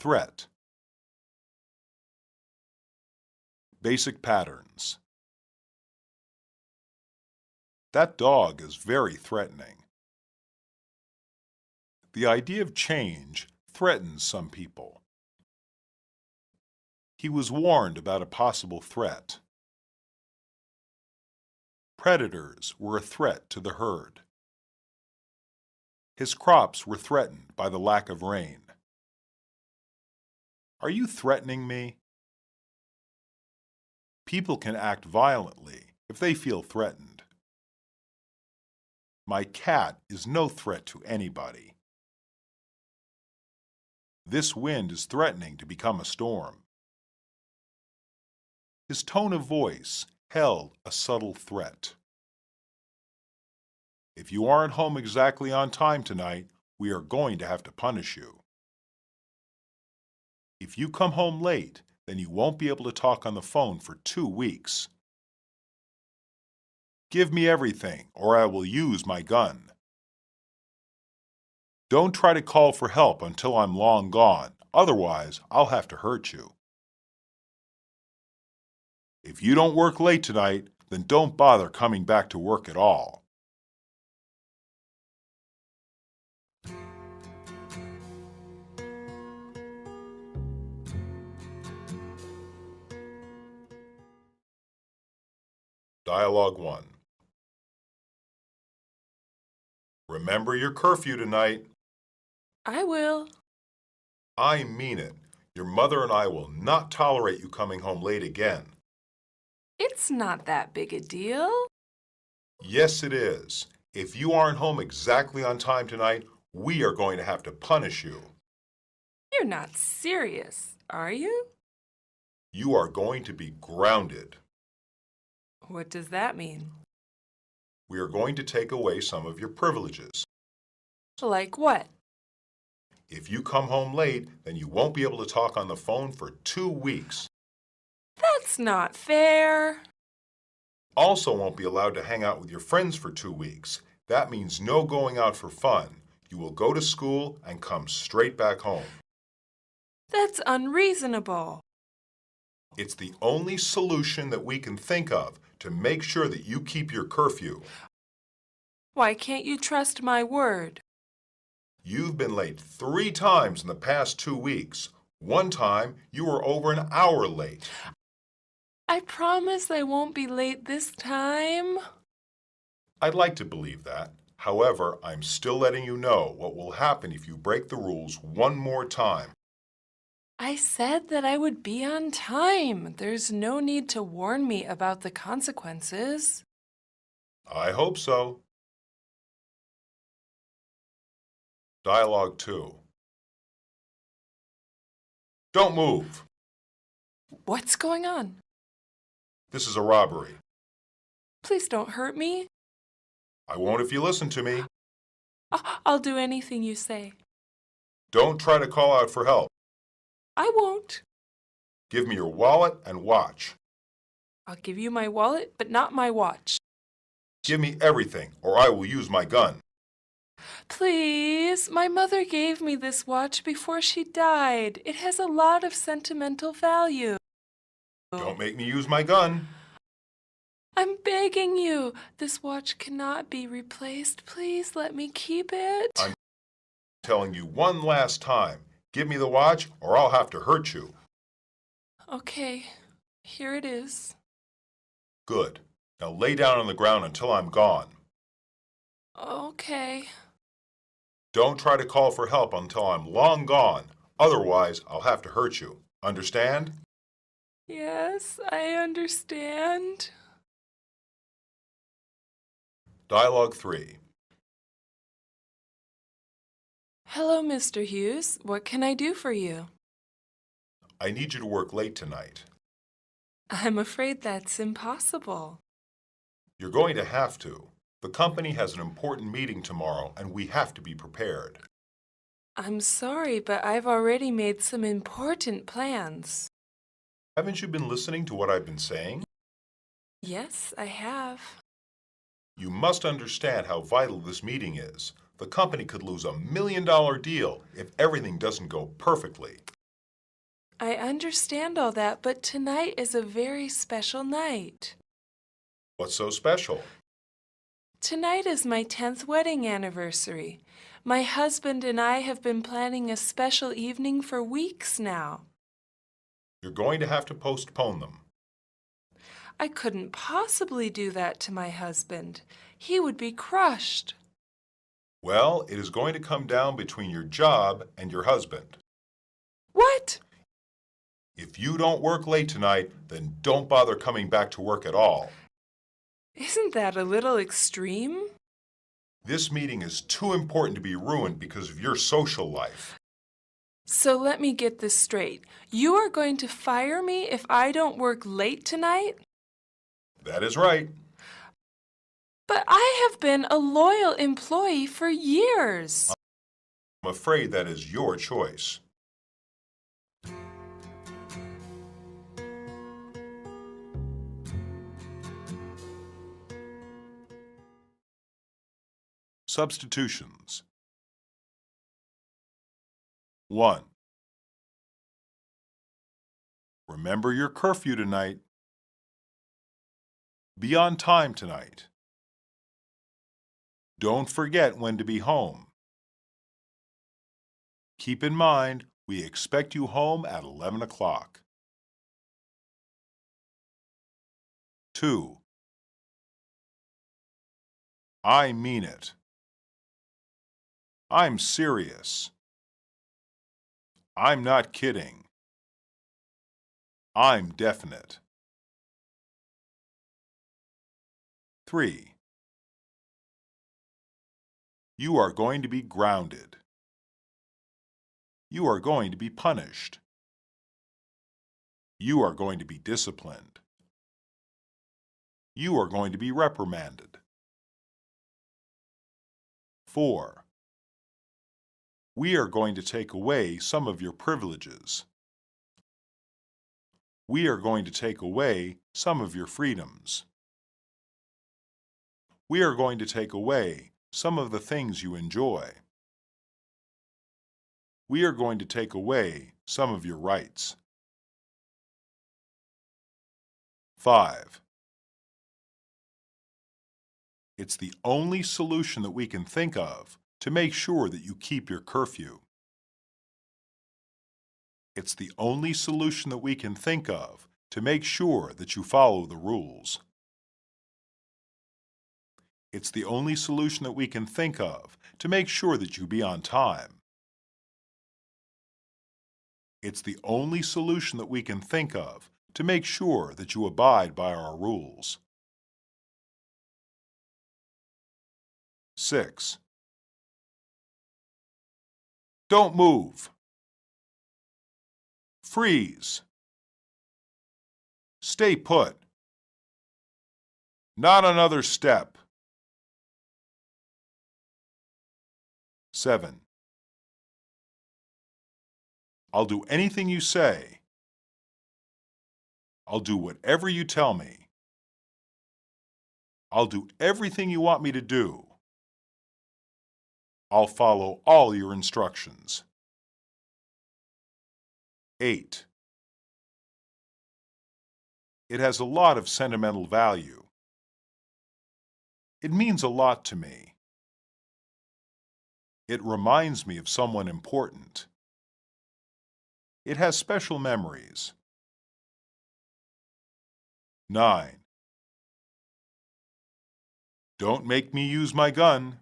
Threat. Basic patterns. That dog is very threatening. The idea of change threatens some people. He was warned about a possible threat. Predators were a threat to the herd. His crops were threatened by the lack of rain. Are you threatening me? People can act violently if they feel threatened. My cat is no threat to anybody. This wind is threatening to become a storm. His tone of voice held a subtle threat. If you aren't home exactly on time tonight, we are going to have to punish you. If you come home late, then you won't be able to talk on the phone for 2 weeks. Give me everything, or I will use my gun. Don't try to call for help until I'm long gone, otherwise I'll have to hurt you. If you don't work late tonight, then don't bother coming back to work at all. Dialogue 1. Remember your curfew tonight. I will. I mean it. Your mother and I will not tolerate you coming home late again. It's not that big a deal. Yes, it is. If you aren't home exactly on time tonight, we are going to have to punish you. You're not serious, are you? You are going to be grounded. What does that mean? We are going to take away some of your privileges. Like what? If you come home late, then you won't be able to talk on the phone for 2 weeks. That's not fair. Also won't be allowed to hang out with your friends for 2 weeks. That means no going out for fun. You will go to school and come straight back home. That's unreasonable. It's the only solution that we can think of to make sure that you keep your curfew. Why can't you trust my word? You've been late 3 times in the past 2 weeks. One time, you were over an hour late. I promise I won't be late this time. I'd like to believe that. However, I'm still letting you know what will happen if you break the rules one more time. I said that I would be on time. There's no need to warn me about the consequences. I hope so. Dialogue 2. Don't move. What's going on? This is a robbery. Please don't hurt me. I won't if you listen to me. I'll do anything you say. Don't try to call out for help. I won't. Give me your wallet and watch. I'll give you my wallet, but not my watch. Give me everything, or I will use my gun. Please, my mother gave me this watch before she died. It has a lot of sentimental value. Don't make me use my gun. I'm begging you. This watch cannot be replaced. Please let me keep it. I'm telling you one last time. Give me the watch, or I'll have to hurt you. Okay, here it is. Good. Now lay down on the ground until I'm gone. Okay. Don't try to call for help until I'm long gone. Otherwise, I'll have to hurt you. Understand? Yes, I understand. Dialogue 3. Hello, Mr. Hughes. What can I do for you? I need you to work late tonight. I'm afraid that's impossible. You're going to have to. The company has an important meeting tomorrow, and we have to be prepared. I'm sorry, but I've already made some important plans. Haven't you been listening to what I've been saying? Yes, I have. You must understand how vital this meeting is. The company could lose $1 million deal if everything doesn't go perfectly. I understand all that, but tonight is a very special night. What's so special? Tonight is my 10th wedding anniversary. My husband and I have been planning a special evening for weeks now. You're going to have to postpone them. I couldn't possibly do that to my husband. He would be crushed. Well, it is going to come down between your job and your husband. What? If you don't work late tonight, then don't bother coming back to work at all. Isn't that a little extreme? This meeting is too important to be ruined because of your social life. So let me get this straight. You are going to fire me if I don't work late tonight? That is right. But I have been a loyal employee for years. I'm afraid that is your choice. Substitutions. 1. Remember your curfew tonight. Be on time tonight. Don't forget when to be home. Keep in mind, we expect you home at 11 o'clock. 2. I mean it. I'm serious. I'm not kidding. I'm definite. 3. You are going to be grounded. You are going to be punished. You are going to be disciplined. You are going to be reprimanded. 4. We are going to take away some of your privileges. We are going to take away some of your freedoms. We are going to take away some of the things you enjoy. We are going to take away some of your rights. 5. It's the only solution that we can think of to make sure that you keep your curfew. It's the only solution that we can think of to make sure that you follow the rules. It's the only solution that we can think of to make sure that you be on time. It's the only solution that we can think of to make sure that you abide by our rules. 6. Don't move. Freeze. Stay put. Not another step. 7. I'll do anything you say. I'll do whatever you tell me. I'll do everything you want me to do. I'll follow all your instructions. 8. It has a lot of sentimental value. It means a lot to me. It reminds me of someone important. It has special memories. 9. Don't make me use my gun.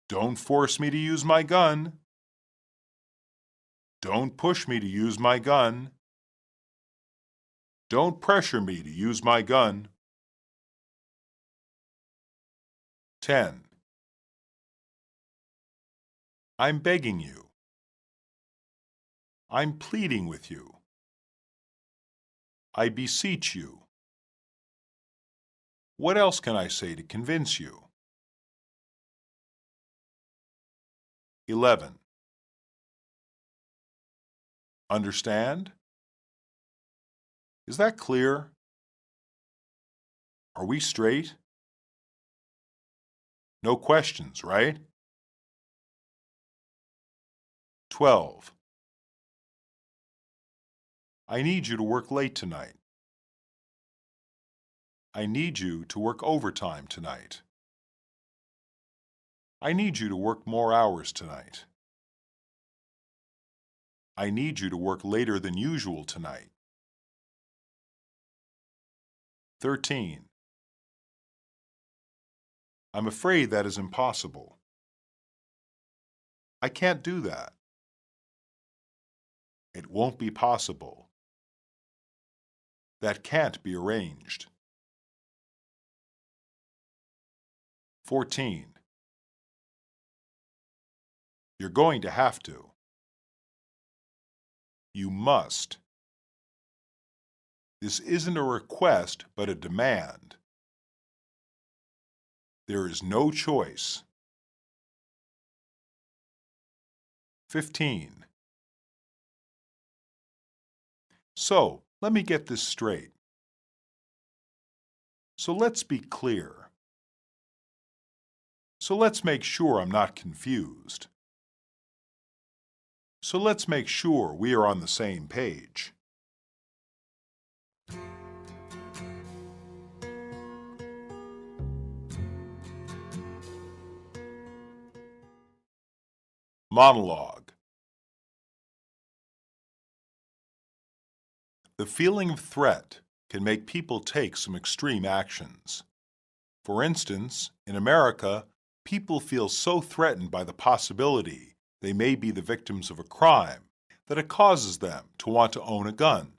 Don't force me to use my gun. Don't push me to use my gun. Don't pressure me to use my gun. 10. I'm begging you. I'm pleading with you. I beseech you. What else can I say to convince you? 11. Understand? Is that clear? Are we straight? No questions, right? 12. I need you to work late tonight. I need you to work overtime tonight. I need you to work more hours tonight. I need you to work later than usual tonight. 13. I'm afraid that is impossible. I can't do that. It won't be possible. That can't be arranged. 14. You're going to have to. You must. This isn't a request, but a demand. There is no choice. 15. So, let me get this straight. So let's be clear. So let's make sure I'm not confused. So let's make sure we are on the same page. Monologue. The feeling of threat can make people take some extreme actions. For instance, in America, people feel so threatened by the possibility they may be the victims of a crime that it causes them to want to own a gun.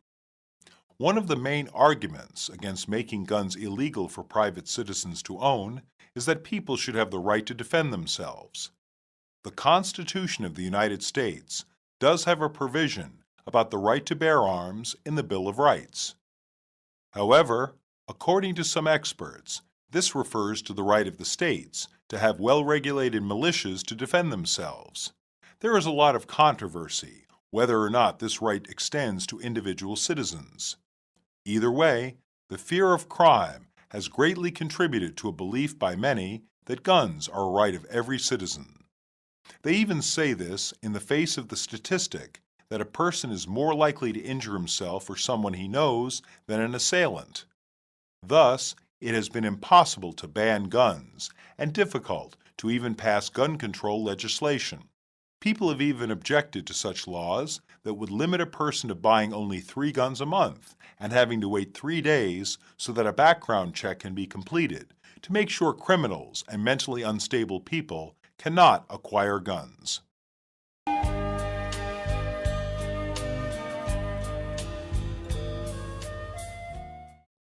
One of the main arguments against making guns illegal for private citizens to own is that people should have the right to defend themselves. The Constitution of the United States does have a provision about the right to bear arms in the Bill of Rights. However, according to some experts, this refers to the right of the states to have well-regulated militias to defend themselves. There is a lot of controversy whether or not this right extends to individual citizens. Either way, the fear of crime has greatly contributed to a belief by many that guns are a right of every citizen. They even say this in the face of the statistic that a person is more likely to injure himself or someone he knows than an assailant. Thus, it has been impossible to ban guns and difficult to even pass gun control legislation. People have even objected to such laws that would limit a person to buying only 3 guns a month and having to wait 3 days so that a background check can be completed to make sure criminals and mentally unstable people cannot acquire guns.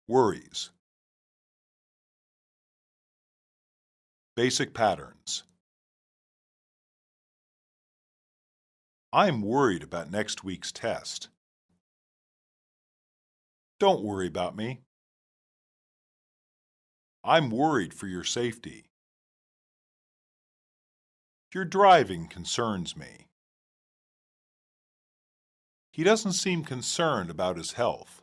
Worries. Basic patterns. I'm worried about next week's test. Don't worry about me. I'm worried for your safety. Your driving concerns me. He doesn't seem concerned about his health.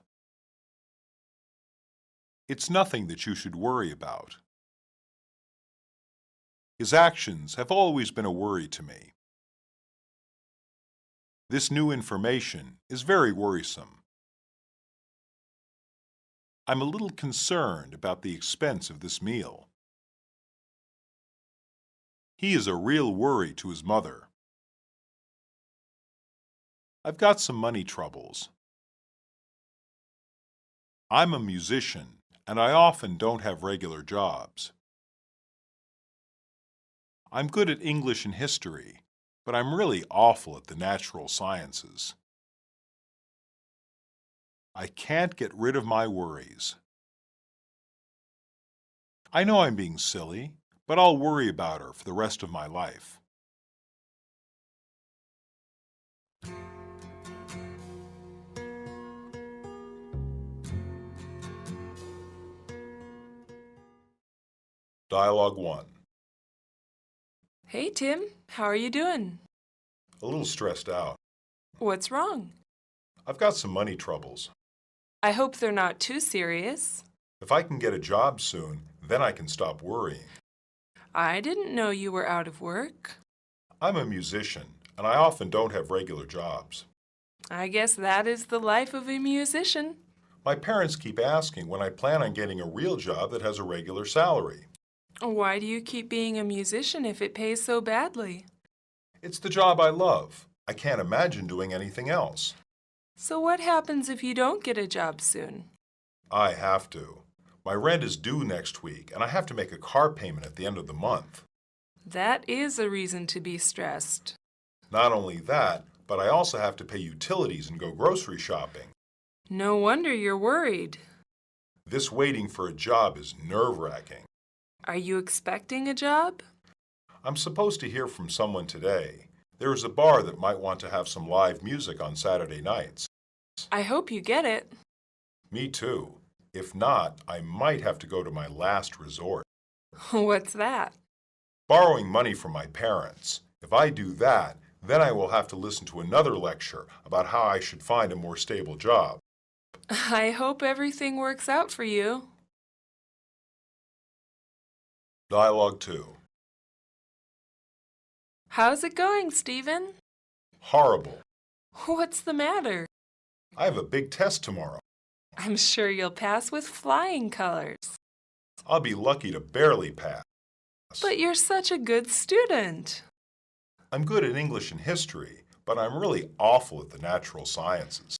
It's nothing that you should worry about. His actions have always been a worry to me. This new information is very worrisome. I'm a little concerned about the expense of this meal. He is a real worry to his mother. I've got some money troubles. I'm a musician, and I often don't have regular jobs. I'm good at English and history, but I'm really awful at the natural sciences. I can't get rid of my worries. I know I'm being silly, but I'll worry about her for the rest of my life. Dialogue 1. Hey, Tim. How are you doing? A little stressed out. What's wrong? I've got some money troubles. I hope they're not too serious. If I can get a job soon, then I can stop worrying. I didn't know you were out of work. I'm a musician, and I often don't have regular jobs. I guess that is the life of a musician. My parents keep asking when I plan on getting a real job that has a regular salary. Why do you keep being a musician if it pays so badly? It's the job I love. I can't imagine doing anything else. So what happens if you don't get a job soon? I have to. My rent is due next week, and I have to make a car payment at the end of the month. That is a reason to be stressed. Not only that, but I also have to pay utilities and go grocery shopping. No wonder you're worried. This waiting for a job is nerve-wracking. Are you expecting a job? I'm supposed to hear from someone today. There is a bar that might want to have some live music on Saturday nights. I hope you get it. Me too. If not, I might have to go to my last resort. What's that? Borrowing money from my parents. If I do that, then I will have to listen to another lecture about how I should find a more stable job. I hope everything works out for you. Dialogue 2. How's it going, Stephen? Horrible. What's the matter? I have a big test tomorrow. I'm sure you'll pass with flying colors. I'll be lucky to barely pass. But you're such a good student. I'm good at English and history, but I'm really awful at the natural sciences.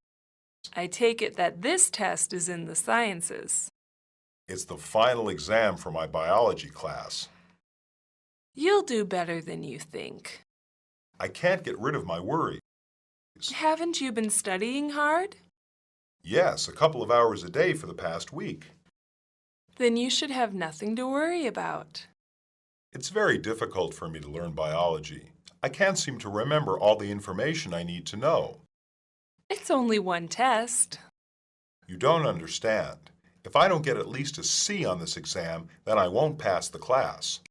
I take it that this test is in the sciences. It's the final exam for my biology class. You'll do better than you think. I can't get rid of my worries. Haven't you been studying hard? Yes, a couple of hours a day for the past week. Then you should have nothing to worry about. It's very difficult for me to learn biology. I can't seem to remember all the information I need to know. It's only one test. You don't understand. If I don't get at least a C on this exam, then I won't pass the class.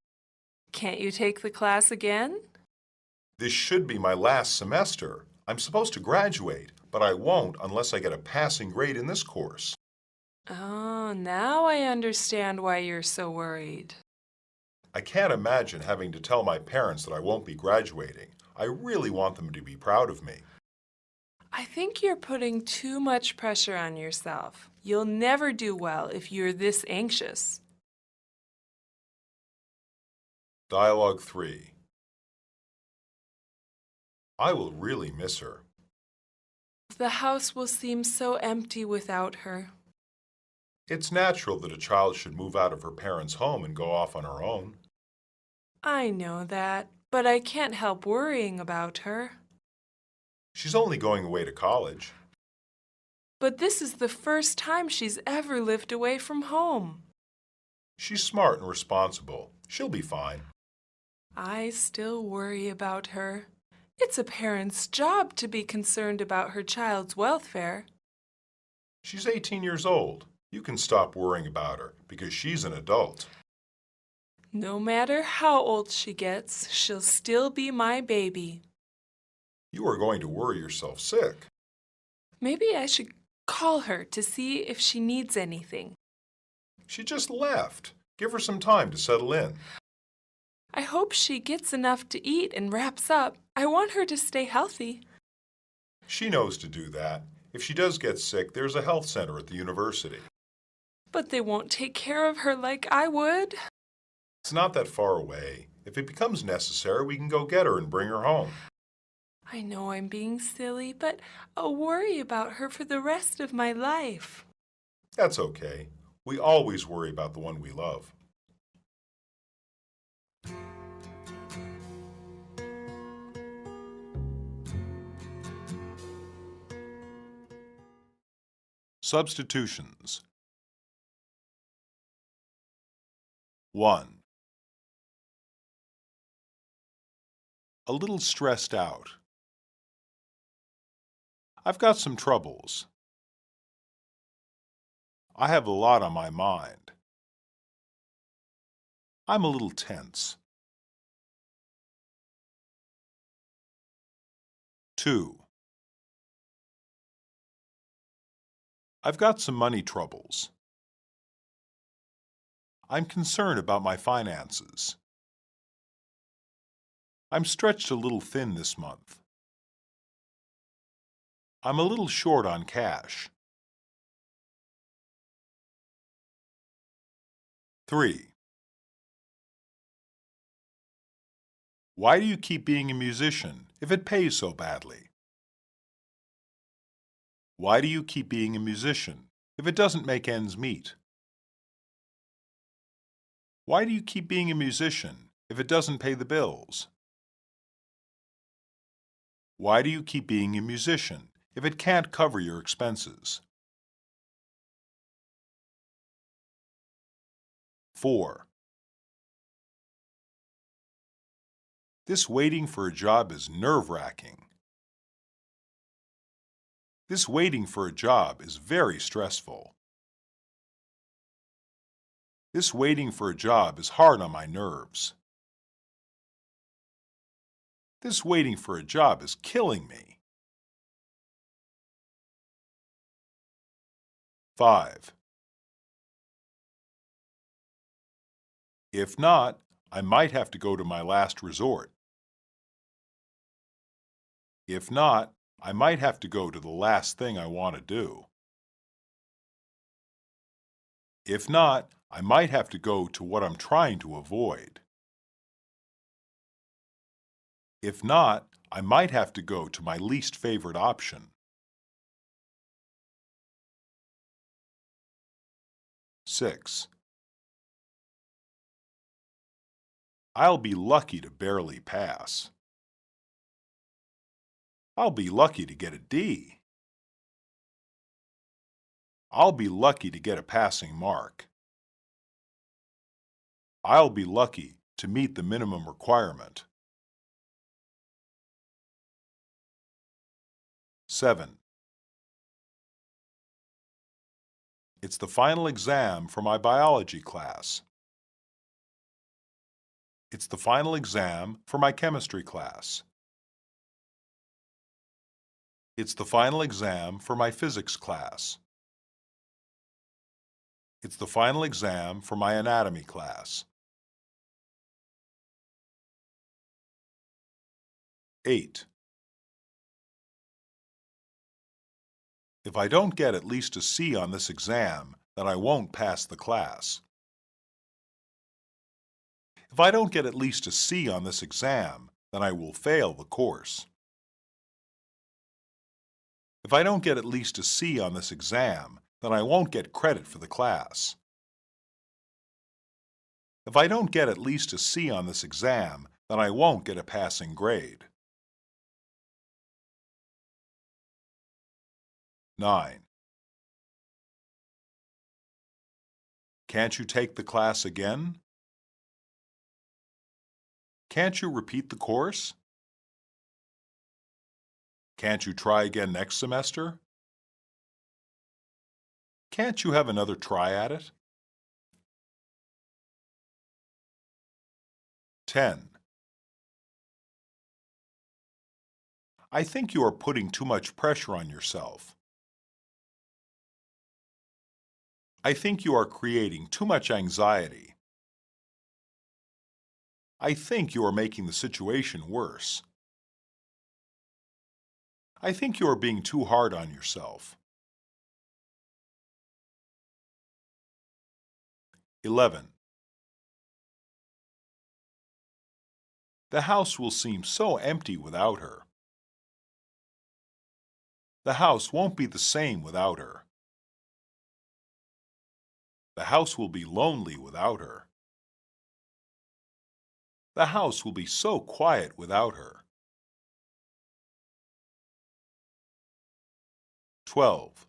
Can't you take the class again? This should be my last semester. I'm supposed to graduate, but I won't unless I get a passing grade in this course. Oh, now I understand why you're so worried. I can't imagine having to tell my parents that I won't be graduating. I really want them to be proud of me. I think you're putting too much pressure on yourself. You'll never do well if you're this anxious. Dialogue 3. I will really miss her. The house will seem so empty without her. It's natural that a child should move out of her parents' home and go off on her own. I know that, but I can't help worrying about her. She's only going away to college. But this is the first time she's ever lived away from home. She's smart and responsible. She'll be fine. I still worry about her. It's a parent's job to be concerned about her child's welfare. She's 18 years old. You can stop worrying about her because she's an adult. No matter how old she gets, she'll still be my baby. You are going to worry yourself sick. Maybe I should call her to see if she needs anything. She just left. Give her some time to settle in. I hope she gets enough to eat and wraps up. I want her to stay healthy. She knows to do that. If she does get sick, there's a health center at the university. But they won't take care of her like I would. It's not that far away. If it becomes necessary, we can go get her and bring her home. I know I'm being silly, but I'll worry about her for the rest of my life. That's okay. We always worry about the one we love. Substitutions. 1. A little stressed out. I've got some troubles. I have a lot on my mind. I'm a little tense. 2. I've got some money troubles. I'm concerned about my finances. I'm stretched a little thin this month. I'm a little short on cash. 3. Why do you keep being a musician if it pays so badly? Why do you keep being a musician if it doesn't make ends meet? Why do you keep being a musician if it doesn't pay the bills? Why do you keep being a musician if it can't cover your expenses? 4. This waiting for a job is nerve-wracking. This waiting for a job is very stressful. This waiting for a job is hard on my nerves. This waiting for a job is killing me. 5. If not, I might have to go to my last resort. If not, I might have to go to the last thing I want to do. If not, I might have to go to what I'm trying to avoid. If not, I might have to go to my least favorite option. 6. I'll be lucky to barely pass. I'll be lucky to get a D. I'll be lucky to get a passing mark. I'll be lucky to meet the minimum requirement. 7. It's the final exam for my biology class. It's the final exam for my chemistry class. It's the final exam for my physics class. It's the final exam for my anatomy class. 8. If I don't get at least a C on this exam, then I won't pass the class. If I don't get at least a C on this exam, then I will fail the course. If I don't get at least a C on this exam, then I won't get credit for the class. If I don't get at least a C on this exam, then I won't get a passing grade. 9. Can't you take the class again? Can't you repeat the course? Can't you try again next semester? Can't you have another try at it? 10. I think you are putting too much pressure on yourself. I think you are creating too much anxiety. I think you are making the situation worse. I think you are being too hard on yourself. 11. The house will seem so empty without her. The house won't be the same without her. The house will be lonely without her. The house will be so quiet without her. 12.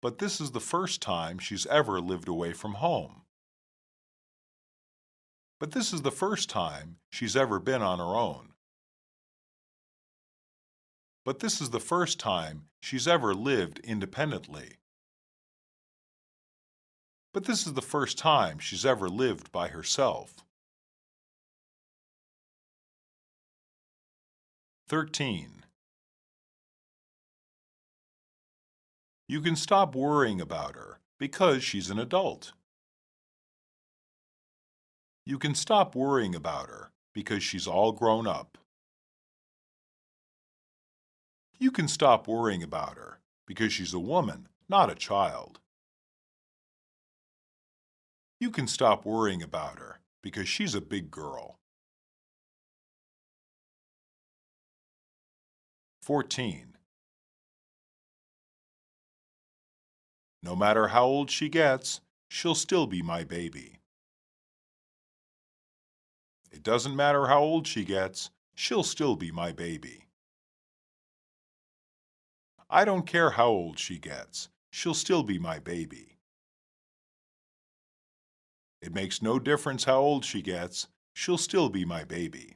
But this is the first time she's ever lived away from home. But this is the first time she's ever been on her own. But this is the first time she's ever lived independently. But this is the first time she's ever lived by herself. 13. You can stop worrying about her because she's an adult. You can stop worrying about her because she's all grown up. You can stop worrying about her because she's a woman, not a child. You can stop worrying about her because she's a big girl. 14. No matter how old she gets, she'll still be my baby. It doesn't matter how old she gets, she'll still be my baby. I don't care how old she gets, she'll still be my baby. It makes no difference how old she gets, she'll still be my baby.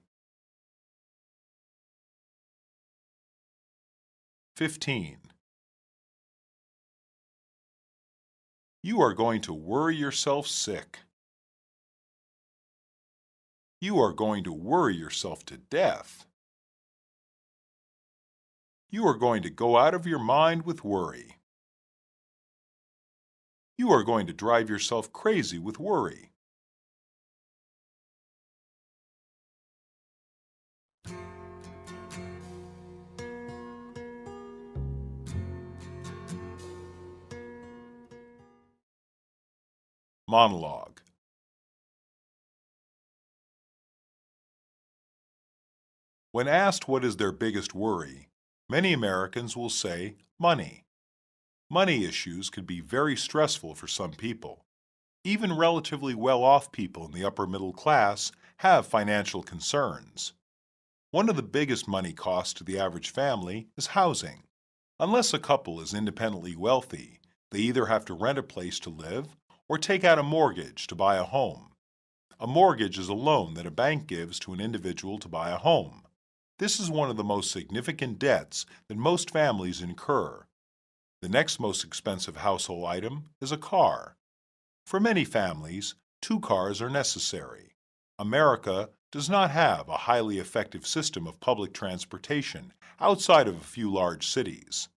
15. You are going to worry yourself sick. You are going to worry yourself to death. You are going to go out of your mind with worry. You are going to drive yourself crazy with worry. Monologue. When asked what is their biggest worry, many Americans will say money. Money issues can be very stressful for some people. Even relatively well-off people in the upper middle class have financial concerns. One of the biggest money costs to the average family is housing. Unless a couple is independently wealthy, they either have to rent a place to live or take out a mortgage to buy a home. A mortgage is a loan that a bank gives to an individual to buy a home. This is one of the most significant debts that most families incur. The next most expensive household item is a car. For many families, 2 cars are necessary. America does not have a highly effective system of public transportation outside of a few large cities.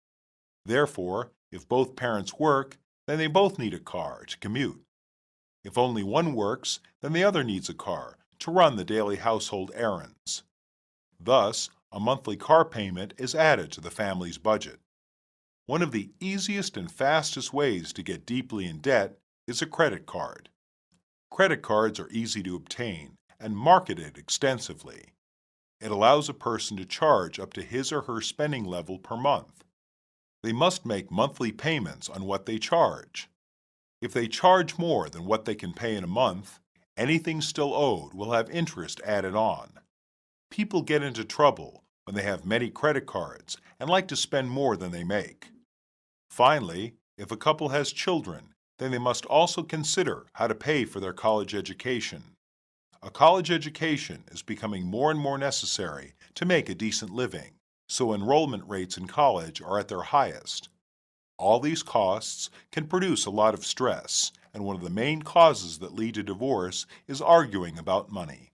Therefore, if both parents work, then they both need a car to commute. If only one works, then the other needs a car to run the daily household errands. Thus, a monthly car payment is added to the family's budget. One of the easiest and fastest ways to get deeply in debt is a credit card. Credit cards are easy to obtain and marketed extensively. It allows a person to charge up to his or her spending level per month. They must make monthly payments on what they charge. If they charge more than what they can pay in a month, anything still owed will have interest added on. People get into trouble when they have many credit cards and like to spend more than they make. Finally, if a couple has children, then they must also consider how to pay for their college education. A college education is becoming more and more necessary to make a decent living, so enrollment rates in college are at their highest. All these costs can produce a lot of stress, and one of the main causes that lead to divorce is arguing about money.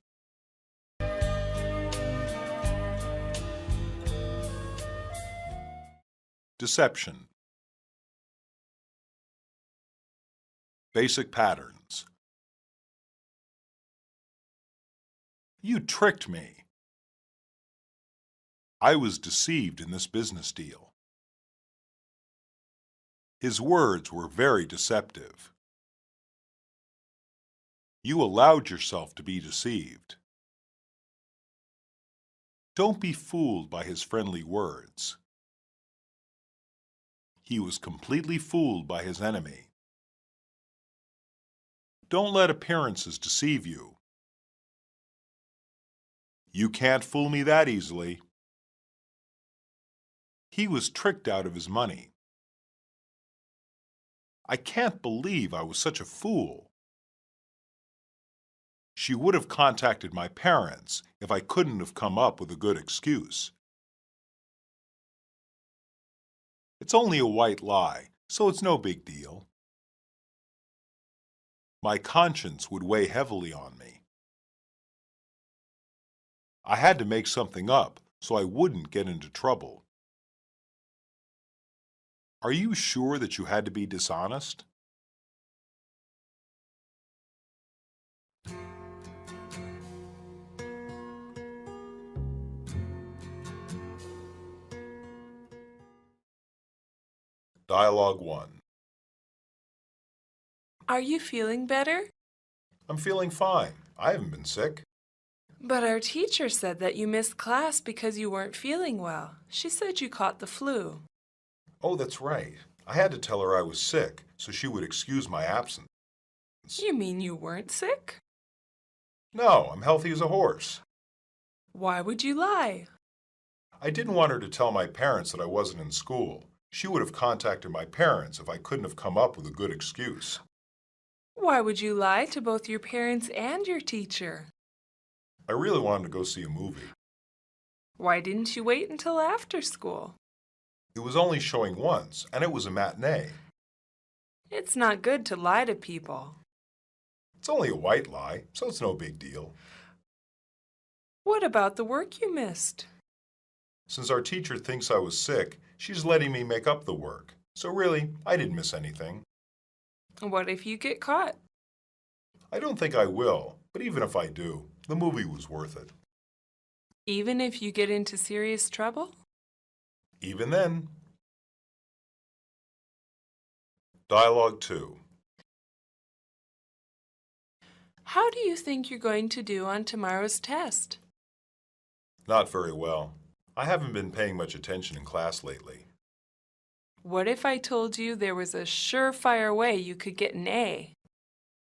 Deception. Basic patterns. You tricked me. I was deceived in this business deal. His words were very deceptive. You allowed yourself to be deceived. Don't be fooled by his friendly words. He was completely fooled by his enemy. Don't let appearances deceive you. You can't fool me that easily. He was tricked out of his money. I can't believe I was such a fool. She would have contacted my parents if I couldn't have come up with a good excuse. It's only a white lie, so it's no big deal. My conscience would weigh heavily on me. I had to make something up so I wouldn't get into trouble. Are you sure that you had to be dishonest? Dialogue 1. Are you feeling better? I'm feeling fine. I haven't been sick. But our teacher said that you missed class because you weren't feeling well. She said you caught the flu. Oh, that's right. I had to tell her I was sick so she would excuse my absence. You mean you weren't sick? No, I'm healthy as a horse. Why would you lie? I didn't want her to tell my parents that I wasn't in school. She would have contacted my parents if I couldn't have come up with a good excuse. Why would you lie to both your parents and your teacher? I really wanted to go see a movie. Why didn't you wait until after school? It was only showing once, and it was a matinee. It's not good to lie to people. It's only a white lie, so it's no big deal. What about the work you missed? Since our teacher thinks I was sick, she's letting me make up the work. So really, I didn't miss anything. What if you get caught? I don't think I will, but even if I do, the movie was worth it. Even if you get into serious trouble? Even then. Dialogue 2. How do you think you're going to do on tomorrow's test? Not very well. I haven't been paying much attention in class lately. What if I told you there was a surefire way you could get an A?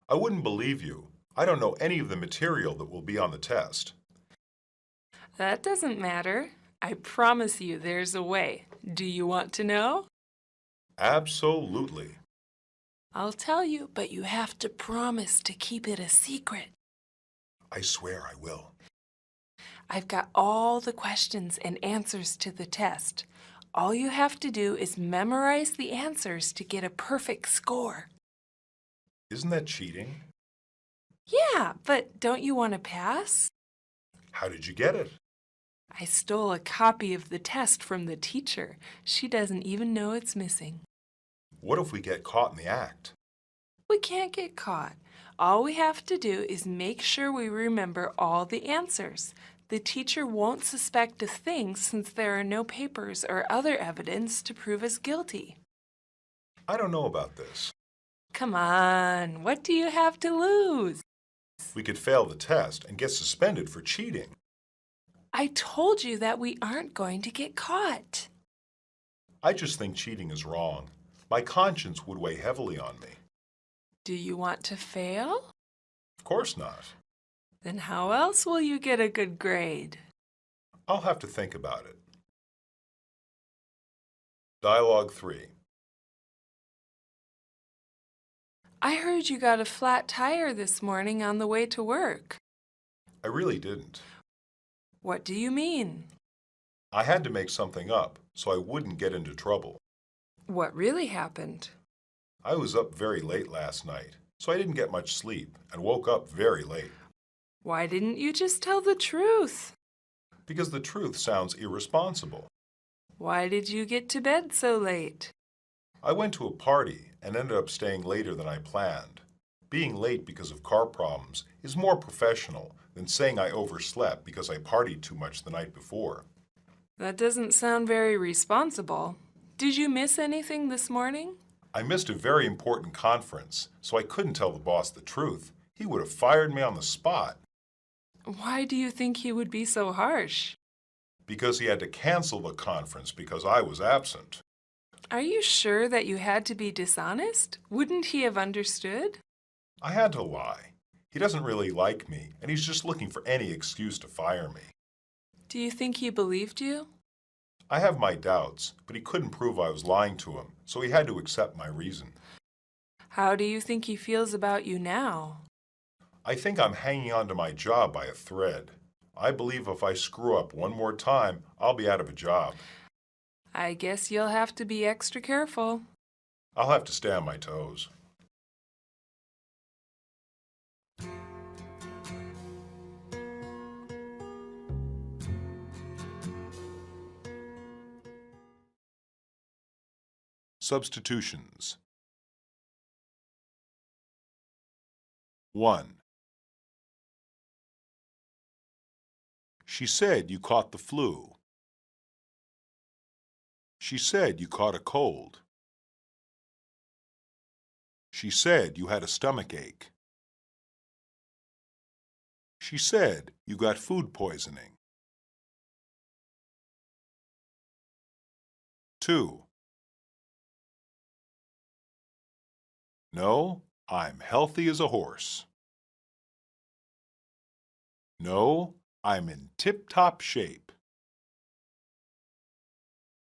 I wouldn't believe you. I don't know any of the material that will be on the test. That doesn't matter. I promise you there's a way. Do you want to know? Absolutely. I'll tell you, but you have to promise to keep it a secret. I swear I will. I've got all the questions and answers to the test. All you have to do is memorize the answers to get a perfect score. Isn't that cheating? Yeah, but don't you want to pass? How did you get it? I stole a copy of the test from the teacher. She doesn't even know it's missing. What if we get caught in the act? We can't get caught. All we have to do is make sure we remember all the answers. The teacher won't suspect a thing since there are no papers or other evidence to prove us guilty. I don't know about this. Come on, what do you have to lose? We could fail the test and get suspended for cheating. I told you that we aren't going to get caught. I just think cheating is wrong. My conscience would weigh heavily on me. Do you want to fail? Of course not. Then how else will you get a good grade? I'll have to think about it. Dialogue 3. I heard you got a flat tire this morning on the way to work. I really didn't. What do you mean? I had to make something up so I wouldn't get into trouble. What really happened? I was up very late last night, so I didn't get much sleep and woke up very late. Why didn't you just tell the truth? Because the truth sounds irresponsible. Why did you get to bed so late? I went to a party and ended up staying later than I planned. Being late because of car problems is more professional than saying I overslept because I partied too much the night before. That doesn't sound very responsible. Did you miss anything this morning? I missed a very important conference, so I couldn't tell the boss the truth. He would have fired me on the spot. Why do you think he would be so harsh? Because he had to cancel the conference because I was absent. Are you sure that you had to be dishonest? Wouldn't he have understood? I had to lie. He doesn't really like me, and he's just looking for any excuse to fire me. Do you think he believed you? I have my doubts, but he couldn't prove I was lying to him, so he had to accept my reason. How do you think he feels about you now? I think I'm hanging on to my job by a thread. I believe if I screw up one more time, I'll be out of a job. I guess you'll have to be extra careful. I'll have to stay on my toes. Substitutions. 1. She said you caught the flu. She said you caught a cold. She said you had a stomach ache. She said you got food poisoning. 2. No, I'm healthy as a horse. No, I'm in tip-top shape.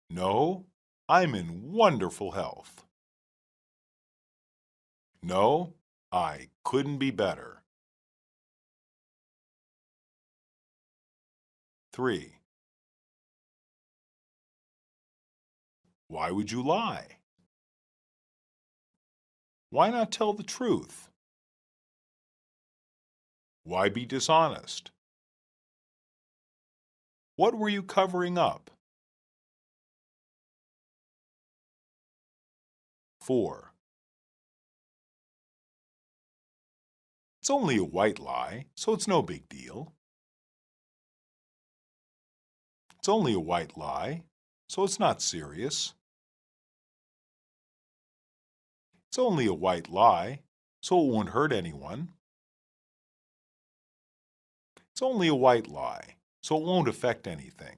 No, I'm in wonderful health. No, I couldn't be better. 3. Why would you lie? Why not tell the truth? Why be dishonest? What were you covering up? 4. It's only a white lie, so it's no big deal. It's only a white lie, so it's not serious. It's only a white lie, so it won't hurt anyone. It's only a white lie, so it won't affect anything.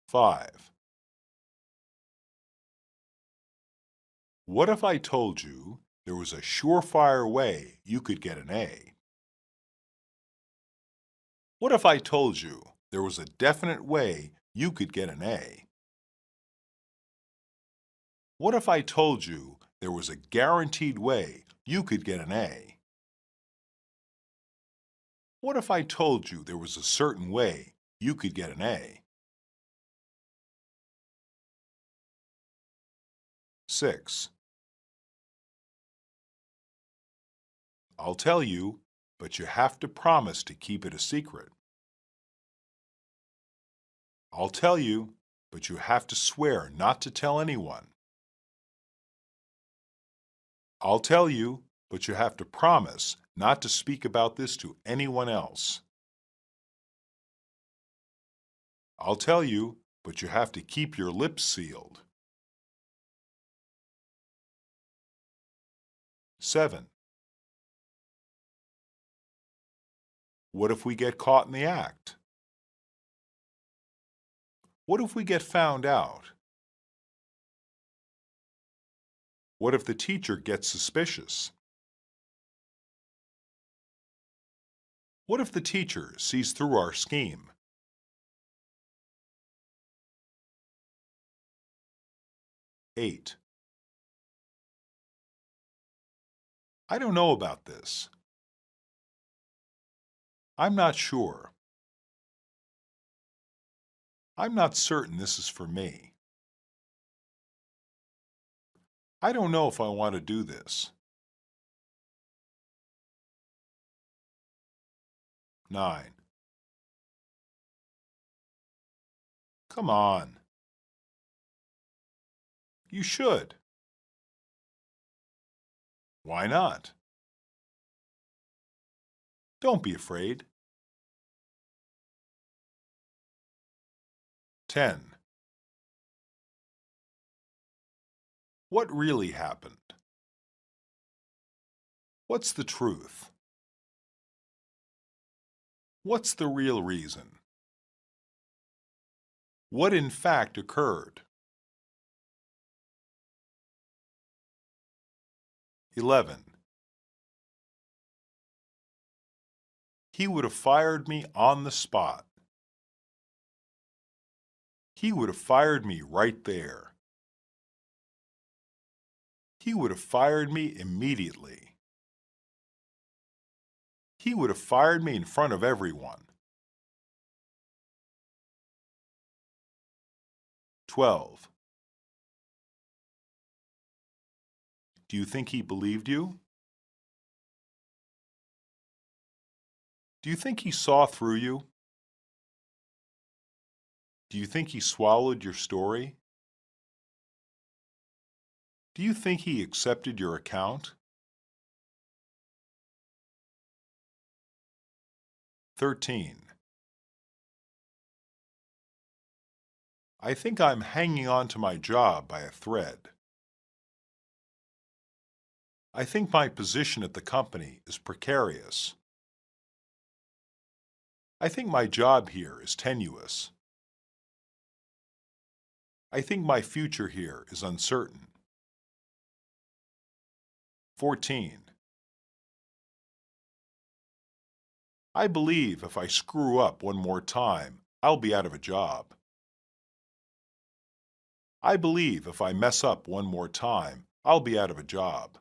5. What if I told you there was a surefire way you could get an A? What if I told you there was a definite way you could get an A? What if I told you there was a guaranteed way you could get an A? What if I told you there was a certain way you could get an A? 6. I'll tell you, but you have to promise to keep it a secret. I'll tell you, but you have to swear not to tell anyone. I'll tell you, but you have to promise not to speak about this to anyone else. I'll tell you, but you have to keep your lips sealed. 7. What if we get caught in the act? What if we get found out? What if the teacher gets suspicious? What if the teacher sees through our scheme? 8. I don't know about this. I'm not sure. I'm not certain this is for me. I don't know if I want to do this. 9. Come on. You should. Why not? Don't be afraid. 10. What really happened? What's the truth? What's the real reason? What in fact occurred? 11. He would have fired me on the spot. He would have fired me right there. He would have fired me immediately. He would have fired me in front of everyone. 12. Do you think he believed you? Do you think he saw through you? Do you think he swallowed your story? Do you think he accepted your account? 13. I think I'm hanging on to my job by a thread. I think my position at the company is precarious. I think my job here is tenuous. I think my future here is uncertain. 14. I believe if I screw up one more time, I'll be out of a job. I believe if I mess up one more time, I'll be out of a job.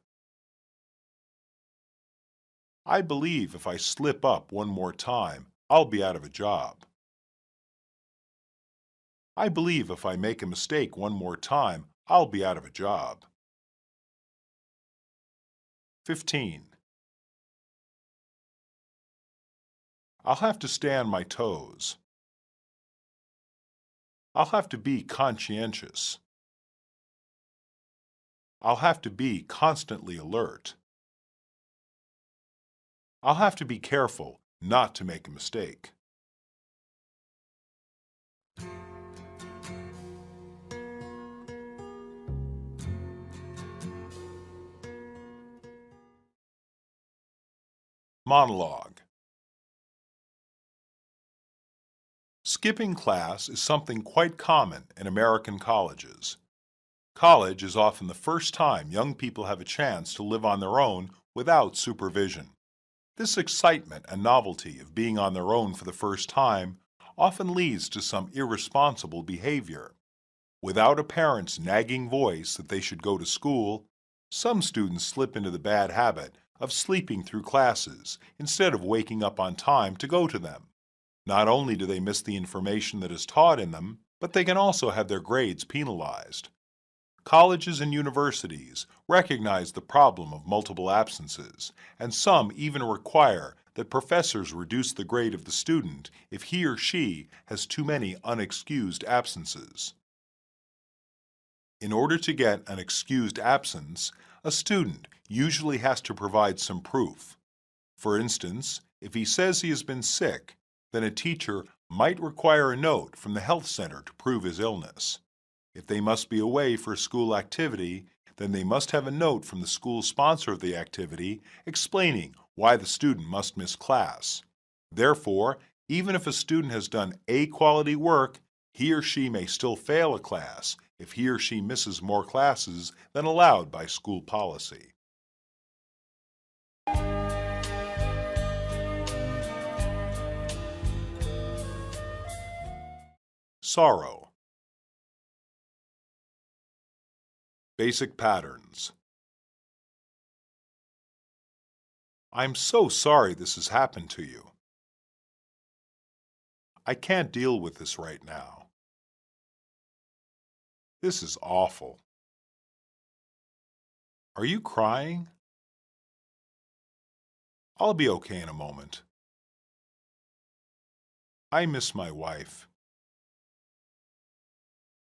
I believe if I slip up one more time, I'll be out of a job. I believe if I make a mistake one more time, I'll be out of a job. 15. I'll have to stay on my toes. I'll have to be conscientious. I'll have to be constantly alert. I'll have to be careful not to make a mistake. Monologue. Skipping class is something quite common in American colleges. College is often the first time young people have a chance to live on their own without supervision. This excitement and novelty of being on their own for the first time often leads to some irresponsible behavior. Without a parent's nagging voice that they should go to school, some students slip into the bad habit of sleeping through classes instead of waking up on time to go to them. Not only do they miss the information that is taught in them, but they can also have their grades penalized. Colleges and universities recognize the problem of multiple absences, and some even require that professors reduce the grade of the student if he or she has too many unexcused absences. In order to get an excused absence, a student usually has to provide some proof. For instance, if he says he has been sick, then a teacher might require a note from the health center to prove his illness. If they must be away for a school activity, then they must have a note from the school sponsor of the activity explaining why the student must miss class. Therefore, even if a student has done A quality work, he or she may still fail a class if he or she misses more classes than allowed by school policy. Sorrow. Basic patterns. I'm so sorry this has happened to you. I can't deal with this right now. This is awful. Are you crying? I'll be okay in a moment. I miss my wife.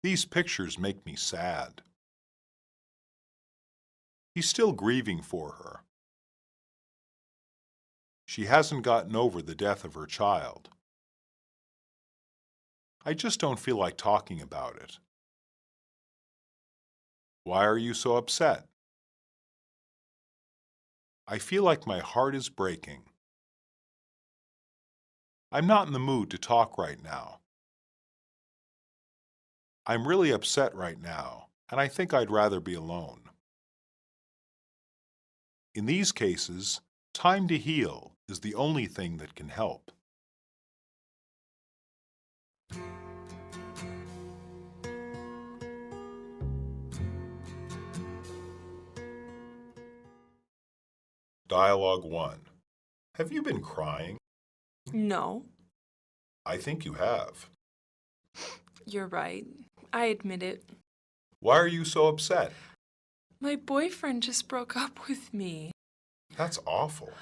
These pictures make me sad. He's still grieving for her. She hasn't gotten over the death of her child. I just don't feel like talking about it. Why are you so upset? I feel like my heart is breaking. I'm not in the mood to talk right now. I'm really upset right now, and I think I'd rather be alone. In these cases, time to heal is the only thing that can help. Dialogue 1. Have you been crying? No, I think you have. you're right. I admit it. Why are you so upset? My boyfriend just broke up with me. That's awful.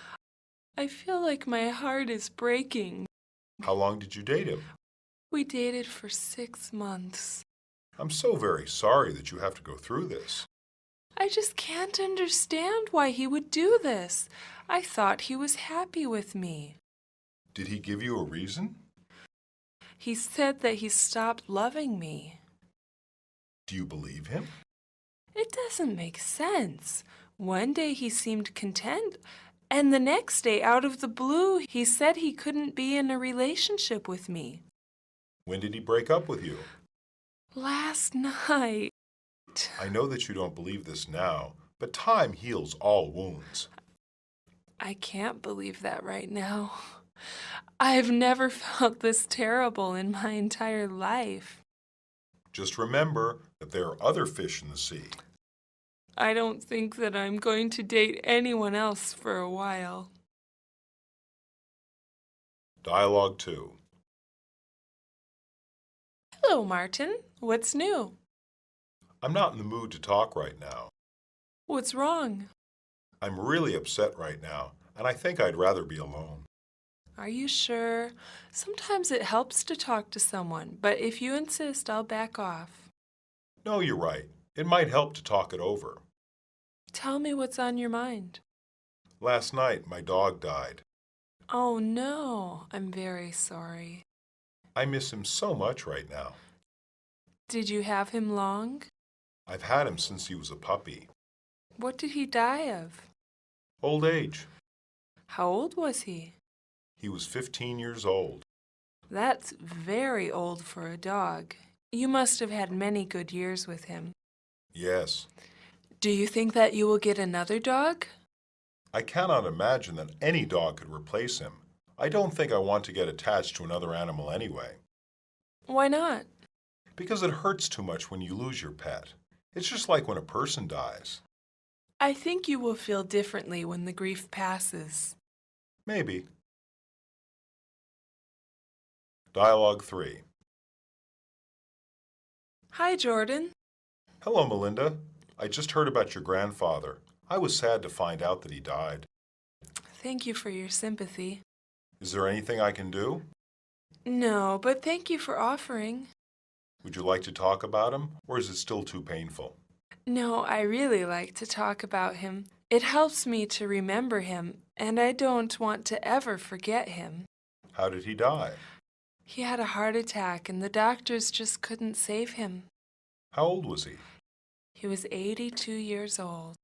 I feel like my heart is breaking. How long did you date him? We dated for 6 months. I'm so very sorry that you have to go through this. I just can't understand why he would do this. I thought he was happy with me. Did he give you a reason? He said that he stopped loving me. Do you believe him? It doesn't make sense. One day he seemed content, and the next day, out of the blue, he said he couldn't be in a relationship with me. When did he break up with you? Last night. I know that you don't believe this now, but time heals all wounds. I can't believe that right now. I've never felt this terrible in my entire life. Just remember that there are other fish in the sea. I don't think that I'm going to date anyone else for a while. Dialogue 2. Hello, Martin. What's new? I'm not in the mood to talk right now. What's wrong? I'm really upset right now, and I think I'd rather be alone. Are you sure? Sometimes it helps to talk to someone, but if you insist, I'll back off. No, you're right. It might help to talk it over. Tell me what's on your mind. Last night, my dog died. Oh no, I'm very sorry. I miss him so much right now. Did you have him long? I've had him since he was a puppy. What did he die of? Old age. How old was he? He was 15 years old. That's very old for a dog. You must have had many good years with him. Yes. Do you think that you will get another dog? I cannot imagine that any dog could replace him. I don't think I want to get attached to another animal anyway. Why not? Because it hurts too much when you lose your pet. It's just like when a person dies. I think you will feel differently when the grief passes. Maybe. Dialogue 3. Hi, Jordan. Hello, Melinda. I just heard about your grandfather. I was sad to find out that he died. Thank you for your sympathy. Is there anything I can do? No, but thank you for offering. Would you like to talk about him, or is it still too painful? No, I really like to talk about him. It helps me to remember him, and I don't want to ever forget him. How did he die? He had a heart attack, and the doctors just couldn't save him. How old was he? He was 82 years old.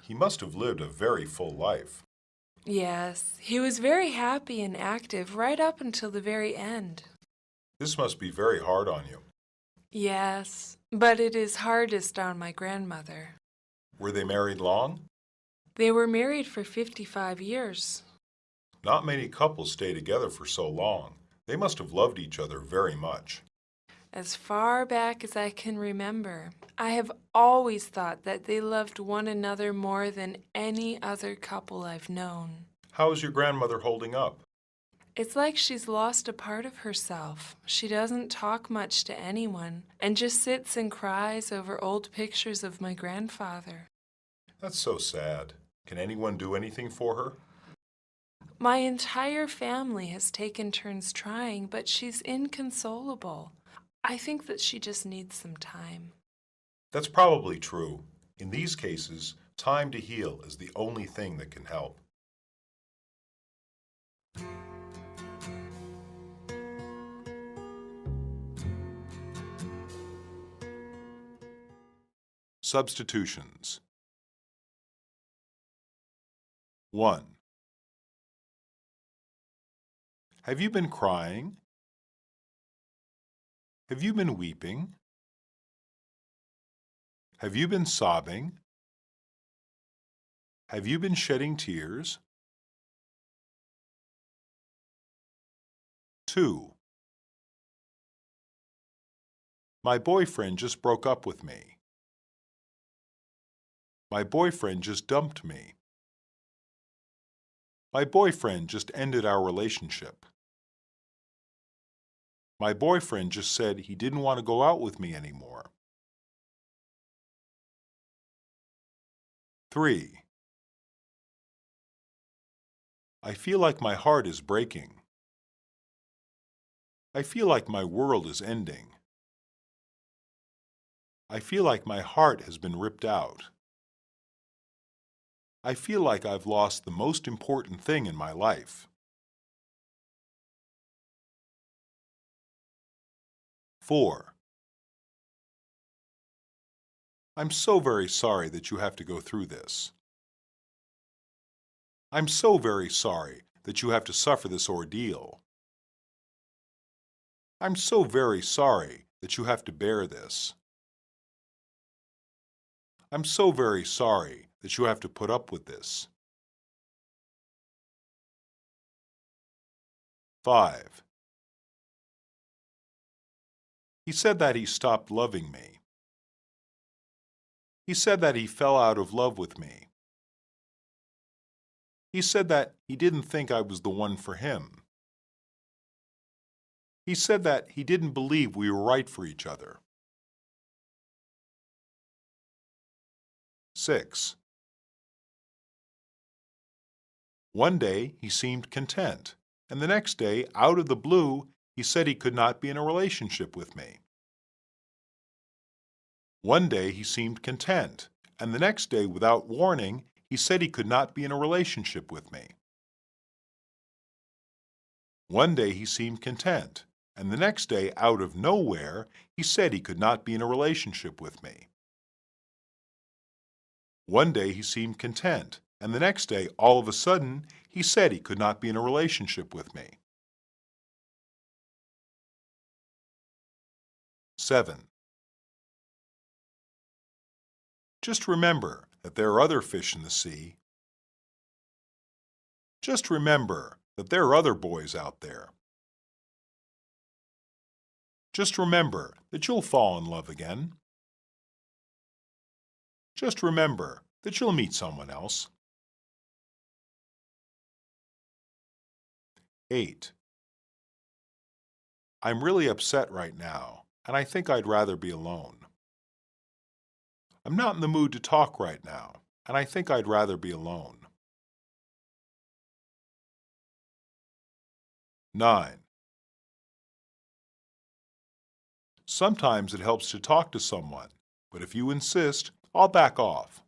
He must have lived a very full life. Yes, he was very happy and active right up until the very end. This must be very hard on you. Yes, but it is hardest on my grandmother. Were they married long? They were married for 55 years. Not many couples stay together for so long. They must have loved each other very much. As far back as I can remember, I have always thought that they loved one another more than any other couple I've known. How is your grandmother holding up? It's like she's lost a part of herself. She doesn't talk much to anyone and just sits and cries over old pictures of my grandfather. That's so sad. Can anyone do anything for her? My entire family has taken turns trying, but she's inconsolable. I think that she just needs some time. That's probably true. In these cases, time to heal is the only thing that can help. Substitutions. 1. Have you been crying? Have you been weeping? Have you been sobbing? Have you been shedding tears? 2. My boyfriend just broke up with me. My boyfriend just dumped me. My boyfriend just ended our relationship. My boyfriend just said he didn't want to go out with me anymore. 3. I feel like my heart is breaking. I feel like my world is ending. I feel like my heart has been ripped out. I feel like I've lost the most important thing in my life. 4. I'm so very sorry that you have to go through this. I'm so very sorry that you have to suffer this ordeal. I'm so very sorry that you have to bear this. I'm so very sorry that you have to put up with this. 5. He said that he stopped loving me. He said that he fell out of love with me. He said that he didn't think I was the one for him. He said that he didn't believe we were right for each other. 6. One day he seemed content, and the next day, out of the blue, he said he could not be in a relationship with me. One day he seemed content, and the next day, without warning, he said he could not be in a relationship with me. One day he seemed content, and the next day, out of nowhere, he said he could not be in a relationship with me. One day he seemed content, and the next day, all of a sudden, he said he could not be in a relationship with me. 7. Just remember that there are other fish in the sea. Just remember that there are other boys out there. Just remember that you'll fall in love again. Just remember that you'll meet someone else. 8. I'm really upset right now, and I think I'd rather be alone. I'm not in the mood to talk right now, and I think I'd rather be alone. 9. Sometimes it helps to talk to someone, but if you insist, I'll back off.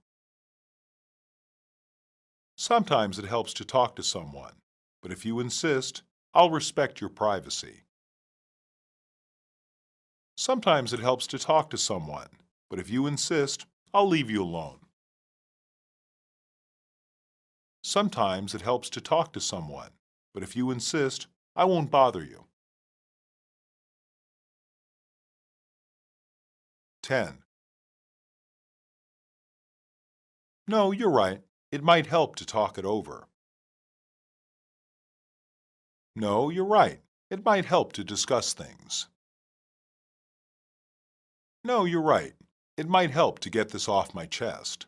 Sometimes it helps to talk to someone, but if you insist, I'll respect your privacy. Sometimes it helps to talk to someone, but if you insist, I'll leave you alone. Sometimes it helps to talk to someone, but if you insist, I won't bother you. 10. No, you're right. It might help to talk it over. No, you're right. It might help to discuss things. No, you're right. It might help to get this off my chest.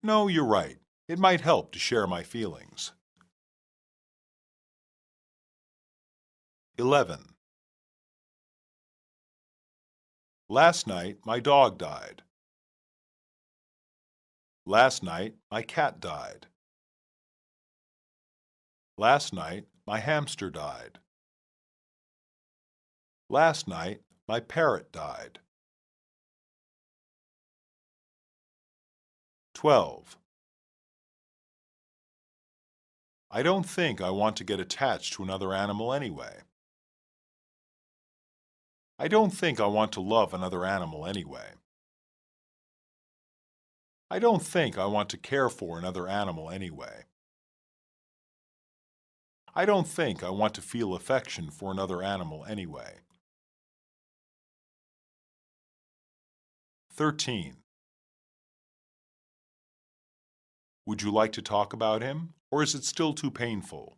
No, you're right. It might help to share my feelings. 11. Last night, my dog died. Last night, my cat died. Last night, my hamster died. Last night, my parrot died. 12. I don't think I want to get attached to another animal anyway. I don't think I want to love another animal anyway. I don't think I want to care for another animal anyway. I don't think I want to feel affection for another animal anyway. 13. Would you like to talk about him, or is it still too painful?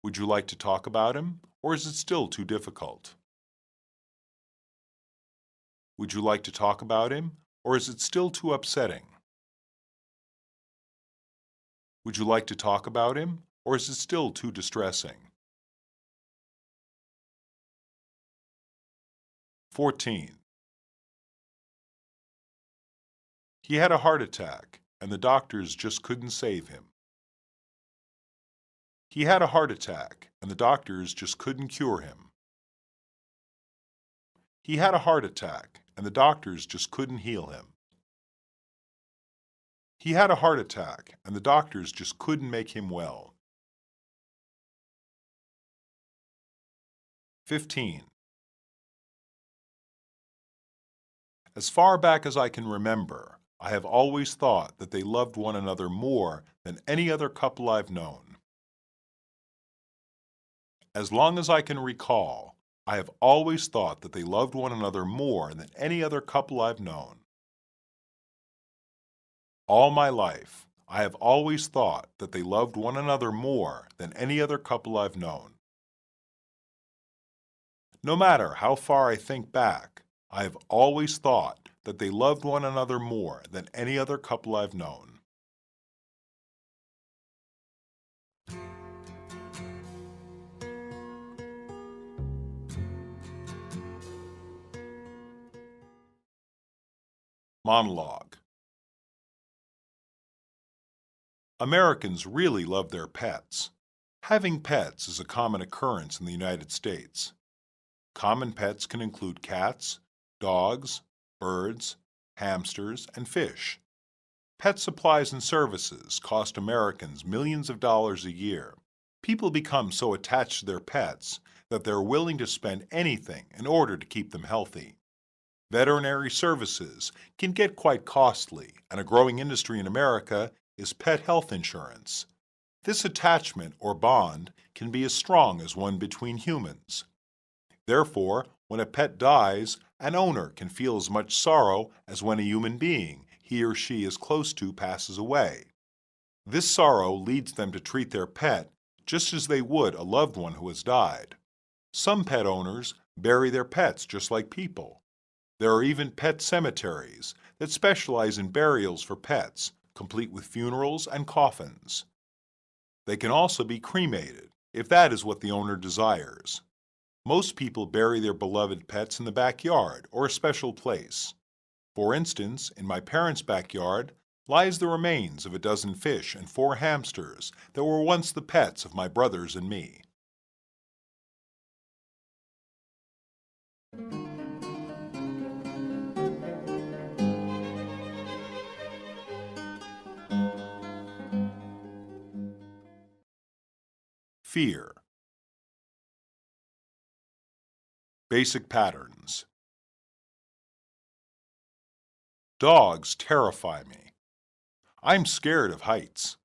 Would you like to talk about him, or is it still too difficult? Would you like to talk about him, or is it still too upsetting? Would you like to talk about him, or is it still too distressing? 14. He had a heart attack, and the doctors just couldn't save him. He had a heart attack, and the doctors just couldn't cure him. He had a heart attack, and the doctors just couldn't heal him. He had a heart attack, and the doctors just couldn't make him well. 15. As far back as I can remember, I have always thought that they loved one another more than any other couple I've known. As long as I can recall, I have always thought that they loved one another more than any other couple I've known. All my life, I have always thought that they loved one another more than any other couple I've known. No matter how far I think back, I have always thought that they loved one another more than any other couple I've known. Monologue. Americans really love their pets. Having pets is a common occurrence in the United States. Common pets can include cats, dogs, birds, hamsters, and fish. Pet supplies and services cost Americans millions of dollars a year. People become so attached to their pets that they're willing to spend anything in order to keep them healthy. Veterinary services can get quite costly, and a growing industry in America is pet health insurance. This attachment or bond can be as strong as one between humans. Therefore, when a pet dies, an owner can feel as much sorrow as when a human being he or she is close to passes away. This sorrow leads them to treat their pet just as they would a loved one who has died. Some pet owners bury their pets just like people. There are even pet cemeteries that specialize in burials for pets, complete with funerals and coffins. They can also be cremated, if that is what the owner desires. Most people bury their beloved pets in the backyard or a special place. For instance, in my parents' backyard lies the remains of a dozen fish and 4 hamsters that were once the pets of my brothers and me. Fear. Basic patterns. Dogs terrify me. I'm scared of heights.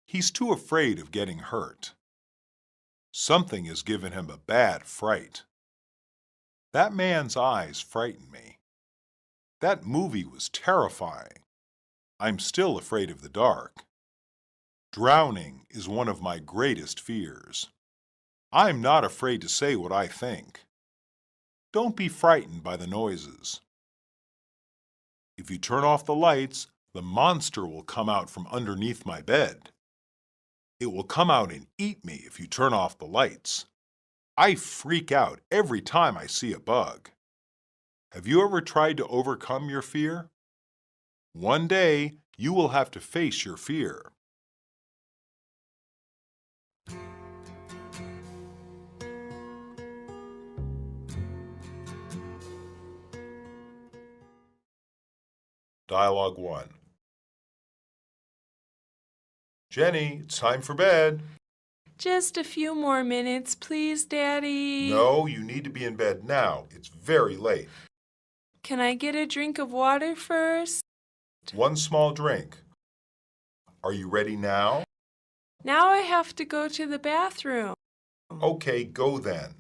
He's too afraid of getting hurt. Something has given him a bad fright. That man's eyes frighten me. That movie was terrifying. I'm still afraid of the dark. Drowning is one of my greatest fears. I'm not afraid to say what I think. Don't be frightened by the noises. If you turn off the lights, the monster will come out from underneath my bed. It will come out and eat me if you turn off the lights. I freak out every time I see a bug. Have you ever tried to overcome your fear? One day, you will have to face your fear. Dialogue 1. Jenny, it's time for bed. Just a few more minutes, please, Daddy. No, you need to be in bed now. It's very late. Can I get a drink of water first? One small drink. Are you ready now? Now I have to go to the bathroom. Okay, go then.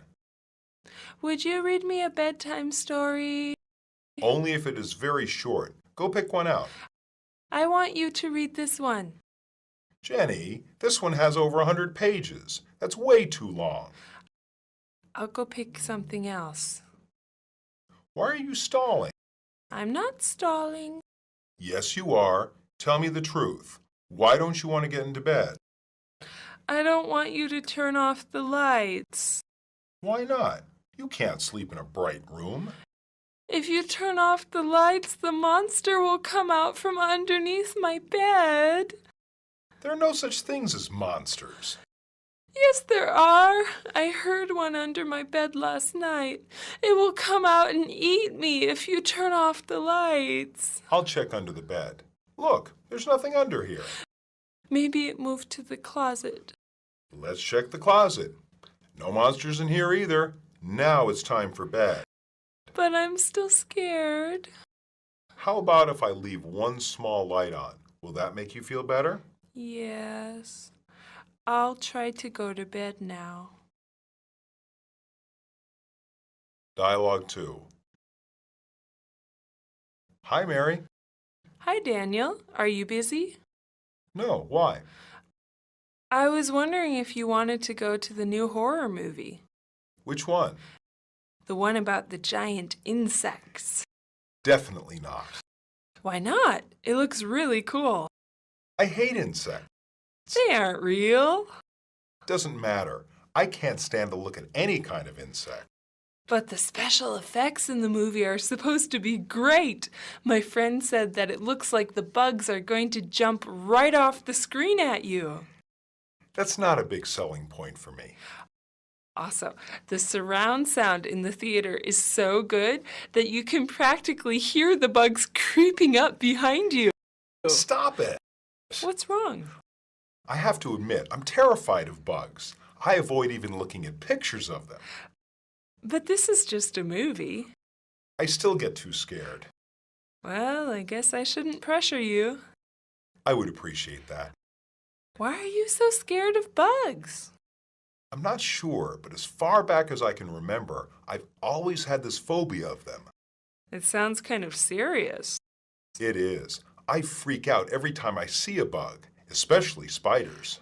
Would you read me a bedtime story? Only if it is very short. Go pick one out. I want you to read this one. Jenny, this one has over 100 pages. That's way too long. I'll go pick something else. Why are you stalling? I'm not stalling. Yes, you are. Tell me the truth. Why don't you want to get into bed? I don't want you to turn off the lights. Why not? You can't sleep in a bright room. If you turn off the lights, the monster will come out from underneath my bed. There are no such things as monsters. Yes, there are. I heard one under my bed last night. It will come out and eat me if you turn off the lights. I'll check under the bed. Look, there's nothing under here. Maybe it moved to the closet. Let's check the closet. No monsters in here either. Now it's time for bed. But I'm still scared. How about if I leave one small light on? Will that make you feel better? Yes. I'll try to go to bed now. Dialogue 2. Hi, Mary. Hi, Daniel. Are you busy? No, why? I was wondering if you wanted to go to the new horror movie. Which one? The one about the giant insects. Definitely not. Why not? It looks really cool. I hate insects. They aren't real. Doesn't matter. I can't stand to look at any kind of insect. But the special effects in the movie are supposed to be great. My friend said that it looks like the bugs are going to jump right off the screen at you. That's not a big selling point for me. Also, the surround sound in the theater is so good that you can practically hear the bugs creeping up behind you. Stop it! What's wrong? I have to admit, I'm terrified of bugs. I avoid even looking at pictures of them. But this is just a movie. I still get too scared. Well, I guess I shouldn't pressure you. I would appreciate that. Why are you so scared of bugs? I'm not sure, but as far back as I can remember, I've always had this phobia of them. It sounds kind of serious. It is. I freak out every time I see a bug, especially spiders.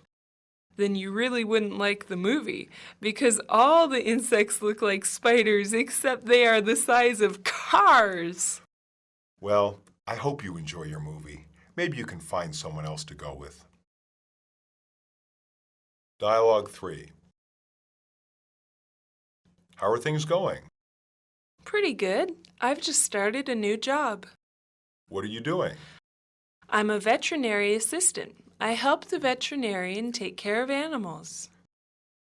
Then you really wouldn't like the movie, because all the insects look like spiders except they are the size of cars. Well, I hope you enjoy your movie. Maybe you can find someone else to go with. Dialogue 3. How are things going? Pretty good. I've just started a new job. What are you doing? I'm a veterinary assistant. I help the veterinarian take care of animals.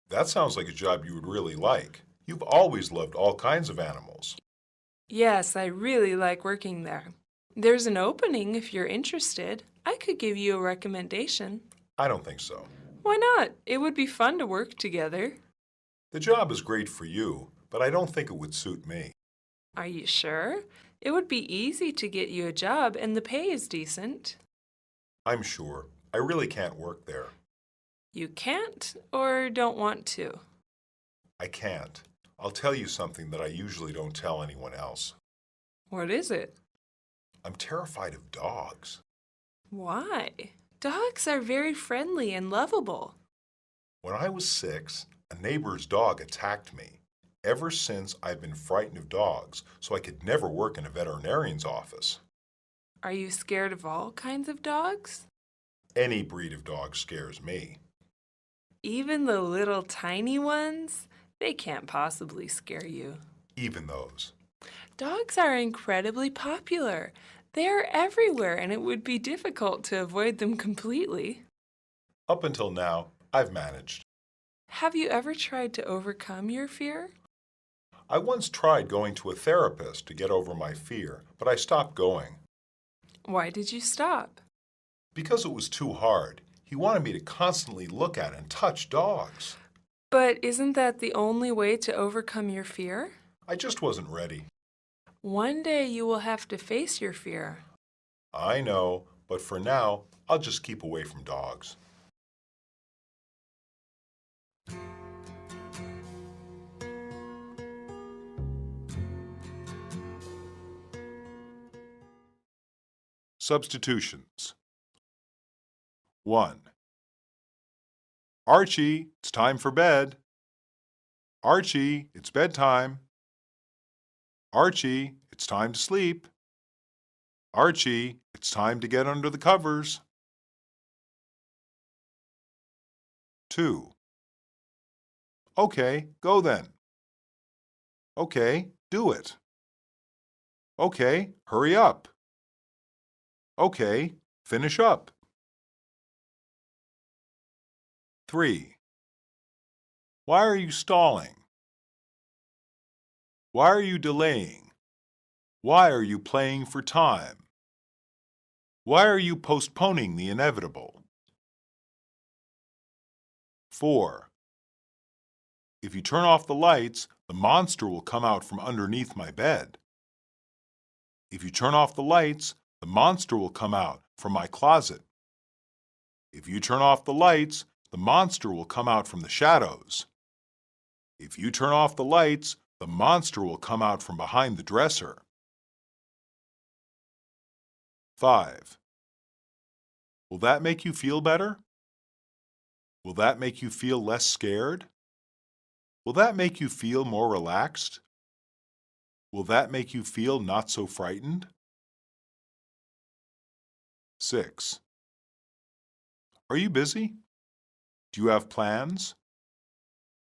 That sounds like a job you would really like. You've always loved all kinds of animals. Yes, I really like working there. There's an opening if you're interested. I could give you a recommendation. I don't think so. Why not? It would be fun to work together. The job is great for you, but I don't think it would suit me. Are you sure? It would be easy to get you a job and the pay is decent. I'm sure. I really can't work there. You can't or don't want to? I can't. I'll tell you something that I usually don't tell anyone else. What is it? I'm terrified of dogs. Why? Dogs are very friendly and lovable. When I was 6, a neighbor's dog attacked me. Ever since, I've been frightened of dogs, so I could never work in a veterinarian's office. Are you scared of all kinds of dogs? Any breed of dog scares me. Even the little tiny ones? They can't possibly scare you. Even those. Dogs are incredibly popular. They are everywhere, and it would be difficult to avoid them completely. Up until now, I've managed. Have you ever tried to overcome your fear? I once tried going to a therapist to get over my fear, but I stopped going. Why did you stop? Because it was too hard. He wanted me to constantly look at and touch dogs. But isn't that the only way to overcome your fear? I just wasn't ready. One day you will have to face your fear. I know, but for now, I'll just keep away from dogs. Substitutions. 1. Archie, it's time for bed. Archie, it's bedtime. Archie, it's time to sleep. Archie, it's time to get under the covers. 2. Okay, go then. Okay, do it. Okay, hurry up. Okay, finish up. 3. Why are you stalling? Why are you delaying? Why are you playing for time? Why are you postponing the inevitable? 4. If you turn off the lights, the monster will come out from underneath my bed. If you turn off the lights, the monster will come out from my closet. If you turn off the lights, the monster will come out from the shadows. If you turn off the lights, the monster will come out from behind the dresser. 5. Will that make you feel better? Will that make you feel less scared? Will that make you feel more relaxed? Will that make you feel not so frightened? 6. Are you busy? Do you have plans?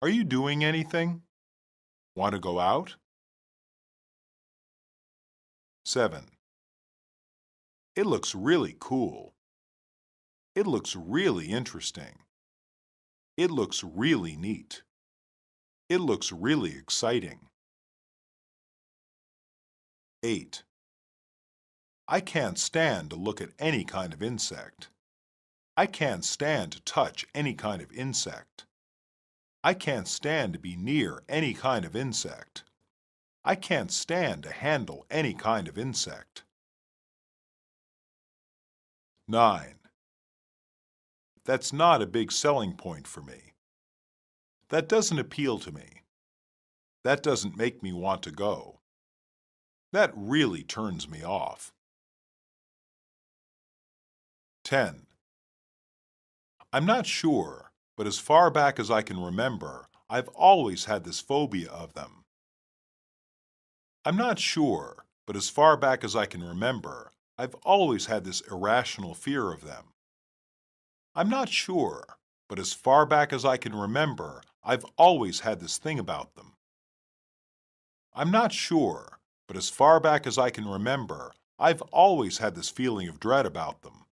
Are you doing anything? Want to go out? 7. It looks really cool. It looks really interesting. It looks really neat. It looks really exciting. 8. I can't stand to look at any kind of insect. I can't stand to touch any kind of insect. I can't stand to be near any kind of insect. I can't stand to handle any kind of insect. 9. That's not a big selling point for me. That doesn't appeal to me. That doesn't make me want to go. That really turns me off. 10. I'm not sure, but as far back as I can remember, I've always had this phobia of them. I'm not sure, but as far back as I can remember, I've always had this irrational fear of them. I'm not sure, but as far back as I can remember, I've always had this thing about them. I'm not sure, but as far back as I can remember, I've always had this feeling of dread about them.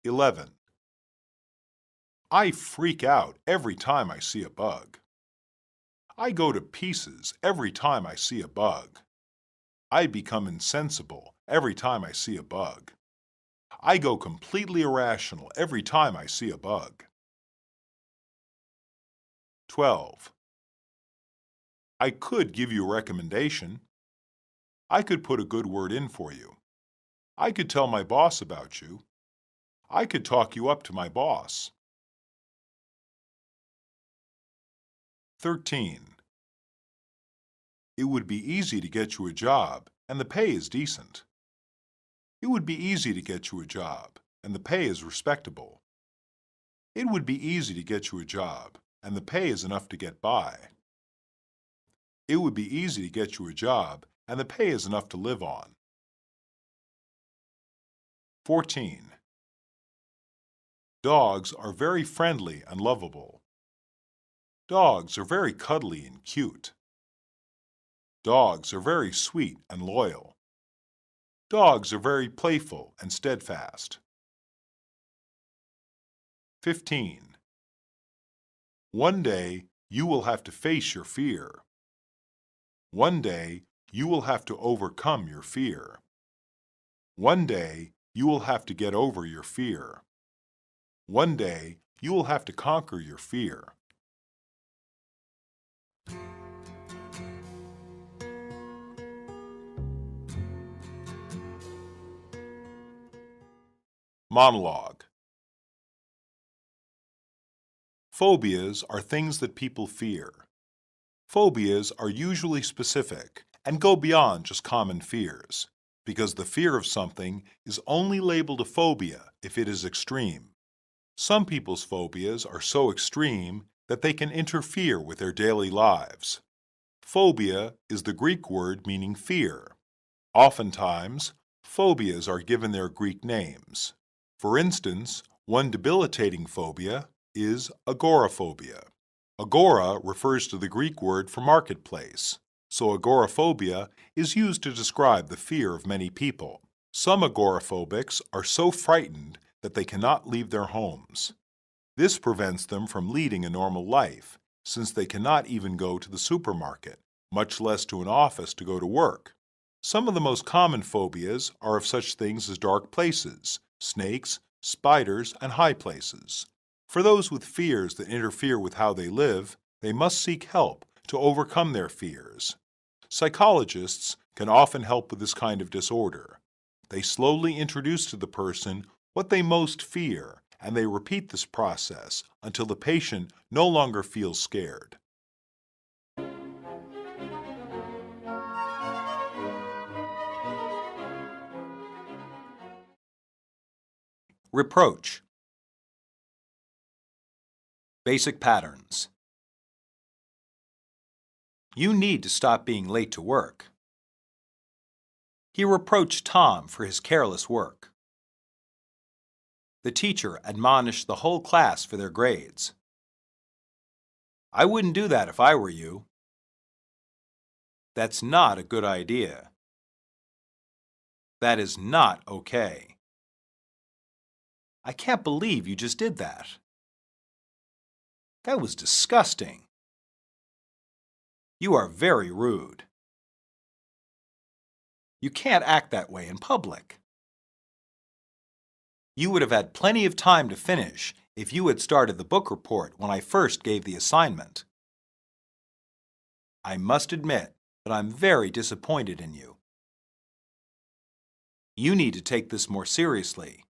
11. I freak out every time I see a bug. I go to pieces every time I see a bug. I become insensible every time I see a bug. I go completely irrational every time I see a bug. 12. I could give you a recommendation. I could put a good word in for you. I could tell my boss about you. I could talk you up to my boss. 13. It would be easy to get you a job, and the pay is decent. It would be easy to get you a job, and the pay is respectable. It would be easy to get you a job, and the pay is enough to get by. It would be easy to get you a job, and the pay is enough to live on. 14. Dogs are very friendly and lovable. Dogs are very cuddly and cute. Dogs are very sweet and loyal. Dogs are very playful and steadfast. 15. One day you will have to face your fear. One day you will have to overcome your fear. One day you will have to get over your fear. One day you will have to conquer your fear. Monologue. Phobias are things that people fear. Phobias are usually specific and go beyond just common fears, because the fear of something is only labeled a phobia if it is extreme. Some people's phobias are so extreme that they can interfere with their daily lives. Phobia is the Greek word meaning fear. Oftentimes, phobias are given their Greek names. For instance, one debilitating phobia is agoraphobia. Agora refers to the Greek word for marketplace, so agoraphobia is used to describe the fear of many people. Some agoraphobics are so frightened that they cannot leave their homes. This prevents them from leading a normal life, since they cannot even go to the supermarket, much less to an office to go to work. Some of the most common phobias are of such things as dark places, snakes, spiders, and high places. For those with fears that interfere with how they live, they must seek help to overcome their fears. Psychologists can often help with this kind of disorder. They slowly introduce to the person what they most fear, and they repeat this process until the patient no longer feels scared. Reproach. Basic patterns. You need to stop being late to work. He reproached Tom for his careless work. The teacher admonished the whole class for their grades. I wouldn't do that if I were you. That's not a good idea. That is not okay. I can't believe you just did that. That was disgusting. You are very rude. You can't act that way in public. You would have had plenty of time to finish if you had started the book report when I first gave the assignment. I must admit that I'm very disappointed in you. You need to take this more seriously.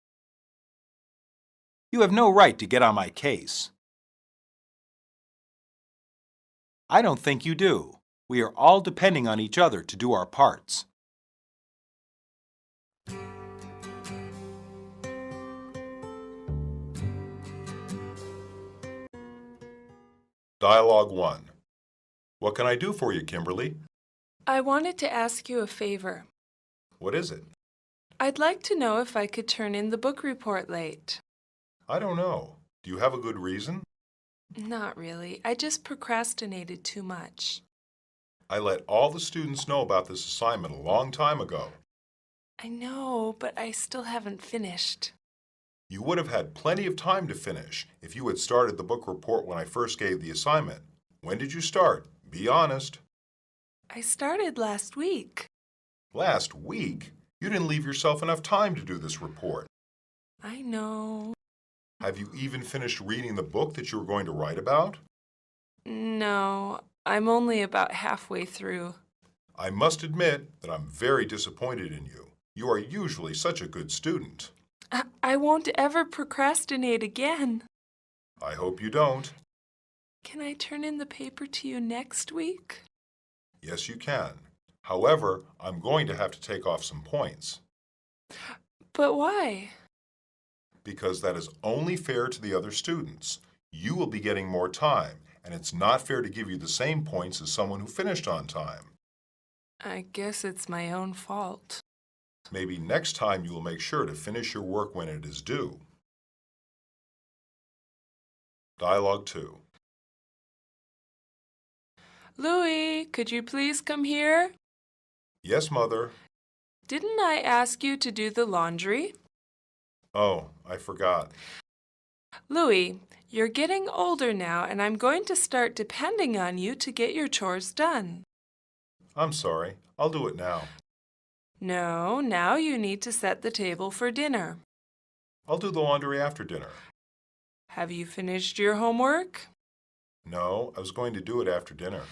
You have no right to get on my case. I don't think you do. We are all depending on each other to do our parts. Dialogue 1. What can I do for you, Kimberly? I wanted to ask you a favor. What is it? I'd like to know if I could turn in the book report late. I don't know. Do you have a good reason? Not really. I just procrastinated too much. I let all the students know about this assignment a long time ago. I know, but I still haven't finished. You would have had plenty of time to finish if you had started the book report when I first gave the assignment. When did you start? Be honest. I started last week. Last week? You didn't leave yourself enough time to do this report. I know. Have you even finished reading the book that you were going to write about? No, I'm only about halfway through. I must admit that I'm very disappointed in you. You are usually such a good student. I won't ever procrastinate again. I hope you don't. Can I turn in the paper to you next week? Yes, you can. However, I'm going to have to take off some points. But why? Because that is only fair to the other students. You will be getting more time, and it's not fair to give you the same points as someone who finished on time. I guess it's my own fault. Maybe next time you will make sure to finish your work when it is due. Dialogue 2. Louis, could you please come here? Yes, Mother. Didn't I ask you to do the laundry? Oh, I forgot. Louis, you're getting older now, and I'm going to start depending on you to get your chores done. I'm sorry. I'll do it now. No, now you need to set the table for dinner. I'll do the laundry after dinner. Have you finished your homework? No, I was going to do it after dinner.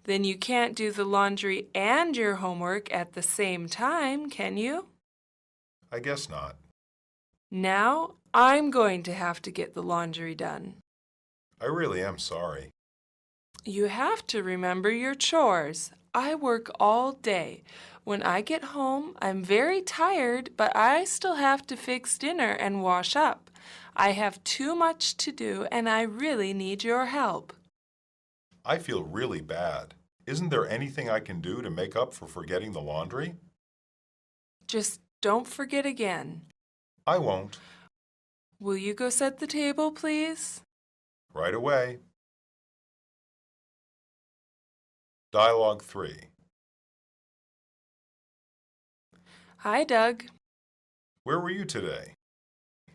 Then you can't do the laundry and your homework at the same time, can you? I guess not. Now I'm going to have to get the laundry done. I really am sorry. You have to remember your chores. I work all day. When I get home, I'm very tired, but I still have to fix dinner and wash up. I have too much to do, and I really need your help. I feel really bad. Isn't there anything I can do to make up for forgetting the laundry? Just don't forget again. I won't. Will you go set the table, please? Right away. Dialogue 3. Hi, Doug. Where were you today?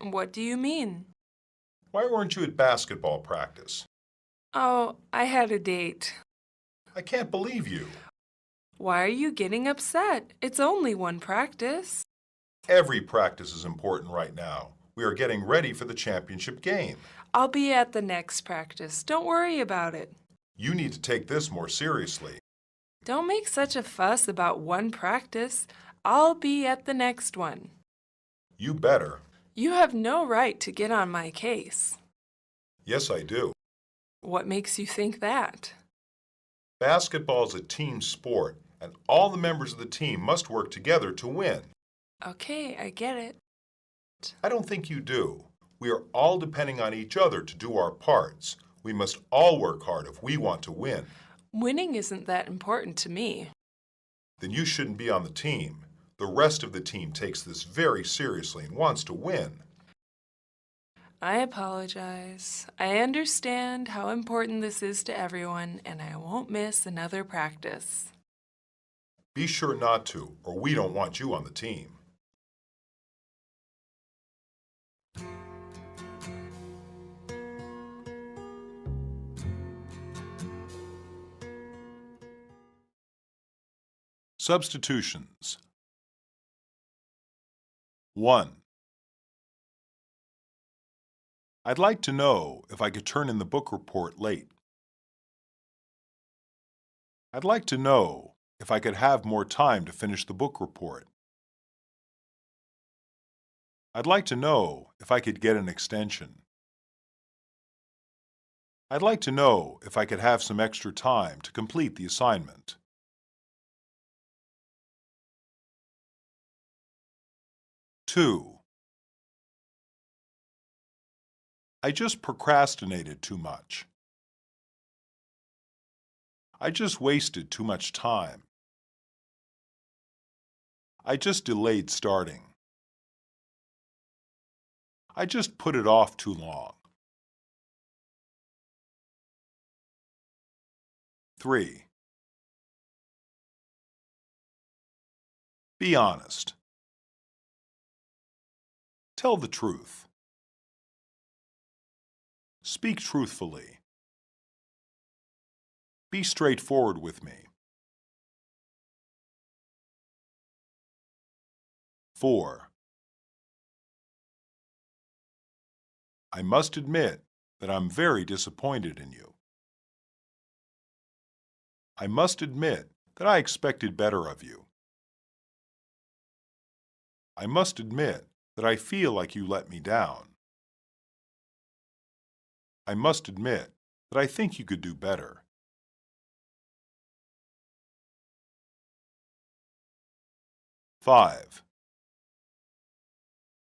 What do you mean? Why weren't you at basketball practice? Oh, I had a date. I can't believe you. Why are you getting upset? It's only one practice. Every practice is important right now. We are getting ready for the championship game. I'll be at the next practice. Don't worry about it. You need to take this more seriously. Don't make such a fuss about one practice. I'll be at the next one. You better. You have no right to get on my case. Yes, I do. What makes you think that? Basketball is a team sport, and all the members of the team must work together to win. Okay, I get it. I don't think you do. We are all depending on each other to do our parts. We must all work hard if we want to win. Winning isn't that important to me. Then you shouldn't be on the team. The rest of the team takes this very seriously and wants to win. I apologize. I understand how important this is to everyone, and I won't miss another practice. Be sure not to, or we don't want you on the team. Substitutions. 1. I'd like to know if I could turn in the book report late. I'd like to know if I could have more time to finish the book report. I'd like to know if I could get an extension. I'd like to know if I could have some extra time to complete the assignment. 2. I just procrastinated too much. I just wasted too much time. I just delayed starting. I just put it off too long. 3. Be honest. Tell the truth. Speak truthfully. Be straightforward with me. 4. I must admit that I'm very disappointed in you. I must admit that I expected better of you. I must admit that I feel like you let me down. I must admit that I think you could do better. 5.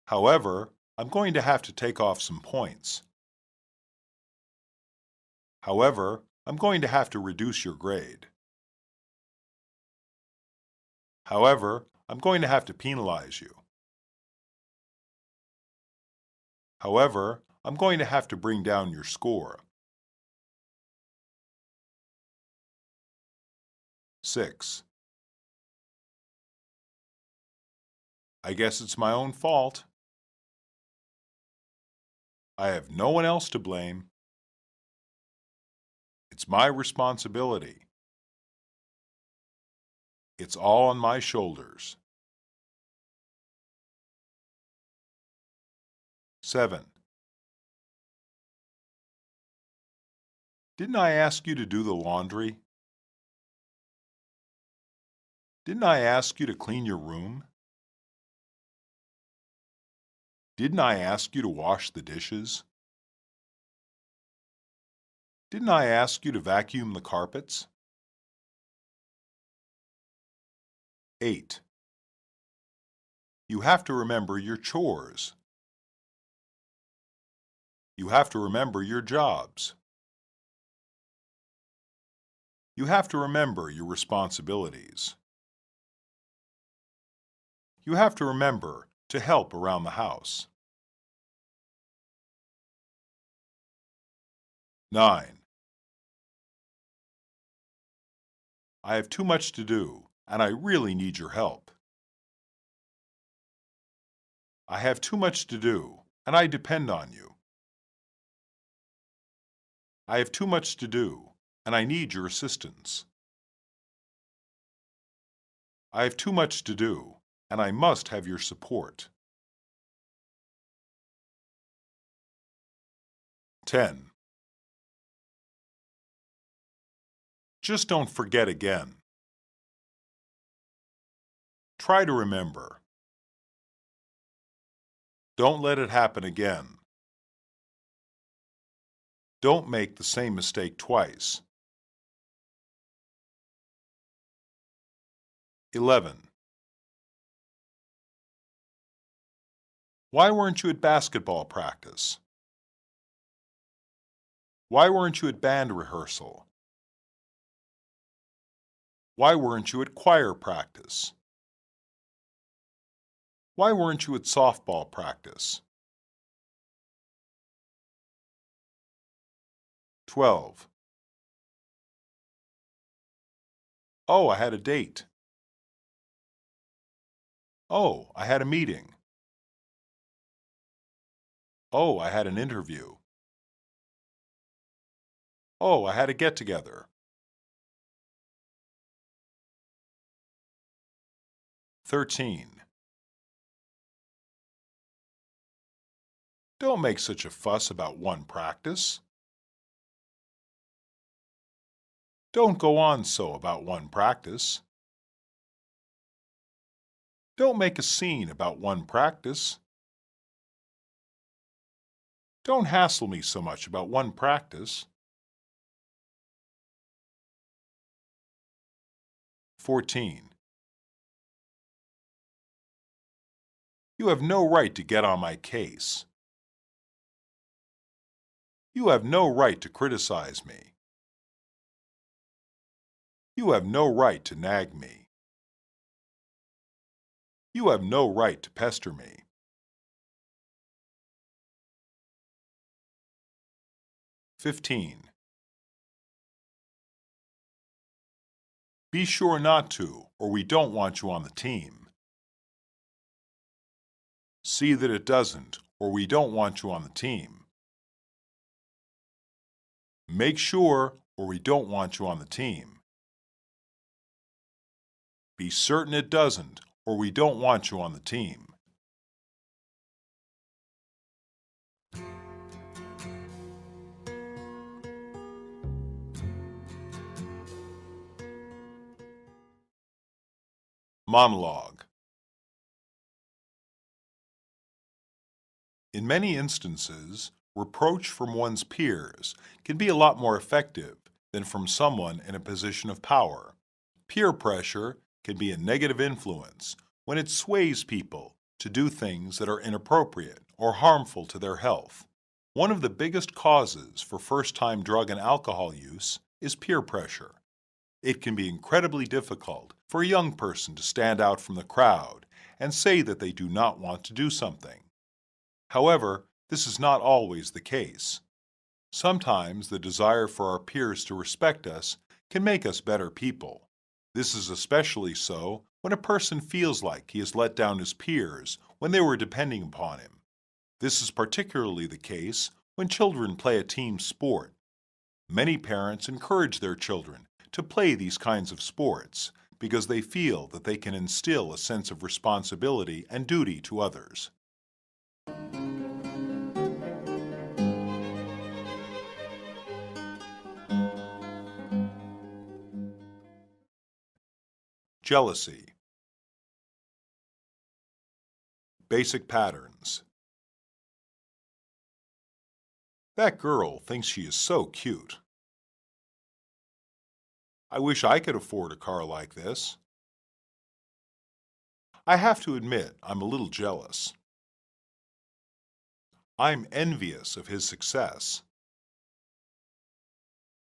However, I'm going to have to take off some points. However, I'm going to have to reduce your grade. However, I'm going to have to penalize you. However, I'm going to have to bring down your score. 6. I guess it's my own fault. I have no one else to blame. It's my responsibility. It's all on my shoulders. 7. Didn't I ask you to do the laundry? Didn't I ask you to clean your room? Didn't I ask you to wash the dishes? Didn't I ask you to vacuum the carpets? 8. You have to remember your chores. You have to remember your jobs. You have to remember your responsibilities. You have to remember to help around the house. 9. I have too much to do, and I really need your help. I have too much to do, and I depend on you. I have too much to do, and I need your assistance. I have too much to do, and I must have your support. 10. Just don't forget again. Try to remember. Don't let it happen again. Don't make the same mistake twice. 11. Why weren't you at basketball practice? Why weren't you at band rehearsal? Why weren't you at choir practice? Why weren't you at softball practice? 12. Oh, I had a date. Oh, I had a meeting. Oh, I had an interview. Oh, I had a get-together. 13. Don't make such a fuss about one practice. Don't go on so about one practice. Don't make a scene about one practice. Don't hassle me so much about one practice. 14. You have no right to get on my case. You have no right to criticize me. You have no right to nag me. You have no right to pester me. 15. Be sure not to, or we don't want you on the team. See that it doesn't, or we don't want you on the team. Make sure, or we don't want you on the team. Be certain it doesn't, or we don't want you on the team. Monologue. In many instances, reproach from one's peers can be a lot more effective than from someone in a position of power. Peer pressure can be a negative influence when it sways people to do things that are inappropriate or harmful to their health. One of the biggest causes for first-time drug and alcohol use is peer pressure. It can be incredibly difficult for a young person to stand out from the crowd and say that they do not want to do something. However, this is not always the case. Sometimes the desire for our peers to respect us can make us better people. This is especially so when a person feels like he has let down his peers when they were depending upon him. This is particularly the case when children play a team sport. Many parents encourage their children to play these kinds of sports because they feel that they can instill a sense of responsibility and duty to others. Jealousy. Basic patterns. That girl thinks she is so cute. I wish I could afford a car like this. I have to admit I'm a little jealous. I'm envious of his success.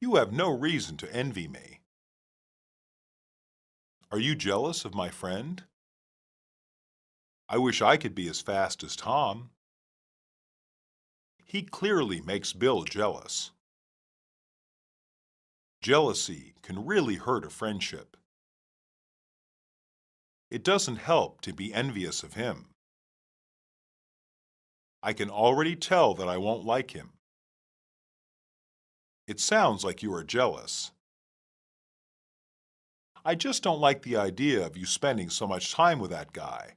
You have no reason to envy me. Are you jealous of my friend? I wish I could be as fast as Tom. He clearly makes Bill jealous. Jealousy can really hurt a friendship. It doesn't help to be envious of him. I can already tell that I won't like him. It sounds like you are jealous. I just don't like the idea of you spending so much time with that guy.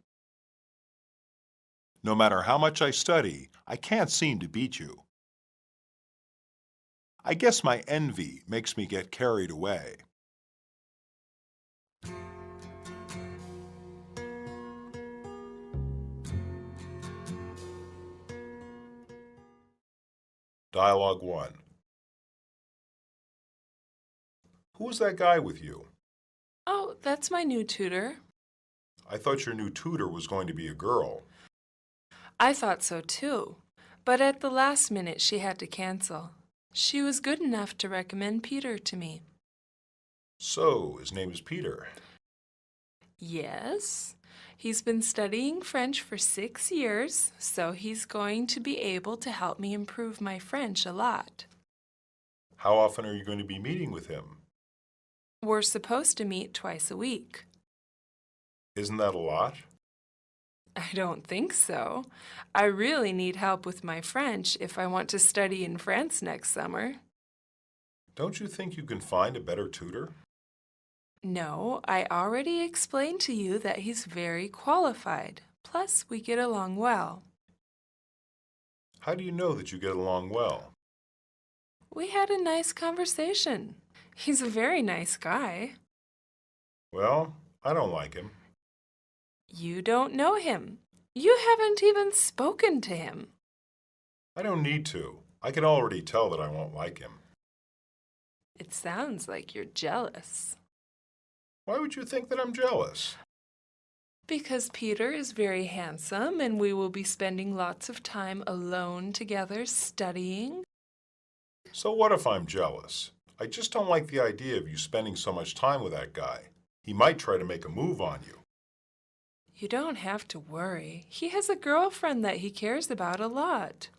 No matter how much I study, I can't seem to beat you. I guess my envy makes me get carried away. Dialogue 1. Who's that guy with you? Oh, that's my new tutor. I thought your new tutor was going to be a girl. I thought so too, but at the last minute she had to cancel. She was good enough to recommend Peter to me. So, his name is Peter. Yes, he's been studying French for 6 years, so he's going to be able to help me improve my French a lot. How often are you going to be meeting with him? We're supposed to meet twice a week. Isn't that a lot? I don't think so. I really need help with my French if I want to study in France next summer. Don't you think you can find a better tutor? No, I already explained to you that he's very qualified. Plus, we get along well. How do you know that you get along well? We had a nice conversation. He's a very nice guy. Well, I don't like him. You don't know him. You haven't even spoken to him. I don't need to. I can already tell that I won't like him. It sounds like you're jealous. Why would you think that I'm jealous? Because Peter is very handsome and we will be spending lots of time alone together studying. So what if I'm jealous? I just don't like the idea of you spending so much time with that guy. He might try to make a move on you. You don't have to worry. He has a girlfriend that he cares about a lot.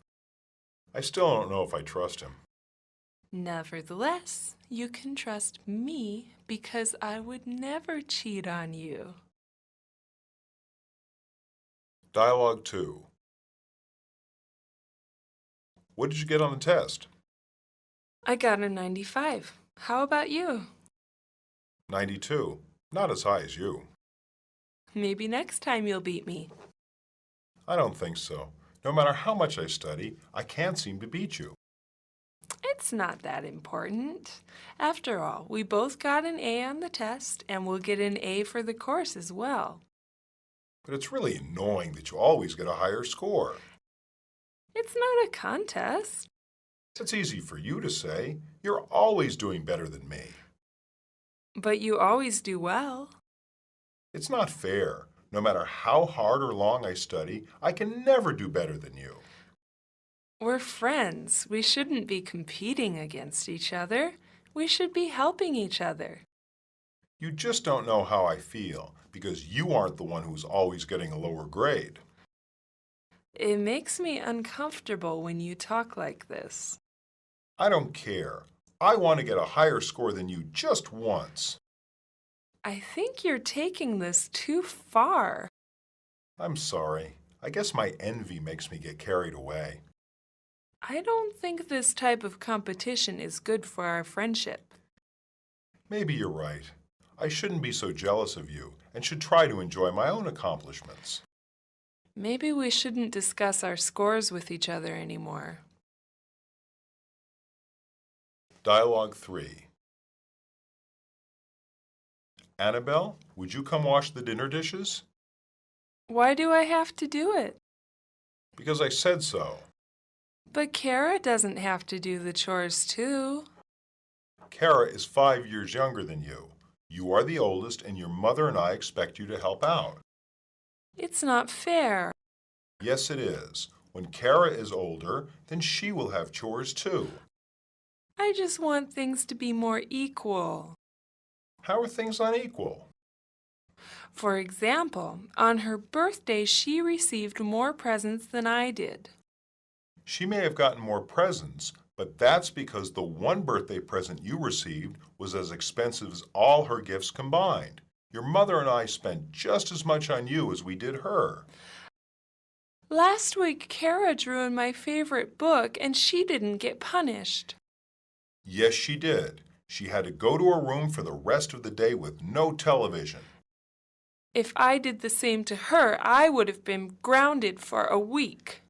I still don't know if I trust him. Nevertheless, you can trust me because I would never cheat on you. Dialogue 2. What did you get on the test? I got a 95. How about you? 92. Not as high as you. Maybe next time you'll beat me. I don't think so. No matter how much I study, I can't seem to beat you. It's not that important. After all, we both got an A on the test, and we'll get an A for the course as well. But it's really annoying that you always get a higher score. It's not a contest. It's easy for you to say. You're always doing better than me. But you always do well. It's not fair. No matter how hard or long I study, I can never do better than you. We're friends. We shouldn't be competing against each other. We should be helping each other. You just don't know how I feel, because you aren't the one who's always getting a lower grade. It makes me uncomfortable when you talk like this. I don't care. I want to get a higher score than you just once. I think you're taking this too far. I'm sorry. I guess my envy makes me get carried away. I don't think this type of competition is good for our friendship. Maybe you're right. I shouldn't be so jealous of you and should try to enjoy my own accomplishments. Maybe we shouldn't discuss our scores with each other anymore. Dialogue 3. Annabelle, would you come wash the dinner dishes? Why do I have to do it? Because I said so. But Kara doesn't have to do the chores too. Kara is 5 years younger than you. You are the oldest, and your mother and I expect you to help out. It's not fair. Yes, it is. When Kara is older, then she will have chores too. I just want things to be more equal. How are things unequal? For example, on her birthday, she received more presents than I did. She may have gotten more presents, but that's because the one birthday present you received was as expensive as all her gifts combined. Your mother and I spent just as much on you as we did her. Last week, Kara drew in my favorite book, and she didn't get punished. Yes, she did. She had to go to her room for the rest of the day with no television. If I did the same to her, I would have been grounded for a week.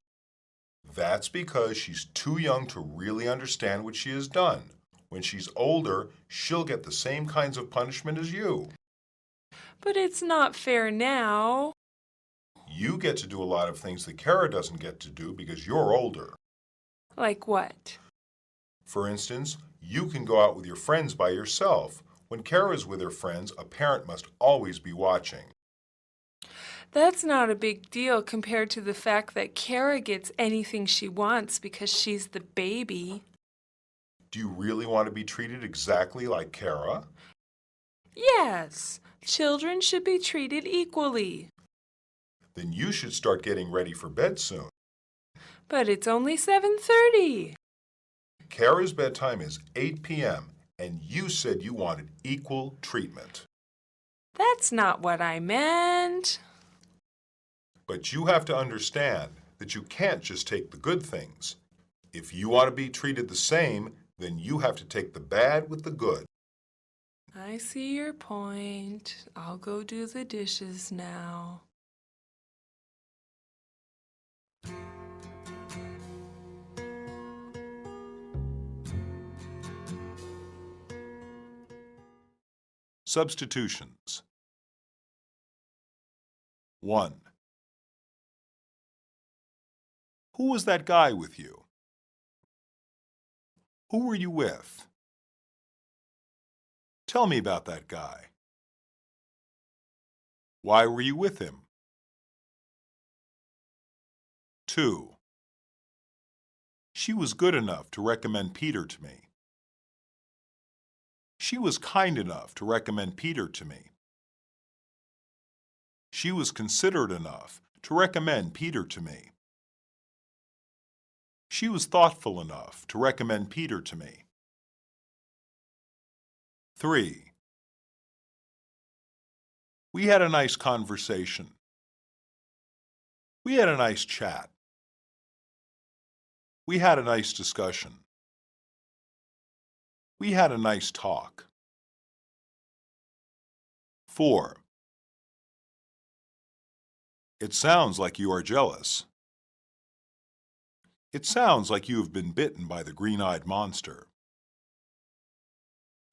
That's because she's too young to really understand what she has done. When she's older, she'll get the same kinds of punishment as you. But it's not fair now. You get to do a lot of things that Kara doesn't get to do because you're older. Like what? For instance, you can go out with your friends by yourself. When Kara's with her friends, a parent must always be watching. That's not a big deal compared to the fact that Kara gets anything she wants because she's the baby. Do you really want to be treated exactly like Kara? Yes, children should be treated equally. Then you should start getting ready for bed soon. But it's only 7:30. Kara's bedtime is 8 p.m., and you said you wanted equal treatment. That's not what I meant. But you have to understand that you can't just take the good things. If you want to be treated the same, then you have to take the bad with the good. I see your point. I'll go do the dishes now. Substitutions. 1. Who was that guy with you? Who were you with? Tell me about that guy. Why were you with him? 2. She was good enough to recommend Peter to me. She was kind enough to recommend Peter to me. She was considerate enough to recommend Peter to me. She was thoughtful enough to recommend Peter to me. 3. We had a nice conversation. We had a nice chat. We had a nice discussion. We had a nice talk. 4. It sounds like you are jealous. It sounds like you have been bitten by the green-eyed monster.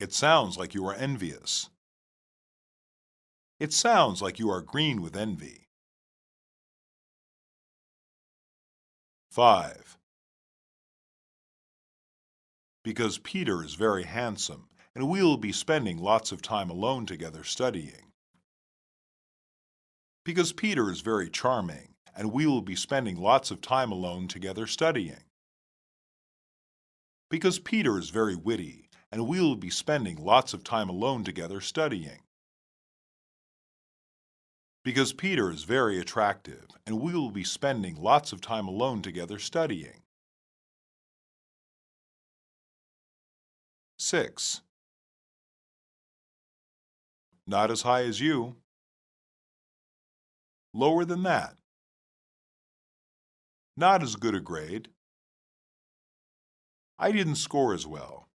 It sounds like you are envious. It sounds like you are green with envy. 5. Because Peter is very handsome, and we will be spending lots of time alone together studying. Because Peter is very charming, and we will be spending lots of time alone together studying. Because Peter is very witty, and we will be spending lots of time alone together studying. Because Peter is very attractive, and we will be spending lots of time alone together studying. 6. Not as high as you. Lower than that. Not as good a grade. I didn't score as well.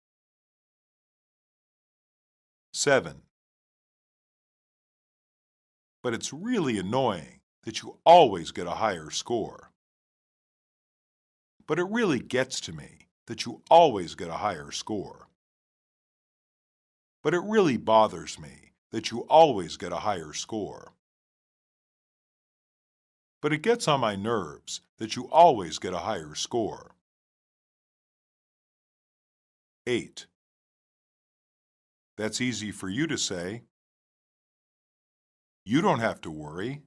7. But it's really annoying that you always get a higher score. But it really gets to me that you always get a higher score. But it really bothers me that you always get a higher score. But it gets on my nerves that you always get a higher score. 8. That's easy for you to say. You don't have to worry.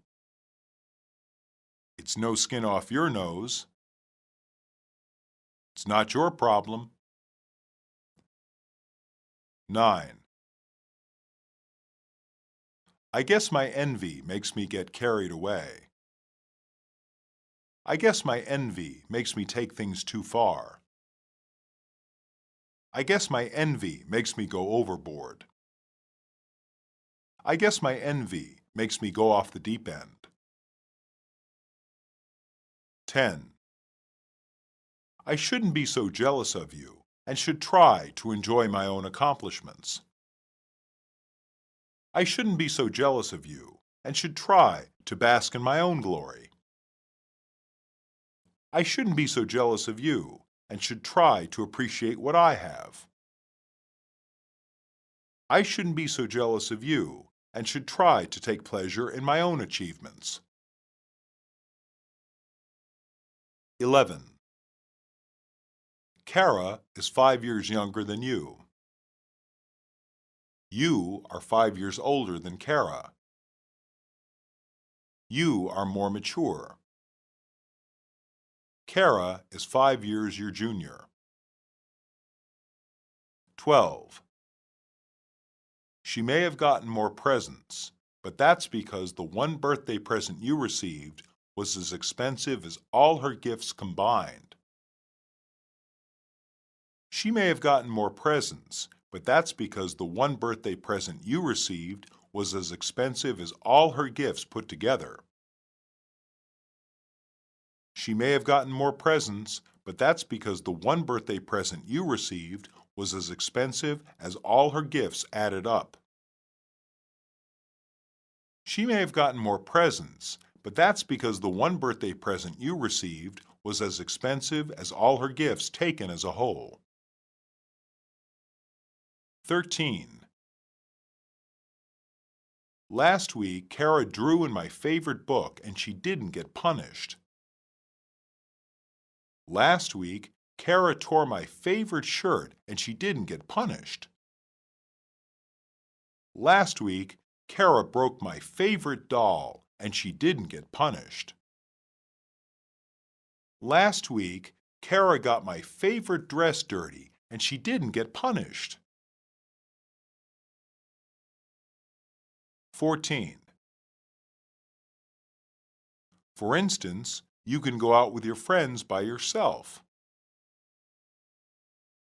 It's no skin off your nose. It's not your problem. 9. I guess my envy makes me get carried away. I guess my envy makes me take things too far. I guess my envy makes me go overboard. I guess my envy makes me go off the deep end. 10. I shouldn't be so jealous of you and should try to enjoy my own accomplishments. I shouldn't be so jealous of you and should try to bask in my own glory. I shouldn't be so jealous of you and should try to appreciate what I have. I shouldn't be so jealous of you and should try to take pleasure in my own achievements. 11. Kara is 5 years younger than you. You are 5 years older than Kara. You are more mature. Kara is 5 years your junior. 12. She may have gotten more presents, but that's because the one birthday present you received was as expensive as all her gifts combined. She may have gotten more presents, but that's because the one birthday present you received was as expensive as all her gifts put together. She may have gotten more presents, but that's because the one birthday present you received was as expensive as all her gifts added up. She may have gotten more presents, but that's because the one birthday present you received was as expensive as all her gifts taken as a whole. 13. Last week, Kara drew in my favorite book and she didn't get punished. Last week, Kara tore my favorite shirt and she didn't get punished. Last week, Kara broke my favorite doll and she didn't get punished. Last week, Kara got my favorite dress dirty and she didn't get punished. 14. For instance, you can go out with your friends by yourself.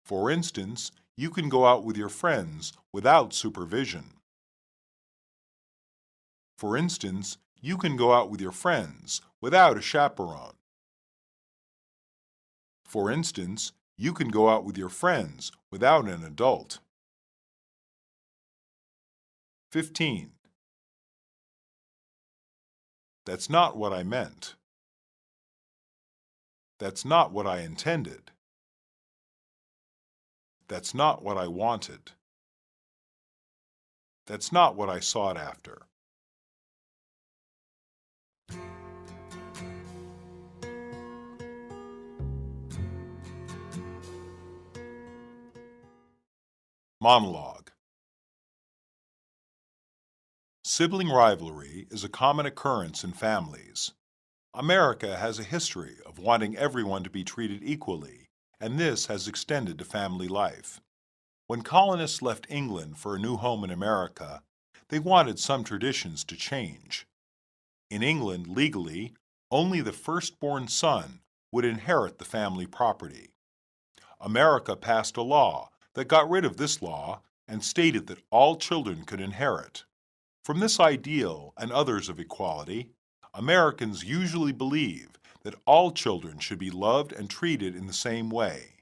For instance, you can go out with your friends without supervision. For instance, you can go out with your friends without a chaperone. For instance, you can go out with your friends without an adult. 15. That's not what I meant. That's not what I intended. That's not what I wanted. That's not what I sought after. Monologue. Sibling rivalry is a common occurrence in families. America has a history of wanting everyone to be treated equally, and this has extended to family life. When colonists left England for a new home in America, they wanted some traditions to change. In England, legally, only the firstborn son would inherit the family property. America passed a law that got rid of this law and stated that all children could inherit. From this ideal and others of equality, Americans usually believe that all children should be loved and treated in the same way.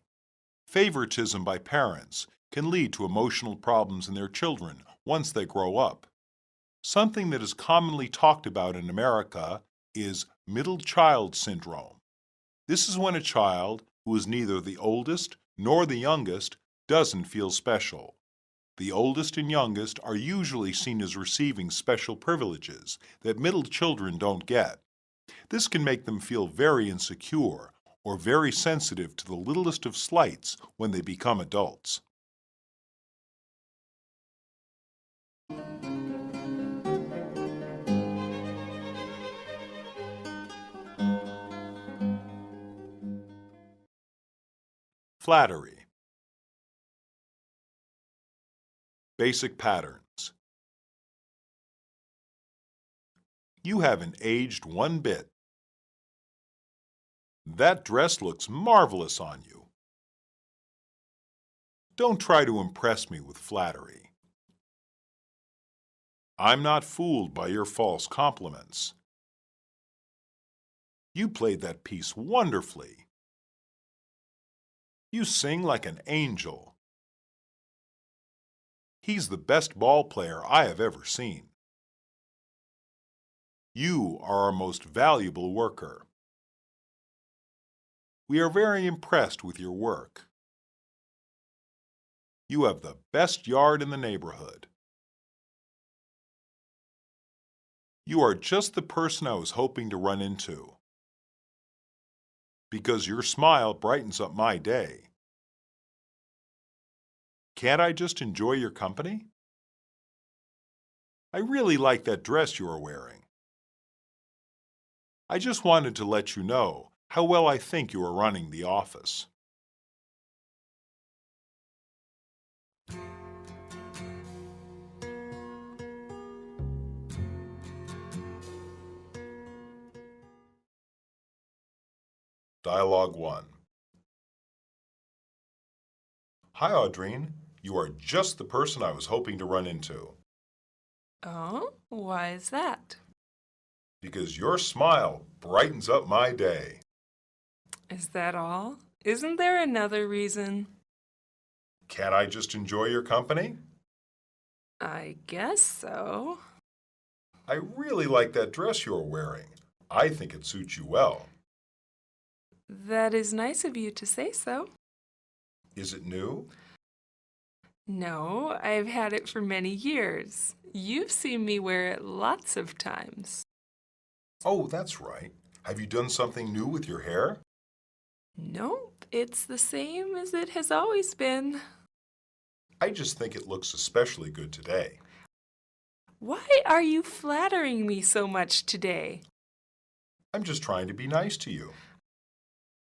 Favoritism by parents can lead to emotional problems in their children once they grow up. Something that is commonly talked about in America is middle child syndrome. This is when a child who is neither the oldest nor the youngest doesn't feel special. The oldest and youngest are usually seen as receiving special privileges that middle children don't get. This can make them feel very insecure or very sensitive to the littlest of slights when they become adults. Flattery. Basic patterns. You haven't aged one bit. That dress looks marvelous on you. Don't try to impress me with flattery. I'm not fooled by your false compliments. You played that piece wonderfully. You sing like an angel. He's the best ball player I have ever seen. You are our most valuable worker. We are very impressed with your work. You have the best yard in the neighborhood. You are just the person I was hoping to run into. Because your smile brightens up my day. Can't I just enjoy your company? I really like that dress you are wearing. I just wanted to let you know how well I think you are running the office. Dialogue 1. Hi, Audrine. You are just the person I was hoping to run into. Oh, why is that? Because your smile brightens up my day. Is that all? Isn't there another reason? Can't I just enjoy your company? I guess so. I really like that dress you're wearing. I think it suits you well. That is nice of you to say so. Is it new? No, I've had it for many years. You've seen me wear it lots of times. Oh, that's right. Have you done something new with your hair? Nope, it's the same as it has always been. I just think it looks especially good today. Why are you flattering me so much today? I'm just trying to be nice to you.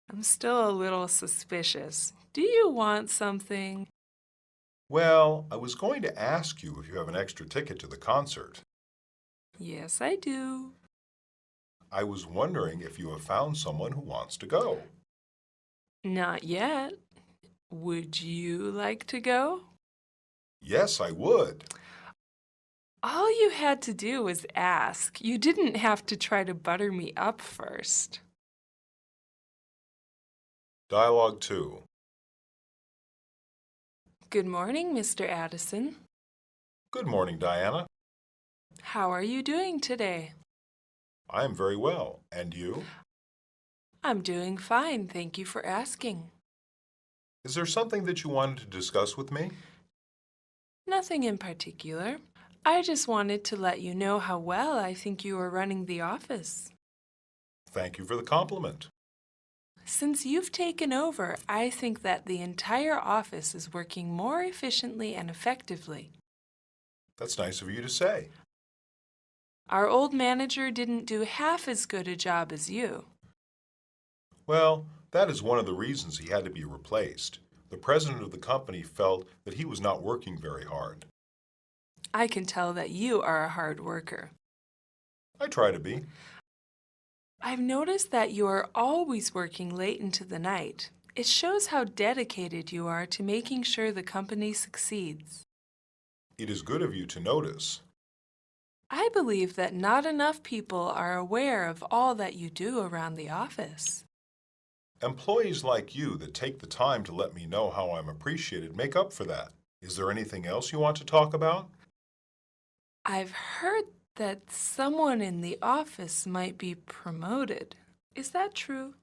I'm still a little suspicious. Do you want something? Well, I was going to ask you if you have an extra ticket to the concert. Yes, I do. I was wondering if you have found someone who wants to go. Not yet. Would you like to go? Yes, I would. All you had to do was ask. You didn't have to try to butter me up first. Dialogue 2. Good morning, Mr. Addison. Good morning, Diana. How are you doing today? I am very well. And you? I'm doing fine, thank you for asking. Is there something that you wanted to discuss with me? Nothing in particular. I just wanted to let you know how well I think you are running the office. Thank you for the compliment. Since you've taken over, I think that the entire office is working more efficiently and effectively. That's nice of you to say. Our old manager didn't do half as good a job as you. Well, that is one of the reasons he had to be replaced. The president of the company felt that he was not working very hard. I can tell that you are a hard worker. I try to be. I've noticed that you are always working late into the night. It shows how dedicated you are to making sure the company succeeds. It is good of you to notice. I believe that not enough people are aware of all that you do around the office. Employees like you that take the time to let me know how I'm appreciated make up for that. Is there anything else you want to talk about? I've heard that someone in the office might be promoted. Is that true?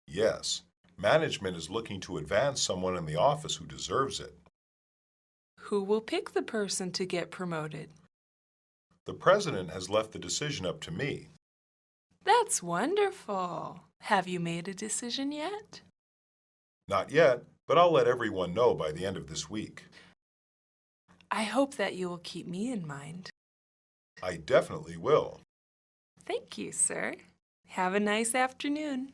Yes. Management is looking to advance someone in the office who deserves it. Who will pick the person to get promoted? The president has left the decision up to me. That's wonderful. Have you made a decision yet? Not yet, but I'll let everyone know by the end of this week. I hope that you will keep me in mind. I definitely will. Thank you, sir. Have a nice afternoon.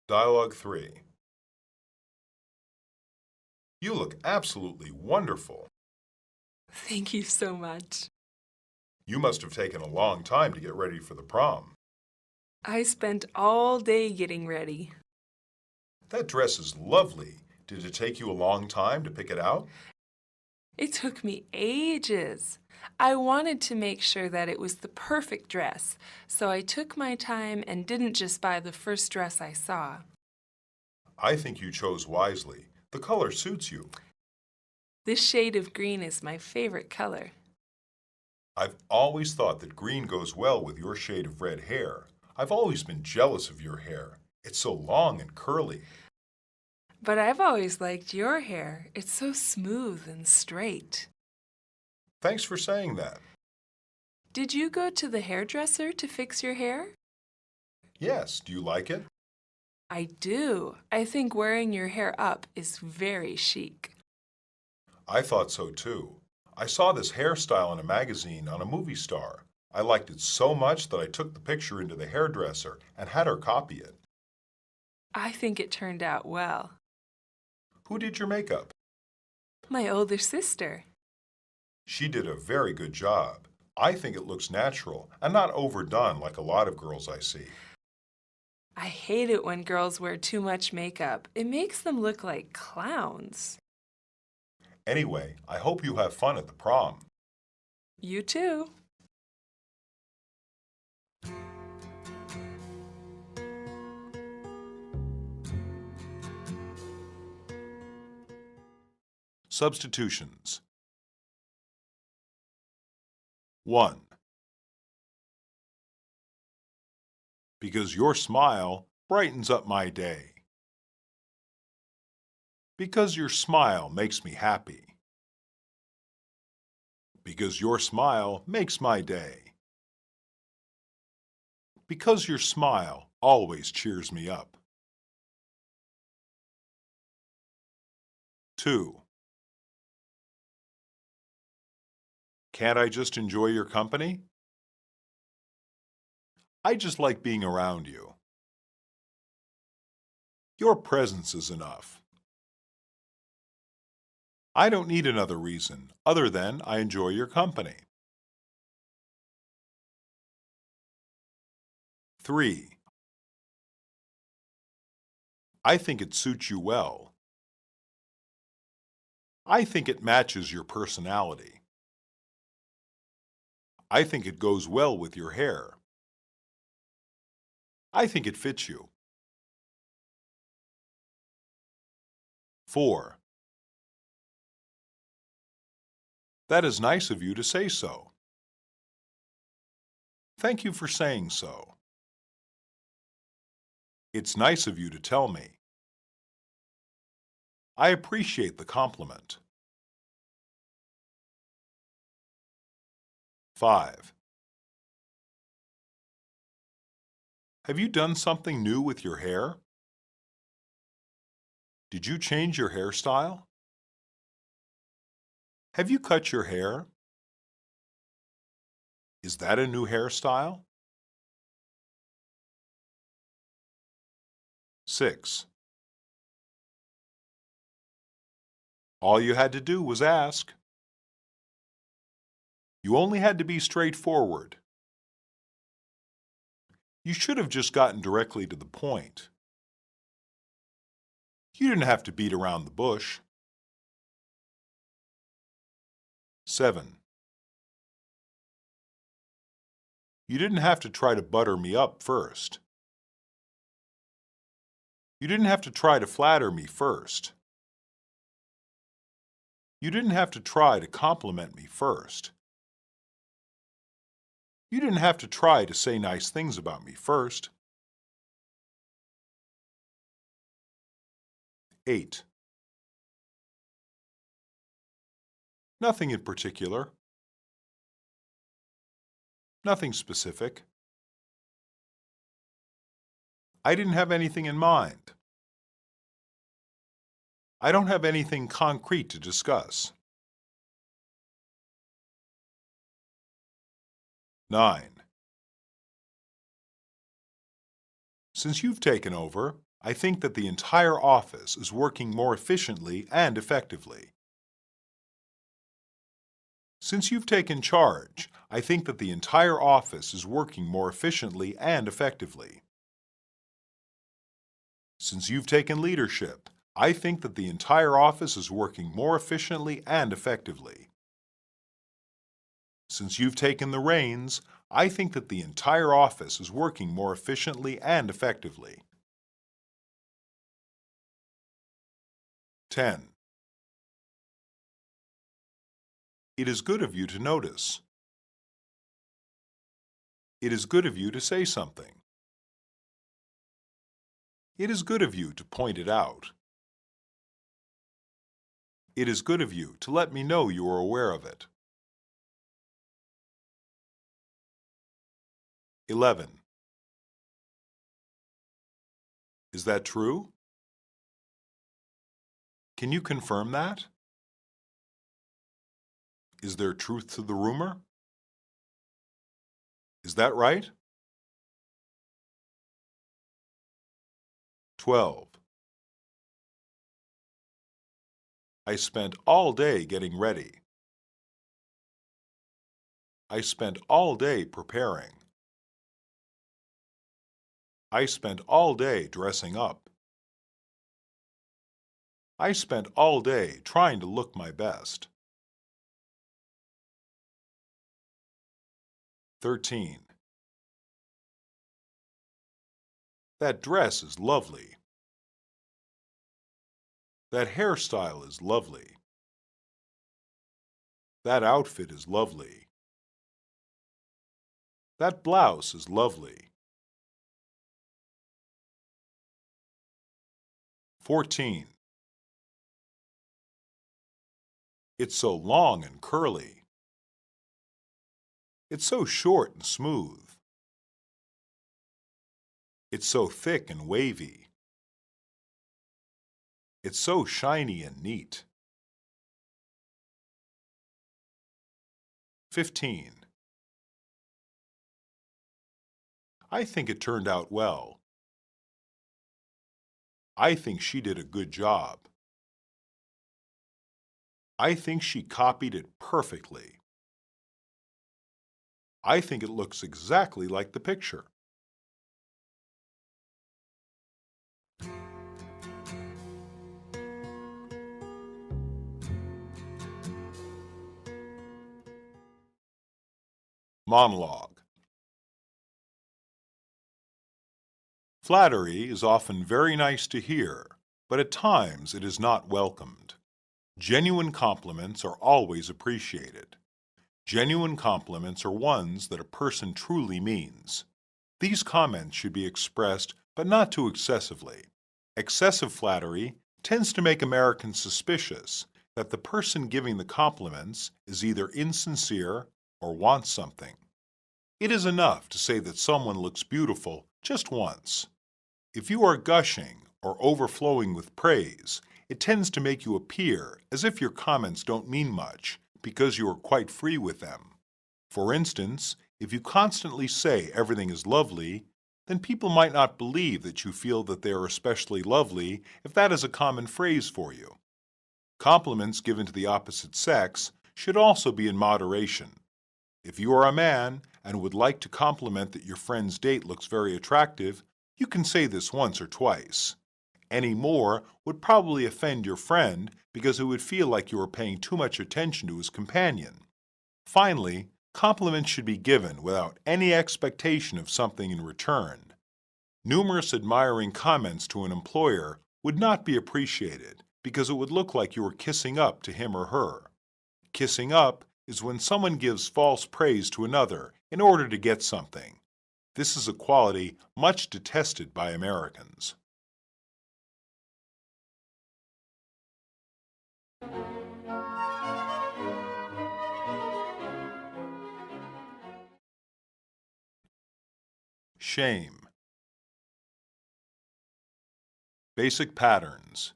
Dialogue 3. You look absolutely wonderful. Thank you so much. You must have taken a long time to get ready for the prom. I spent all day getting ready. That dress is lovely. Did it take you a long time to pick it out? It took me ages. I wanted to make sure that it was the perfect dress, so I took my time and didn't just buy the first dress I saw. I think you chose wisely. The color suits you. This shade of green is my favorite color. I've always thought that green goes well with your shade of red hair. I've always been jealous of your hair. It's so long and curly. But I've always liked your hair. It's so smooth and straight. Thanks for saying that. Did you go to the hairdresser to fix your hair? Yes, do you like it? I do. I think wearing your hair up is very chic. I thought so too. I saw this hairstyle in a magazine on a movie star. I liked it so much that I took the picture into the hairdresser and had her copy it. I think it turned out well. Who did your makeup? My older sister. She did a very good job. I think it looks natural and not overdone like a lot of girls I see. I hate it when girls wear too much makeup. It makes them look like clowns. Anyway, I hope you have fun at the prom. You too. Substitutions. 1. Because your smile brightens up my day. Because your smile makes me happy. Because your smile makes my day. Because your smile always cheers me up. 2. Can't I just enjoy your company? I just like being around you. Your presence is enough. I don't need another reason other than I enjoy your company. 3. I think it suits you well. I think it matches your personality. I think it goes well with your hair. I think it fits you. 4. That is nice of you to say so. Thank you for saying so. It's nice of you to tell me. I appreciate the compliment. 5. Have you done something new with your hair? Did you change your hairstyle? Have you cut your hair? Is that a new hairstyle? 6. All you had to do was ask. You only had to be straightforward. You should have just gotten directly to the point. You didn't have to beat around the bush. 7. You didn't have to try to butter me up first. You didn't have to try to flatter me first. You didn't have to try to compliment me first. You didn't have to try to say nice things about me first. 8. Nothing in particular. Nothing specific. I didn't have anything in mind. I don't have anything concrete to discuss. 9. Since you've taken over, I think that the entire office is working more efficiently and effectively. Since you've taken charge, I think that the entire office is working more efficiently and effectively. Since you've taken leadership, I think that the entire office is working more efficiently and effectively. Since you've taken the reins, I think that the entire office is working more efficiently and effectively. 10. It is good of you to notice. It is good of you to say something. It is good of you to point it out. It is good of you to let me know you are aware of it. 11. Is that true? Can you confirm that? Is there truth to the rumor? Is that right? 12. I spent all day getting ready. I spent all day preparing. I spent all day dressing up. I spent all day trying to look my best. 13. That dress is lovely. That hairstyle is lovely. That outfit is lovely. That blouse is lovely. 14. It's so long and curly. It's so short and smooth. It's so thick and wavy. It's so shiny and neat. 15. I think it turned out well. I think she did a good job. I think she copied it perfectly. I think it looks exactly like the picture. Monologue. Flattery is often very nice to hear, but at times it is not welcomed. Genuine compliments are always appreciated. Genuine compliments are ones that a person truly means. These comments should be expressed, but not too excessively. Excessive flattery tends to make Americans suspicious that the person giving the compliments is either insincere or wants something. It is enough to say that someone looks beautiful just once. If you are gushing or overflowing with praise, it tends to make you appear as if your comments don't mean much because you are quite free with them. For instance, if you constantly say everything is lovely, then people might not believe that you feel that they are especially lovely if that is a common phrase for you. Compliments given to the opposite sex should also be in moderation. If you are a man and would like to compliment that your friend's date looks very attractive, you can say this once or twice. Any more would probably offend your friend because it would feel like you were paying too much attention to his companion. Finally, compliments should be given without any expectation of something in return. Numerous admiring comments to an employer would not be appreciated because it would look like you were kissing up to him or her. Kissing up is when someone gives false praise to another in order to get something. This is a quality much detested by Americans. Shame. Basic patterns.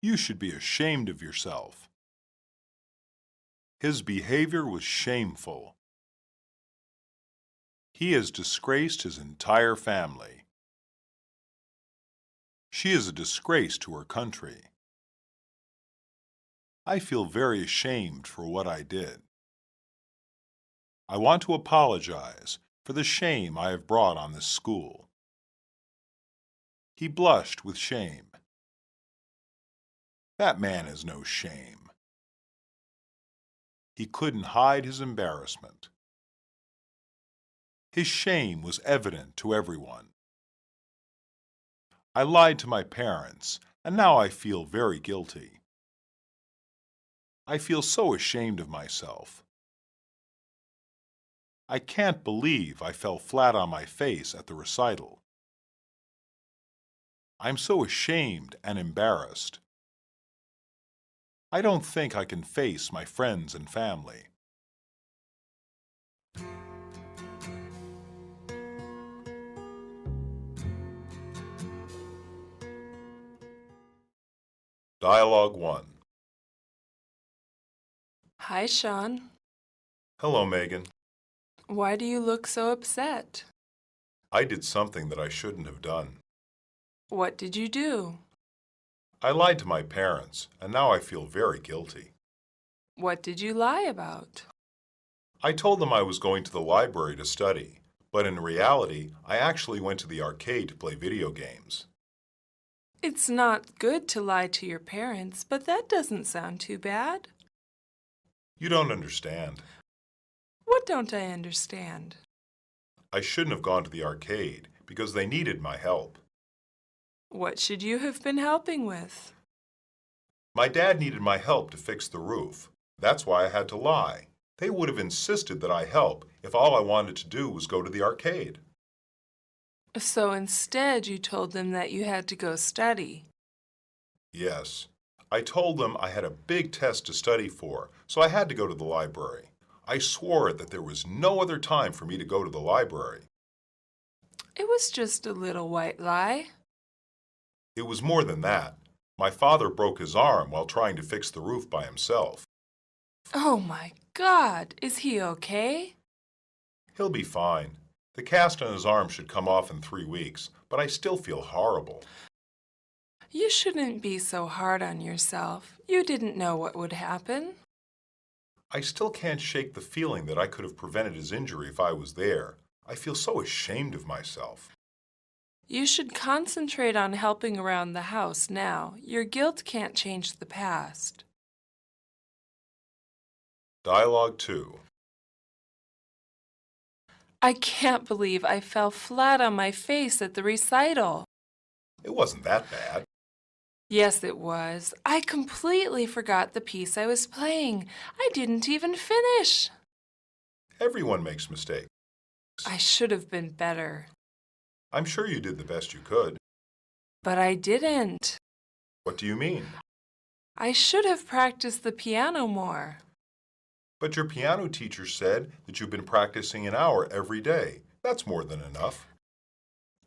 You should be ashamed of yourself. His behavior was shameful. He has disgraced his entire family. She is a disgrace to her country. I feel very ashamed for what I did. I want to apologize for the shame I have brought on this school. He blushed with shame. That man has no shame. He couldn't hide his embarrassment. His shame was evident to everyone. I lied to my parents, and now I feel very guilty. I feel so ashamed of myself. I can't believe I fell flat on my face at the recital. I'm so ashamed and embarrassed. I don't think I can face my friends and family. Dialogue 1. Hi, Sean. Hello, Megan. Why do you look so upset? I did something that I shouldn't have done. What did you do? I lied to my parents, and now I feel very guilty. What did you lie about? I told them I was going to the library to study, but in reality, I actually went to the arcade to play video games. It's not good to lie to your parents, but that doesn't sound too bad. You don't understand. What don't I understand? I shouldn't have gone to the arcade because they needed my help. What should you have been helping with? My dad needed my help to fix the roof. That's why I had to lie. They would have insisted that I help if all I wanted to do was go to the arcade. So instead, you told them that you had to go study. Yes. I told them I had a big test to study for, so I had to go to the library. I swore that there was no other time for me to go to the library. It was just a little white lie. It was more than that. My father broke his arm while trying to fix the roof by himself. Oh my God, is he okay? He'll be fine. The cast on his arm should come off in 3 weeks, but I still feel horrible. You shouldn't be so hard on yourself. You didn't know what would happen. I still can't shake the feeling that I could have prevented his injury if I was there. I feel so ashamed of myself. You should concentrate on helping around the house now. Your guilt can't change the past. Dialogue 2. I can't believe I fell flat on my face at the recital. It wasn't that bad. Yes, it was. I completely forgot the piece I was playing. I didn't even finish. Everyone makes mistakes. I should have been better. I'm sure you did the best you could. But I didn't. What do you mean? I should have practiced the piano more. But your piano teacher said that you've been practicing an hour every day. That's more than enough.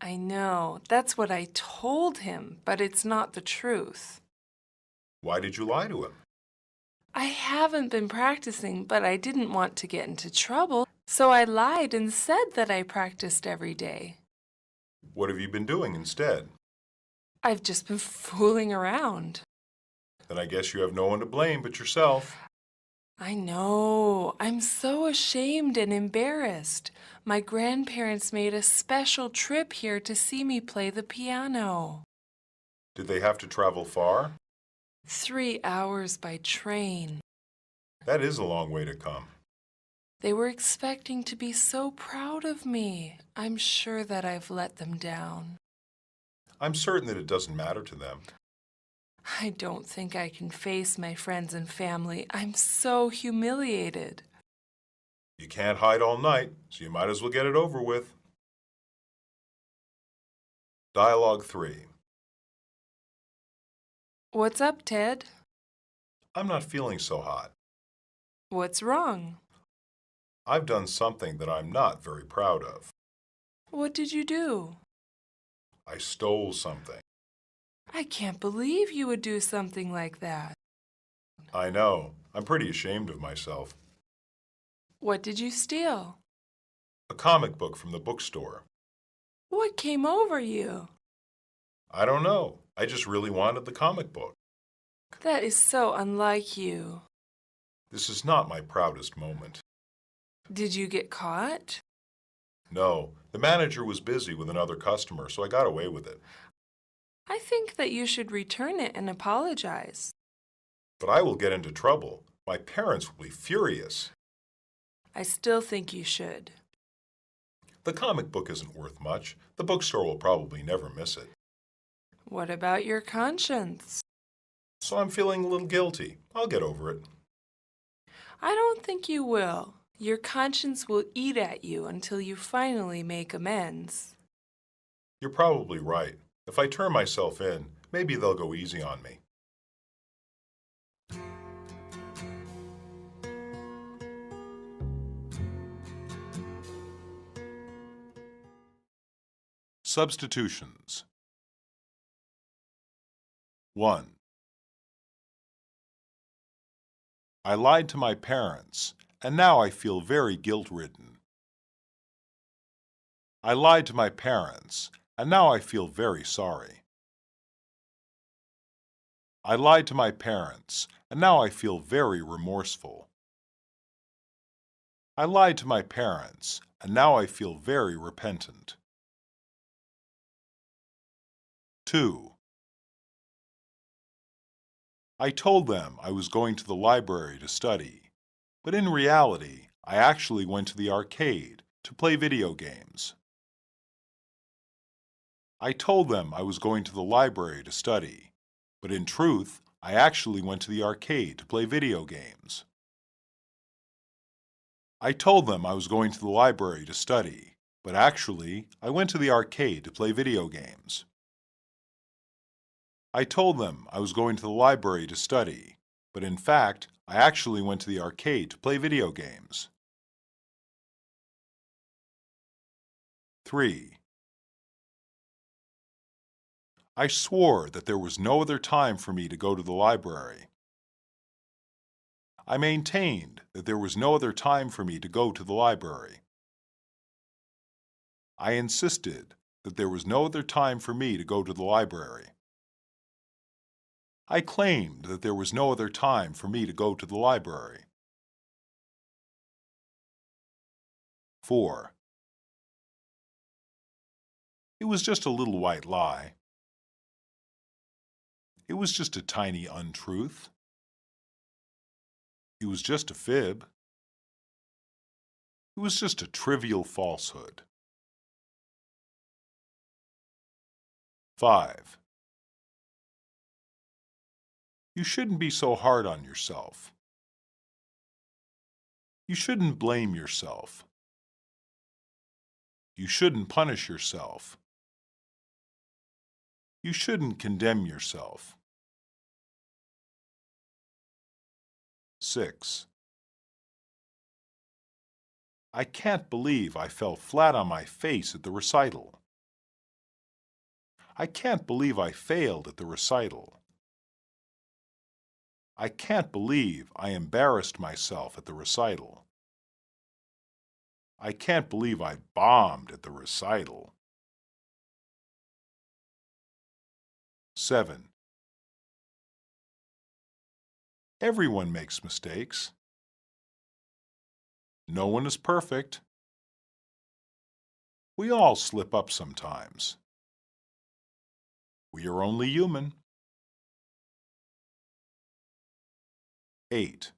I know, that's what I told him, but it's not the truth. Why did you lie to him? I haven't been practicing, but I didn't want to get into trouble, so I lied and said that I practiced every day. What have you been doing instead? I've just been fooling around. Then I guess you have no one to blame but yourself. I know. I'm so ashamed and embarrassed. My grandparents made a special trip here to see me play the piano. Did they have to travel far? 3 hours by train. That is a long way to come. They were expecting to be so proud of me. I'm sure that I've let them down. I'm certain that it doesn't matter to them. I don't think I can face my friends and family. I'm so humiliated. You can't hide all night, so you might as well get it over with. Dialogue 3. What's up, Ted? I'm not feeling so hot. What's wrong? I've done something that I'm not very proud of. What did you do? I stole something. I can't believe you would do something like that. I know. I'm pretty ashamed of myself. What did you steal? A comic book from the bookstore. What came over you? I don't know. I just really wanted the comic book. That is so unlike you. This is not my proudest moment. Did you get caught? No, the manager was busy with another customer, so I got away with it. I think that you should return it and apologize. But I will get into trouble. My parents will be furious. I still think you should. The comic book isn't worth much. The bookstore will probably never miss it. What about your conscience? So I'm feeling a little guilty. I'll get over it. I don't think you will. Your conscience will eat at you until you finally make amends. You're probably right. If I turn myself in, maybe they'll go easy on me. Substitutions. 1. I lied to my parents, and now I feel very guilt-ridden. I lied to my parents, and now I feel very sorry. I lied to my parents, and now I feel very remorseful. I lied to my parents, and now I feel very repentant. 2. I told them I was going to the library to study, but in reality, I actually went to the arcade to play video games. I told them I was going to the library to study, but in truth, I actually went to the arcade to play video games. I told them I was going to the library to study, but actually, I went to the arcade to play video games. I told them I was going to the library to study, but in fact, I actually went to the arcade to play video games. 3. I swore that there was no other time for me to go to the library. I maintained that there was no other time for me to go to the library. I insisted that there was no other time for me to go to the library. I claimed that there was no other time for me to go to the library. 4. It was just a little white lie. It was just a tiny untruth. It was just a fib. It was just a trivial falsehood. 5. You shouldn't be so hard on yourself. You shouldn't blame yourself. You shouldn't punish yourself. You shouldn't condemn yourself. 6. I can't believe I fell flat on my face at the recital. I can't believe I failed at the recital. I can't believe I embarrassed myself at the recital. I can't believe I bombed at the recital. 7. Everyone makes mistakes. No one is perfect. We all slip up sometimes. We are only human. 8.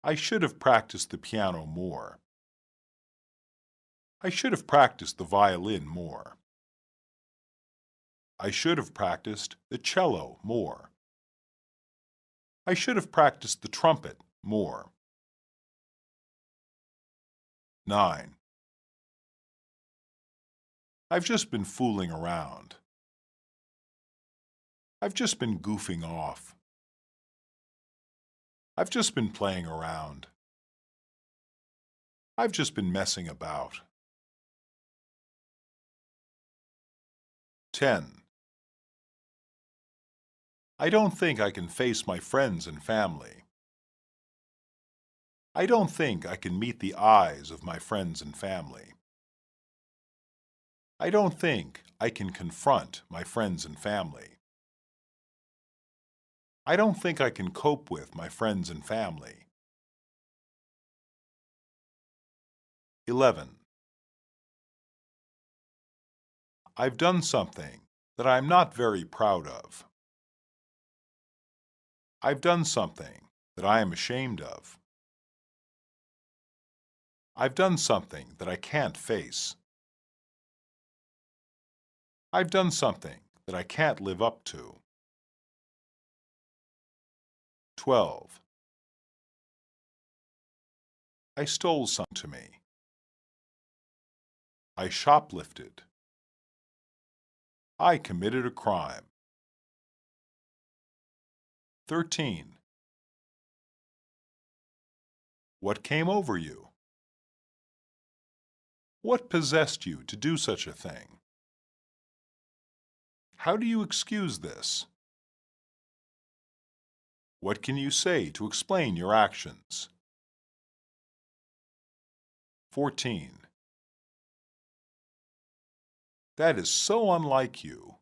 I should have practiced the piano more. I should have practiced the violin more. I should have practiced the cello more. I should have practiced the trumpet more. 9. I've just been fooling around. I've just been goofing off. I've just been playing around. I've just been messing about. 10. I don't think I can face my friends and family. I don't think I can meet the eyes of my friends and family. I don't think I can confront my friends and family. I don't think I can cope with my friends and family. 11. I've done something that I'm not very proud of. I've done something that I am ashamed of. I've done something that I can't face. I've done something that I can't live up to. 12. I stole something to me. I shoplifted. I committed a crime. 13. What came over you? What possessed you to do such a thing? How do you excuse this? What can you say to explain your actions? 14. That is so unlike you.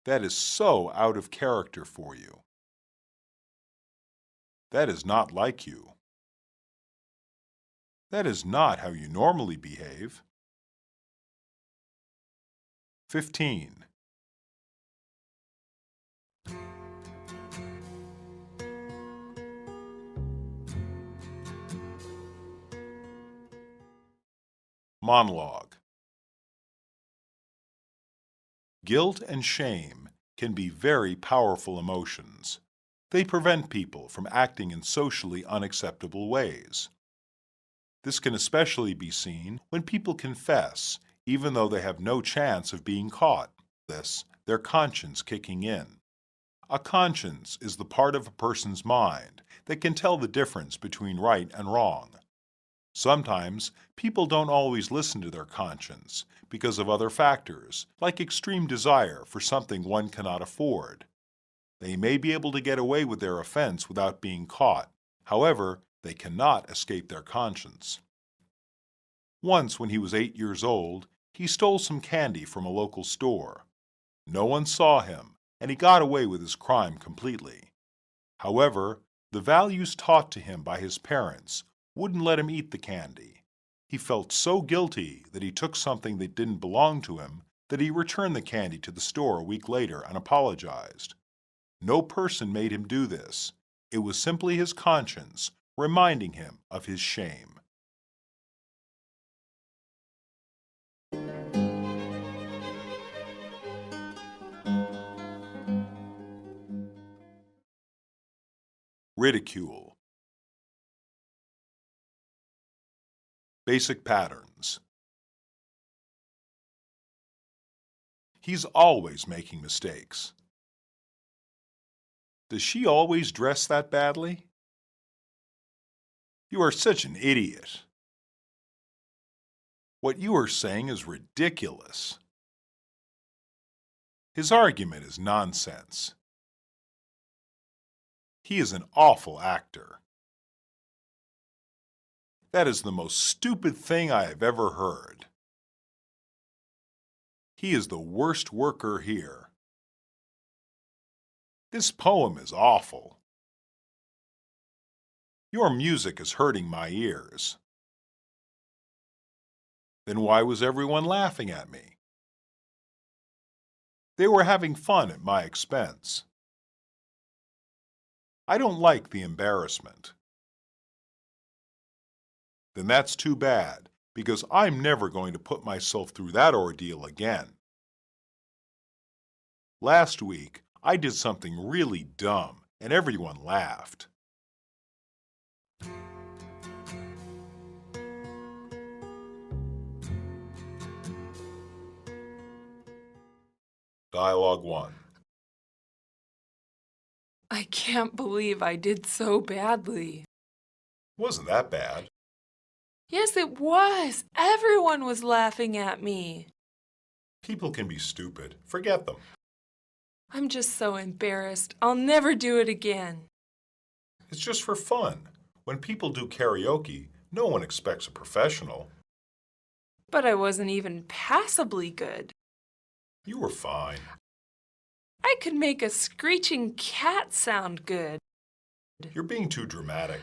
That is so out of character for you. That is not like you. That is not how you normally behave. 15. Monologue. Guilt and shame can be very powerful emotions. They prevent people from acting in socially unacceptable ways. This can especially be seen when people confess, even though they have no chance of being caught. Their conscience kicking in. A conscience is the part of a person's mind that can tell the difference between right and wrong. Sometimes, people don't always listen to their conscience because of other factors, like extreme desire for something one cannot afford. They may be able to get away with their offense without being caught. However, they cannot escape their conscience. Once, when he was 8 years old, he stole some candy from a local store. No one saw him, and he got away with his crime completely. However, the values taught to him by his parents wouldn't let him eat the candy. He felt so guilty that he took something that didn't belong to him that he returned the candy to the store a week later and apologized. No person made him do this. It was simply his conscience reminding him of his shame. Ridicule. Basic patterns. He's always making mistakes. Does she always dress that badly? You are such an idiot. What you are saying is ridiculous. His argument is nonsense. He is an awful actor. That is the most stupid thing I have ever heard. He is the worst worker here. This poem is awful. Your music is hurting my ears. Then why was everyone laughing at me? They were having fun at my expense. I don't like the embarrassment. Then that's too bad, because I'm never going to put myself through that ordeal again. Last week, I did something really dumb, and everyone laughed. Dialogue 1. I can't believe I did so badly. Wasn't that bad? Yes, it was. Everyone was laughing at me. People can be stupid. Forget them. I'm just so embarrassed. I'll never do it again. It's just for fun. When people do karaoke, no one expects a professional. But I wasn't even passably good. You were fine. I could make a screeching cat sound good. You're being too dramatic.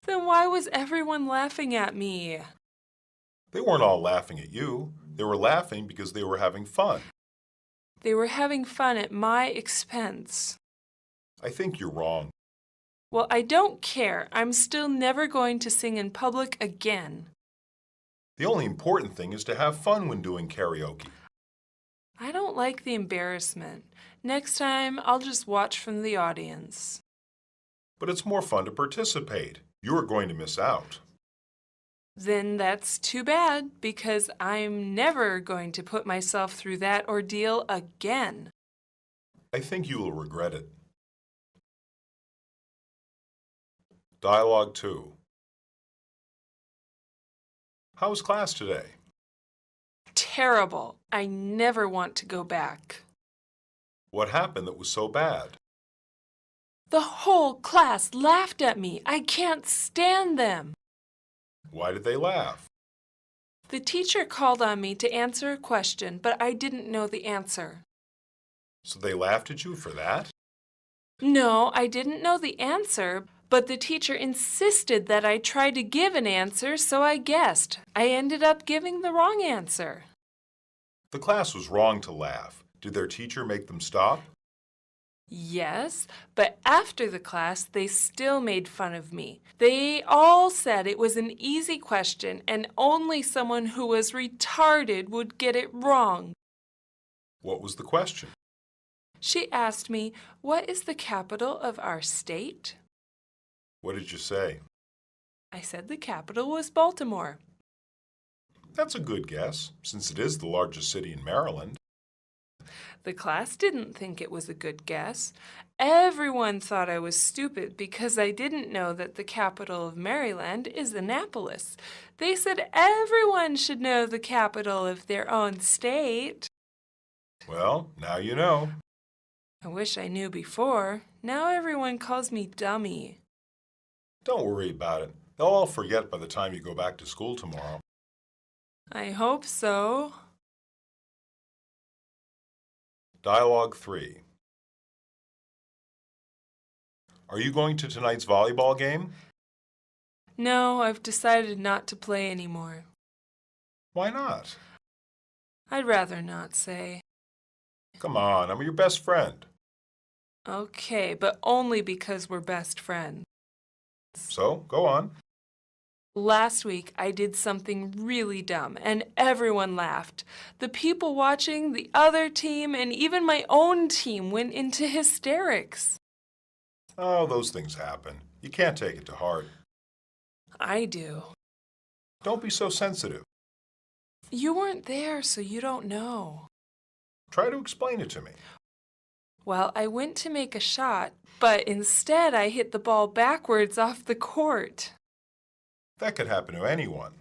Then why was everyone laughing at me? They weren't all laughing at you. They were laughing because they were having fun. They were having fun at my expense. I think you're wrong. Well, I don't care. I'm still never going to sing in public again. The only important thing is to have fun when doing karaoke. I don't like the embarrassment. Next time, I'll just watch from the audience. But it's more fun to participate. You are going to miss out. Then that's too bad, because I'm never going to put myself through that ordeal again. I think you will regret it. Dialogue 2. How was class today? Terrible. I never want to go back. What happened that was so bad? The whole class laughed at me. I can't stand them. Why did they laugh? The teacher called on me to answer a question, but I didn't know the answer. So they laughed at you for that? No, I didn't know the answer, but the teacher insisted that I try to give an answer, so I guessed. I ended up giving the wrong answer. The class was wrong to laugh. Did their teacher make them stop? Yes, but after the class, they still made fun of me. They all said it was an easy question and only someone who was retarded would get it wrong. What was the question? She asked me, "What is the capital of our state?" What did you say? I said the capital was Baltimore. That's a good guess, since it is the largest city in Maryland. The class didn't think it was a good guess. Everyone thought I was stupid because I didn't know that the capital of Maryland is Annapolis. They said everyone should know the capital of their own state. Well, now you know. I wish I knew before. Now everyone calls me dummy. Don't worry about it. They'll all forget by the time you go back to school tomorrow. I hope so. Dialogue 3. Are you going to tonight's volleyball game? No, I've decided not to play anymore. Why not? I'd rather not say. Come on, I'm your best friend. Okay, but only because we're best friends. So, go on. Last week, I did something really dumb, and everyone laughed. The people watching, the other team, and even my own team went into hysterics. Oh, those things happen. You can't take it to heart. I do. Don't be so sensitive. You weren't there, so you don't know. Try to explain it to me. Well, I went to make a shot, but instead I hit the ball backwards off the court. That could happen to anyone.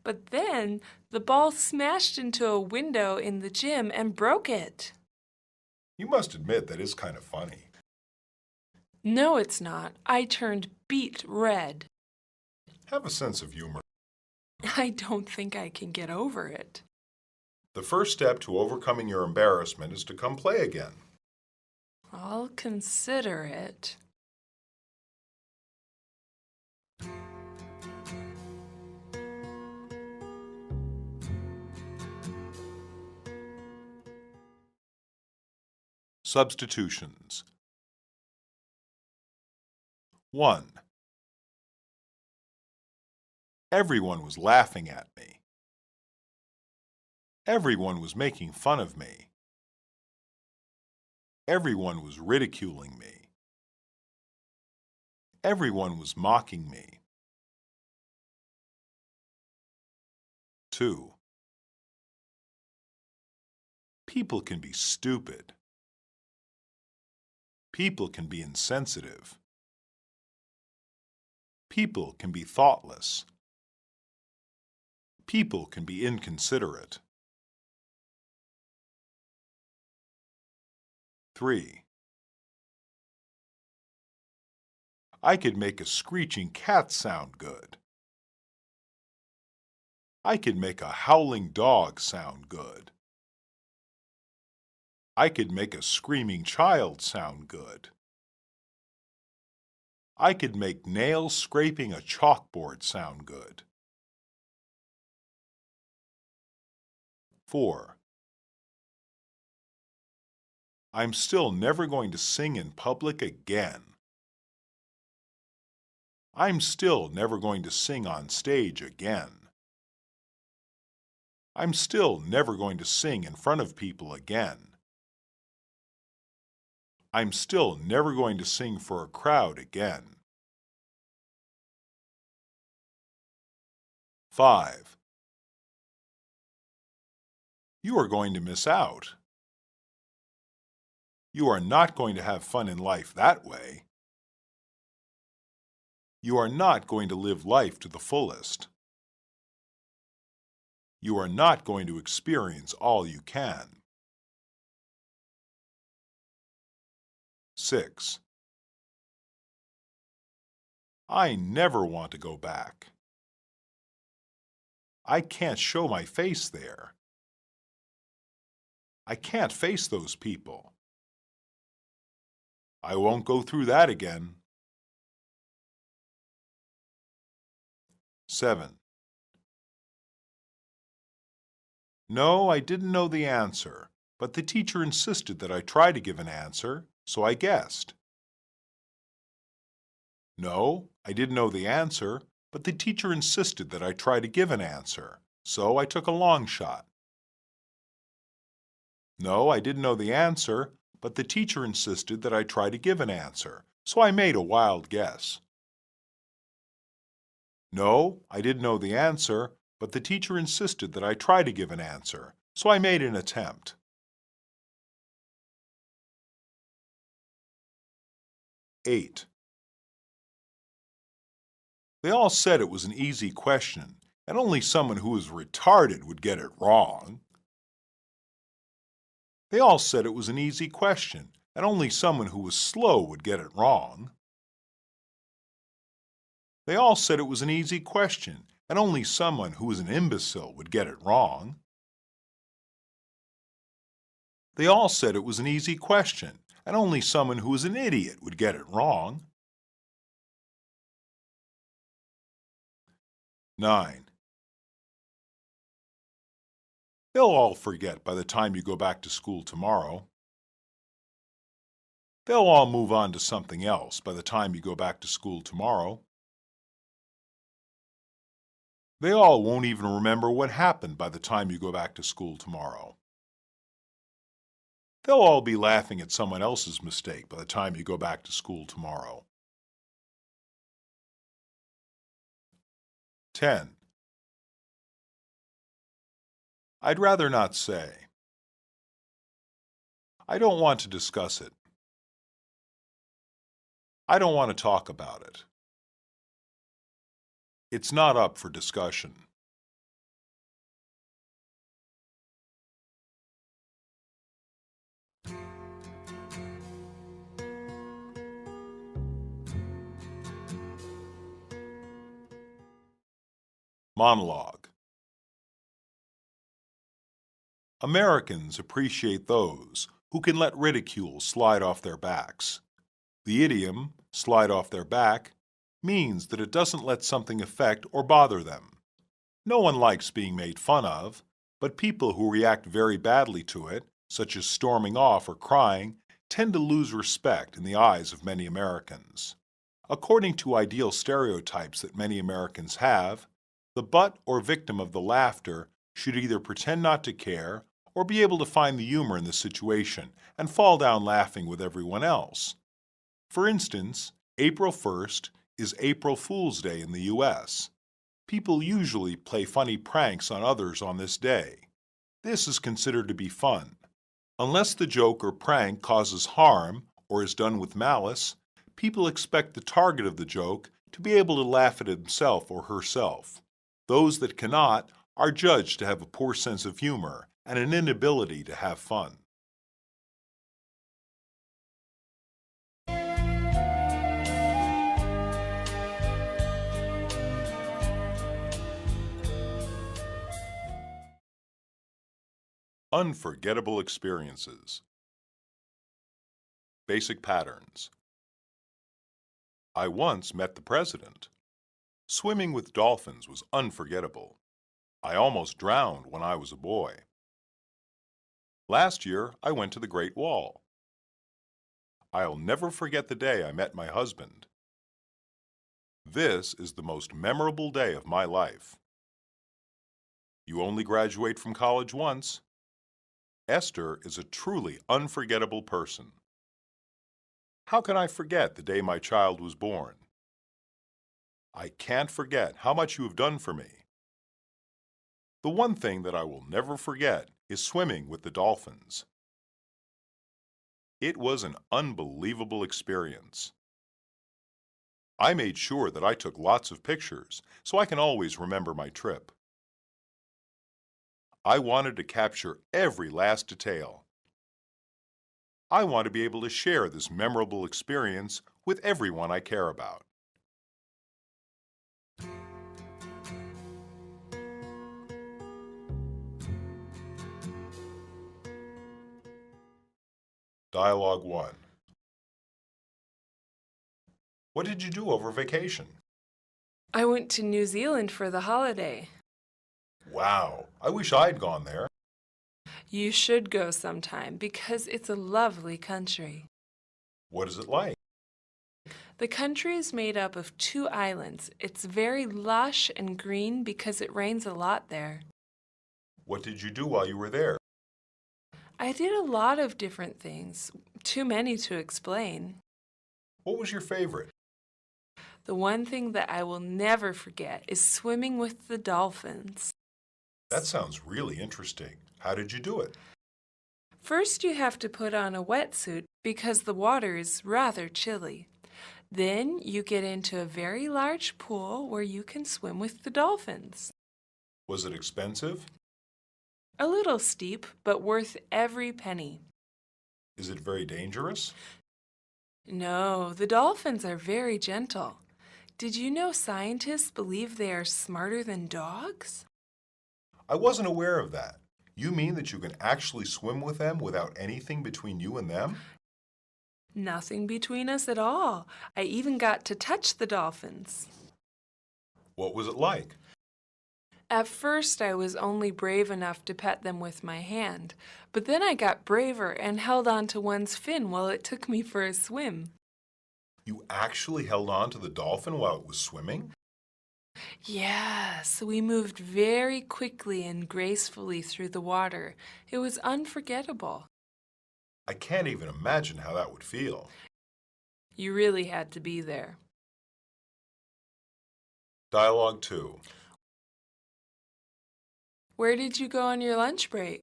But then the ball smashed into a window in the gym and broke it. You must admit that is kind of funny. No, it's not. I turned beet red. Have a sense of humor. I don't think I can get over it. The first step to overcoming your embarrassment is to come play again. I'll consider it. Substitutions. 1. Everyone was laughing at me. Everyone was making fun of me. Everyone was ridiculing me. Everyone was mocking me. 2. People can be stupid. People can be insensitive. People can be thoughtless. People can be inconsiderate. 3. I could make a screeching cat sound good. I could make a howling dog sound good. I could make a screaming child sound good. I could make nails scraping a chalkboard sound good. 4. I'm still never going to sing in public again. I'm still never going to sing on stage again. I'm still never going to sing in front of people again. I'm still never going to sing for a crowd again. 5. You are going to miss out. You are not going to have fun in life that way. You are not going to live life to the fullest. You are not going to experience all you can. 6. I never want to go back. I can't show my face there. I can't face those people. I won't go through that again. 7. No, I didn't know the answer, but the teacher insisted that I try to give an answer, so I guessed. No, I didn't know the answer, but the teacher insisted that I try to give an answer, so I took a long shot. No, I didn't know the answer, but the teacher insisted that I try to give an answer, so I made a wild guess. No, I didn't know the answer, but the teacher insisted that I try to give an answer, so I made an attempt. 8. They all said it was an easy question, and only someone who was retarded would get it wrong. They all said it was an easy question, and only someone who was slow would get it wrong. They all said it was an easy question, and only someone who was an imbecile would get it wrong. They all said it was an easy question, and only someone who was an idiot would get it wrong. 9. They'll all forget by the time you go back to school tomorrow. They'll all move on to something else by the time you go back to school tomorrow. They all won't even remember what happened by the time you go back to school tomorrow. They'll all be laughing at someone else's mistake by the time you go back to school tomorrow. 10. I'd rather not say. I don't want to discuss it. I don't want to talk about it. It's not up for discussion. Monologue. Americans appreciate those who can let ridicule slide off their backs. The idiom, slide off their back, means that it doesn't let something affect or bother them. No one likes being made fun of, but people who react very badly to it, such as storming off or crying, tend to lose respect in the eyes of many Americans. According to ideal stereotypes that many Americans have, the butt or victim of the laughter should either pretend not to care or be able to find the humor in the situation and fall down laughing with everyone else. For instance, April 1st is April Fool's Day in the U.S. People usually play funny pranks on others on this day. This is considered to be fun. Unless the joke or prank causes harm or is done with malice, people expect the target of the joke to be able to laugh at himself or herself. Those that cannot are judged to have a poor sense of humor and an inability to have fun. Unforgettable experiences. Basic patterns. I once met the president. Swimming with dolphins was unforgettable. I almost drowned when I was a boy. Last year, I went to the Great Wall. I'll never forget the day I met my husband. This is the most memorable day of my life. You only graduate from college once. Esther is a truly unforgettable person. How can I forget the day my child was born? I can't forget how much you have done for me. The one thing that I will never forget is swimming with the dolphins. It was an unbelievable experience. I made sure that I took lots of pictures so I can always remember my trip. I wanted to capture every last detail. I want to be able to share this memorable experience with everyone I care about. Dialogue 1. What did you do over vacation? I went to New Zealand for the holiday. Wow, I wish I'd gone there. You should go sometime because it's a lovely country. What is it like? The country is made up of 2 islands. It's very lush and green because it rains a lot there. What did you do while you were there? I did a lot of different things, too many to explain. What was your favorite? The one thing that I will never forget is swimming with the dolphins. That sounds really interesting. How did you do it? First, you have to put on a wetsuit because the water is rather chilly. Then you get into a very large pool where you can swim with the dolphins. Was it expensive? A little steep, but worth every penny. Is it very dangerous? No, the dolphins are very gentle. Did you know scientists believe they are smarter than dogs? I wasn't aware of that. You mean that you can actually swim with them without anything between you and them? Nothing between us at all. I even got to touch the dolphins. What was it like? At first, I was only brave enough to pet them with my hand, but then I got braver and held on to one's fin while it took me for a swim. You actually held on to the dolphin while it was swimming? Yes, we moved very quickly and gracefully through the water. It was unforgettable. I can't even imagine how that would feel. You really had to be there. Dialogue 2. Where did you go on your lunch break?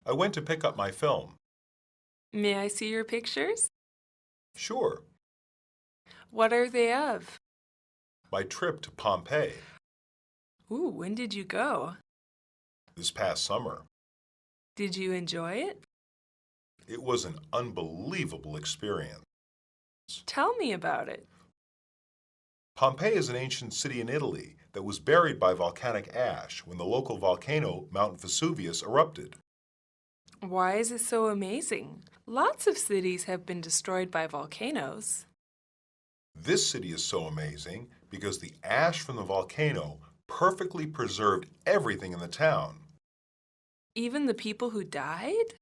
I went to pick up my film. May I see your pictures? Sure. What are they of? My trip to Pompeii Ooh, when did you go? this past summer. Did you enjoy it? It was an unbelievable experience. Tell me about it. Pompeii is an ancient city in Italy that was buried by volcanic ash when the local volcano, Mount Vesuvius, erupted. Why is it so amazing? Lots of cities have been destroyed by volcanoes. This city is so amazing because the ash from the volcano perfectly preserved everything in the town. Even the people who died?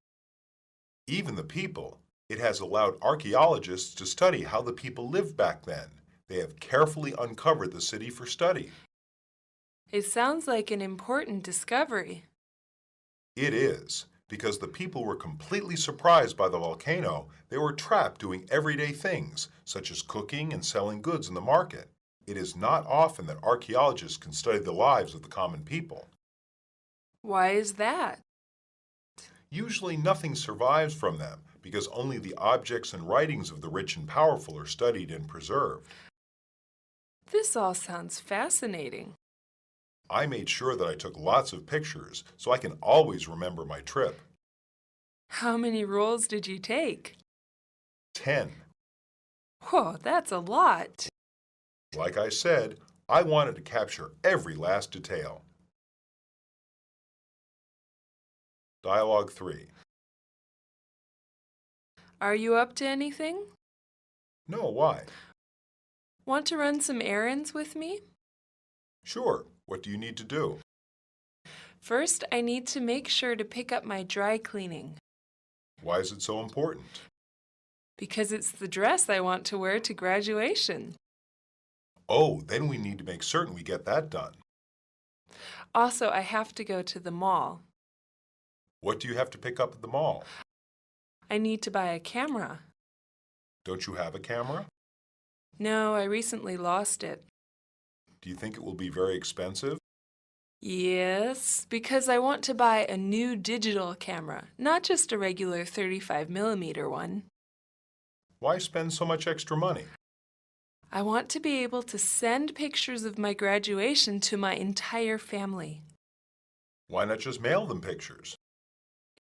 Even the people. It has allowed archaeologists to study how the people lived back then. They have carefully uncovered the city for study. It sounds like an important discovery. It is, because the people were completely surprised by the volcano. They were trapped doing everyday things, such as cooking and selling goods in the market. It is not often that archaeologists can study the lives of the common people. Why is that? Usually nothing survives from them because only the objects and writings of the rich and powerful are studied and preserved. This all sounds fascinating. I made sure that I took lots of pictures so I can always remember my trip. How many rolls did you take? 10. Whoa, that's a lot. Like I said, I wanted to capture every last detail. Dialogue 3. Are you up to anything? No, why? Want to run some errands with me? Sure. What do you need to do? First, I need to make sure to pick up my dry cleaning. Why is it so important? Because it's the dress I want to wear to graduation. Oh, then we need to make certain we get that done. Also, I have to go to the mall. What do you have to pick up at the mall? I need to buy a camera. Don't you have a camera? No, I recently lost it. Do you think it will be very expensive? Yes, because I want to buy a new digital camera, not just a regular 35mm one. Why spend so much extra money? I want to be able to send pictures of my graduation to my entire family. Why not just mail them pictures?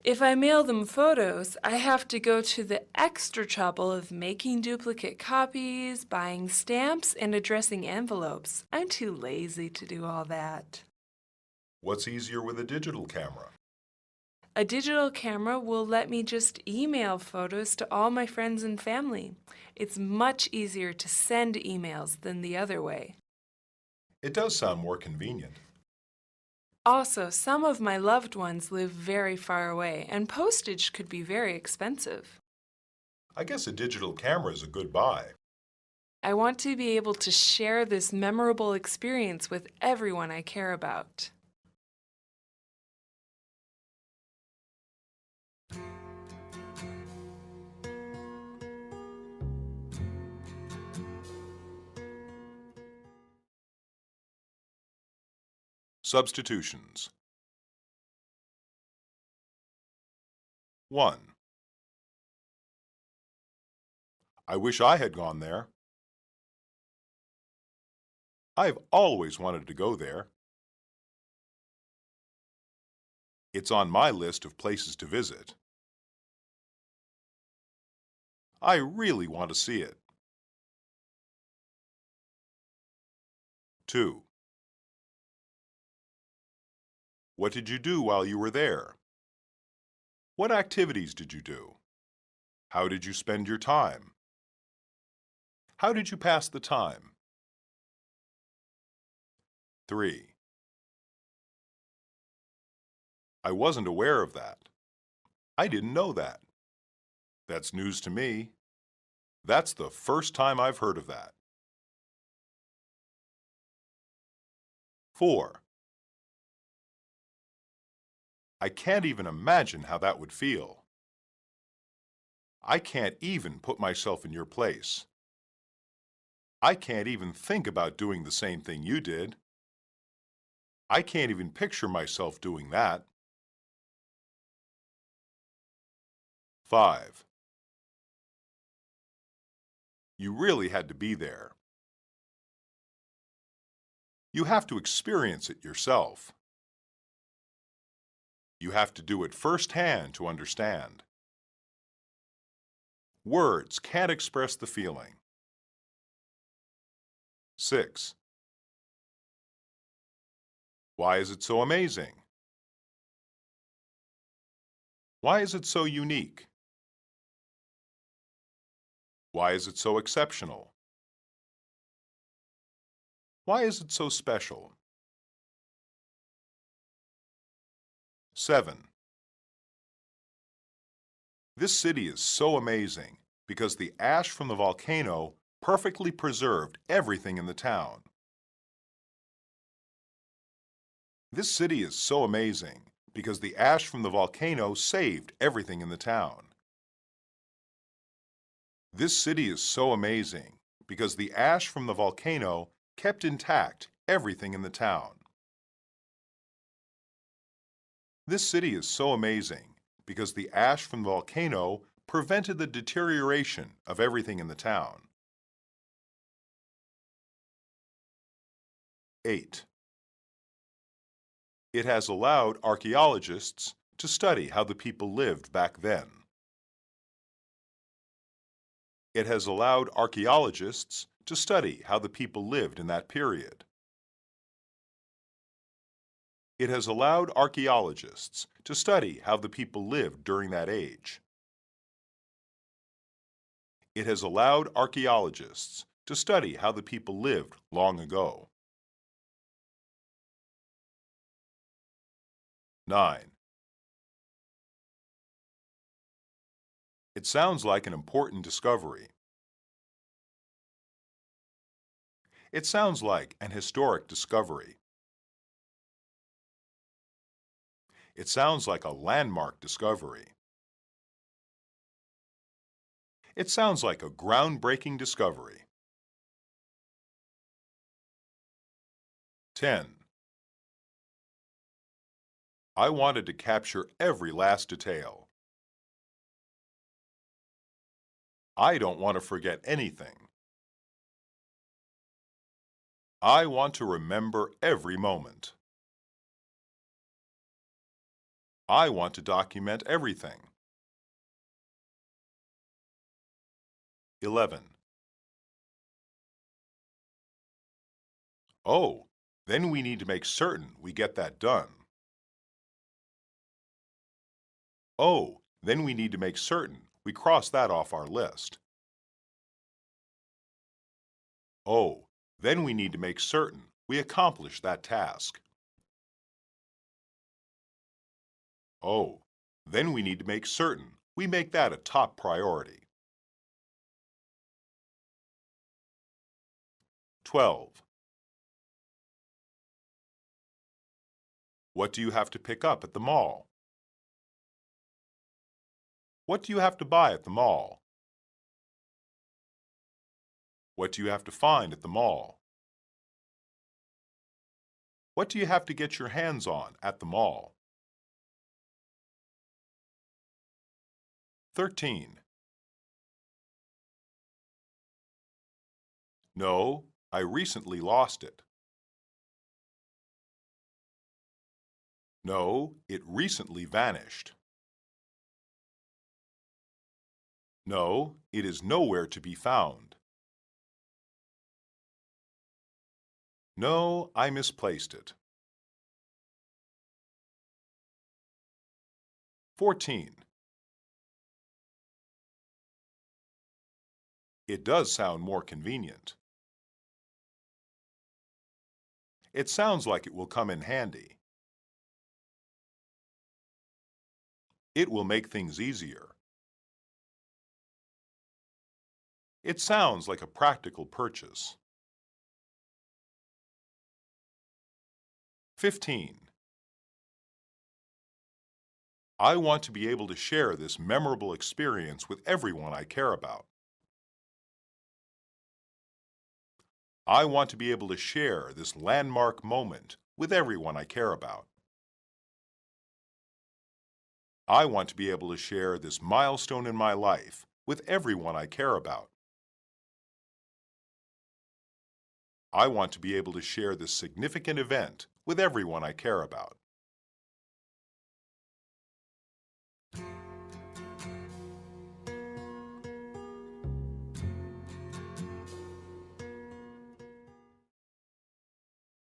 If I mail them photos, I have to go to the extra trouble of making duplicate copies, buying stamps, and addressing envelopes. I'm too lazy to do all that. What's easier with a digital camera? A digital camera will let me just email photos to all my friends and family. It's much easier to send emails than the other way. It does sound more convenient. Also, some of my loved ones live very far away, and postage could be very expensive. I guess a digital camera is a good buy. I want to be able to share this memorable experience with everyone I care about. Substitutions. 1. I wish I had gone there. I've always wanted to go there. It's on my list of places to visit. I really want to see it. 2. What did you do while you were there? What activities did you do? How did you spend your time? How did you pass the time? 3. I wasn't aware of that. I didn't know that. That's news to me. That's the first time I've heard of that. 4. I can't even imagine how that would feel. I can't even put myself in your place. I can't even think about doing the same thing you did. I can't even picture myself doing that. 5. You really had to be there. You have to experience it yourself. You have to do it firsthand to understand. Words can't express the feeling. 6. Why is it so amazing? Why is it so unique? Why is it so exceptional? Why is it so special? 7. This city is so amazing because the ash from the volcano perfectly preserved everything in the town. This city is so amazing because the ash from the volcano saved everything in the town. This city is so amazing because the ash from the volcano kept intact everything in the town. This city is so amazing because the ash from the volcano prevented the deterioration of everything in the town. 8. It has allowed archaeologists to study how the people lived back then. It has allowed archaeologists to study how the people lived in that period. It has allowed archaeologists to study how the people lived during that age. It has allowed archaeologists to study how the people lived long ago. 9. It sounds like an important discovery. It sounds like an historic discovery. It sounds like a landmark discovery. It sounds like a groundbreaking discovery. 10. I wanted to capture every last detail. I don't want to forget anything. I want to remember every moment. I want to document everything. 11. Oh, then we need to make certain we get that done. Oh, then we need to make certain we cross that off our list. Oh, then we need to make certain we accomplish that task. Oh, then we need to make certain we make that a top priority. 12. What do you have to pick up at the mall? What do you have to buy at the mall? What do you have to find at the mall? What do you have to get your hands on at the mall? 13. No, I recently lost it. No, it recently vanished. No, it is nowhere to be found. No, I misplaced it. 14. It does sound more convenient. It sounds like it will come in handy. It will make things easier. It sounds like a practical purchase. 15. I want to be able to share this memorable experience with everyone I care about. I want to be able to share this landmark moment with everyone I care about. I want to be able to share this milestone in my life with everyone I care about. I want to be able to share this significant event with everyone I care about.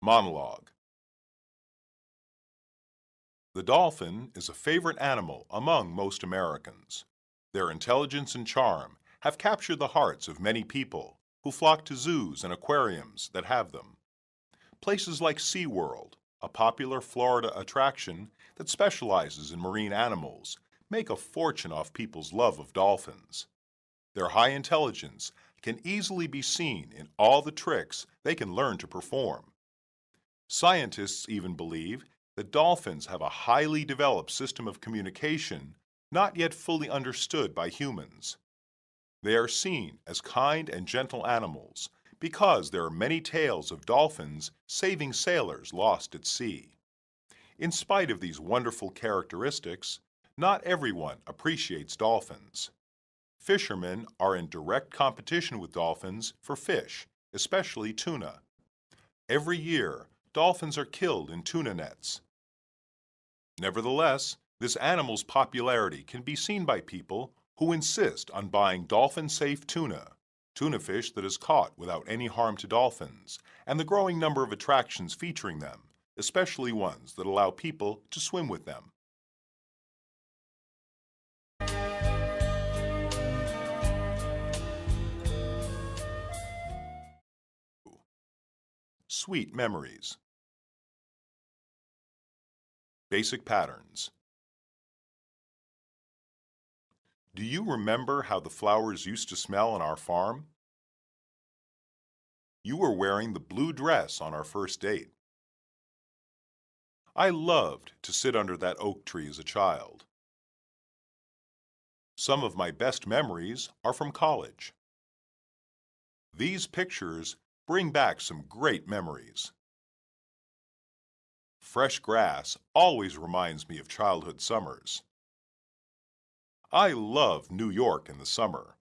Monologue. The dolphin is a favorite animal among most Americans. Their intelligence and charm have captured the hearts of many people who flock to zoos and aquariums that have them. Places like SeaWorld, a popular Florida attraction that specializes in marine animals, make a fortune off people's love of dolphins. Their high intelligence can easily be seen in all the tricks they can learn to perform. Scientists even believe that dolphins have a highly developed system of communication not yet fully understood by humans. They are seen as kind and gentle animals because there are many tales of dolphins saving sailors lost at sea. In spite of these wonderful characteristics, not everyone appreciates dolphins. Fishermen are in direct competition with dolphins for fish, especially tuna. Every year, dolphins are killed in tuna nets. Nevertheless, this animal's popularity can be seen by people who insist on buying dolphin-safe tuna fish that is caught without any harm to dolphins, and the growing number of attractions featuring them, especially ones that allow people to swim with them. Sweet memories. Basic patterns. Do you remember how the flowers used to smell on our farm? You were wearing the blue dress on our first date. I loved to sit under that oak tree as a child. Some of my best memories are from college. These pictures bring back some great memories. Fresh grass always reminds me of childhood summers. I love New York in the summer.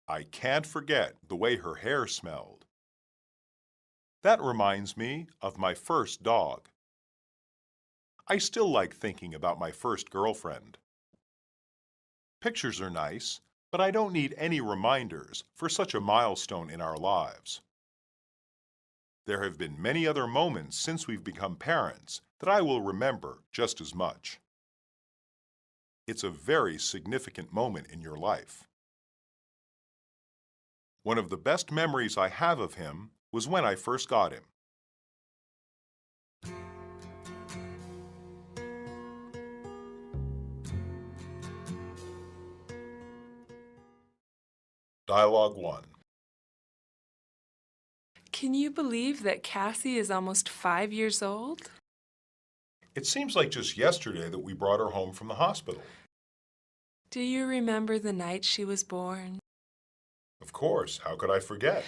I can't forget the way her hair smelled. That reminds me of my first dog. I still like thinking about my first girlfriend. Pictures are nice, but I don't need any reminders for such a milestone in our lives. There have been many other moments since we've become parents that I will remember just as much. It's a very significant moment in your life. One of the best memories I have of him was when I first got him. Dialogue 1. Can you believe that Cassie is almost 5 years old? It seems like just yesterday that we brought her home from the hospital. Do you remember the night she was born? Of course, how could I forget?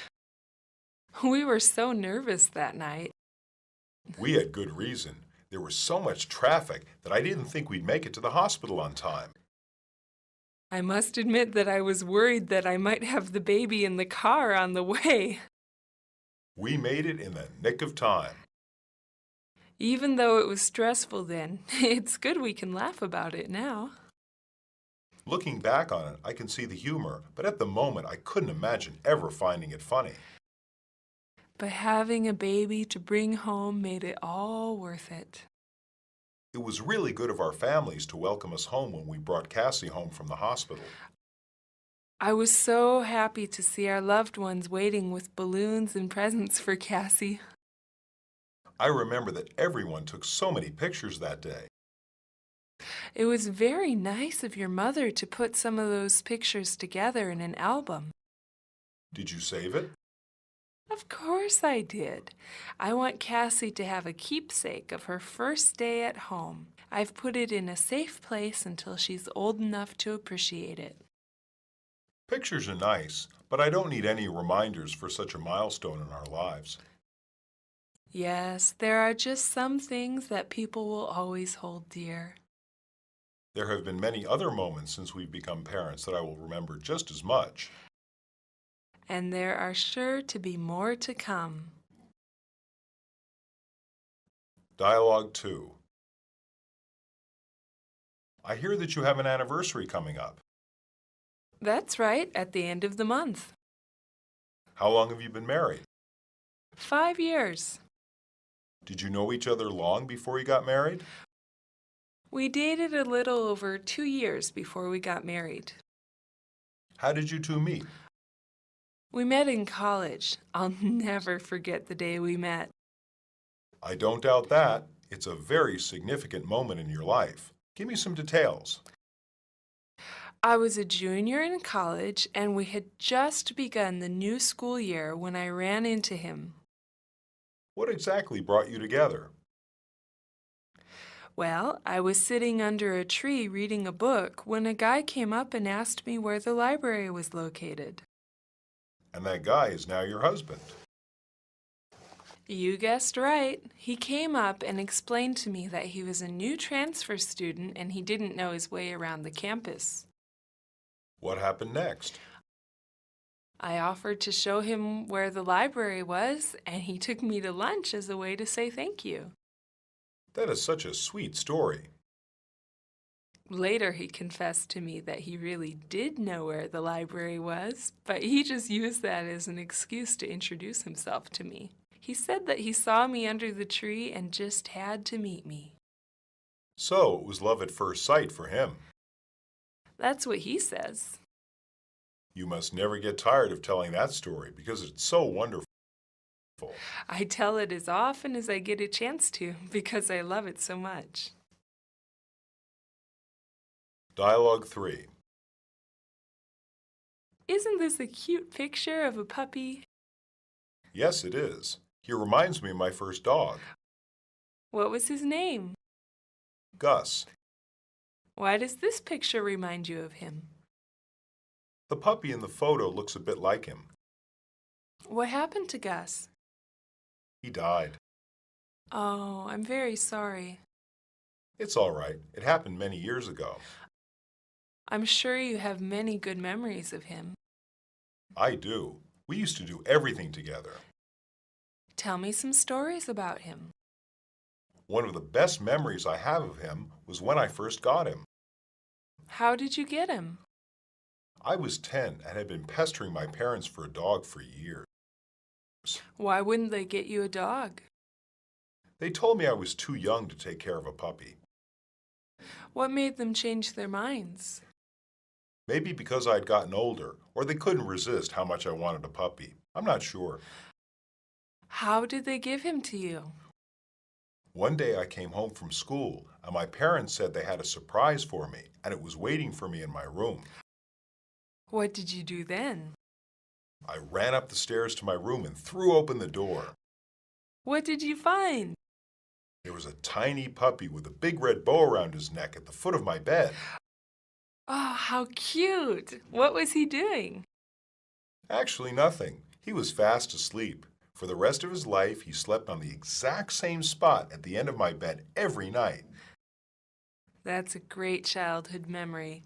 We were so nervous that night. We had good reason. There was so much traffic that I didn't think we'd make it to the hospital on time. I must admit that I was worried that I might have the baby in the car on the way. We made it in the nick of time. Even though it was stressful then, it's good we can laugh about it now. Looking back on it, I can see the humor, but at the moment I couldn't imagine ever finding it funny. But having a baby to bring home made it all worth it. It was really good of our families to welcome us home when we brought Cassie home from the hospital. I was so happy to see our loved ones waiting with balloons and presents for Cassie. I remember that everyone took so many pictures that day. It was very nice of your mother to put some of those pictures together in an album. Did you save it? Of course I did. I want Cassie to have a keepsake of her first day at home. I've put it in a safe place until she's old enough to appreciate it. Pictures are nice, but I don't need any reminders for such a milestone in our lives. Yes, there are just some things that people will always hold dear. There have been many other moments since we've become parents that I will remember just as much. And there are sure to be more to come. Dialogue 2. I hear that you have an anniversary coming up. That's right, at the end of the month. How long have you been married? 5 years. Did you know each other long before you got married? We dated a little over 2 years before we got married. How did you two meet? We met in college. I'll never forget the day we met. I don't doubt that. It's a very significant moment in your life. Give me some details. I was a junior in college, and we had just begun the new school year when I ran into him. What exactly brought you together? Well, I was sitting under a tree reading a book when a guy came up and asked me where the library was located. And that guy is now your husband. You guessed right. He came up and explained to me that he was a new transfer student and he didn't know his way around the campus. What happened next? I offered to show him where the library was, and he took me to lunch as a way to say thank you. That is such a sweet story. Later, he confessed to me that he really did know where the library was, but he just used that as an excuse to introduce himself to me. He said that he saw me under the tree and just had to meet me. So it was love at first sight for him. That's what he says. You must never get tired of telling that story because it's so wonderful. I tell it as often as I get a chance to because I love it so much. Dialogue 3. Isn't this a cute picture of a puppy? Yes, it is. He reminds me of my first dog, What was his name? Gus. Why does this picture remind you of him? The puppy in the photo looks a bit like him. What happened to Gus? He died. Oh, I'm very sorry. It's all right. It happened many years ago. I'm sure you have many good memories of him. I do. We used to do everything together. Tell me some stories about him. One of the best memories I have of him was when I first got him. How did you get him? I was 10 and had been pestering my parents for a dog for years. Why wouldn't they get you a dog? They told me I was too young to take care of a puppy. What made them change their minds? Maybe because I had gotten older, or they couldn't resist how much I wanted a puppy. I'm not sure. How did they give him to you? One day I came home from school, and my parents said they had a surprise for me, and it was waiting for me in my room. What did you do then? I ran up the stairs to my room and threw open the door. What did you find? There was a tiny puppy with a big red bow around his neck at the foot of my bed. Oh, how cute! What was he doing? Actually, nothing. He was fast asleep. For the rest of his life, he slept on the exact same spot at the end of my bed every night. That's a great childhood memory.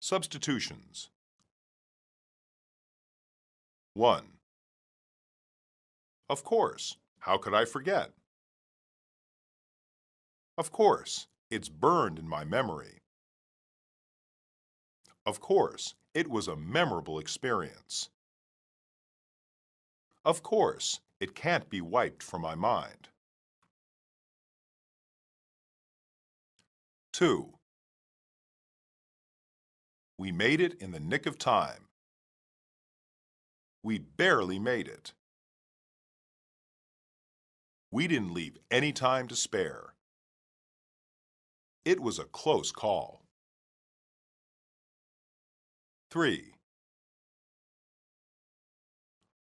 Substitutions. 1. Of course. How could I forget? Of course. It's burned in my memory. Of course. It was a memorable experience. Of course. It can't be wiped from my mind. 2. We made it in the nick of time. We barely made it. We didn't leave any time to spare. It was a close call. 3.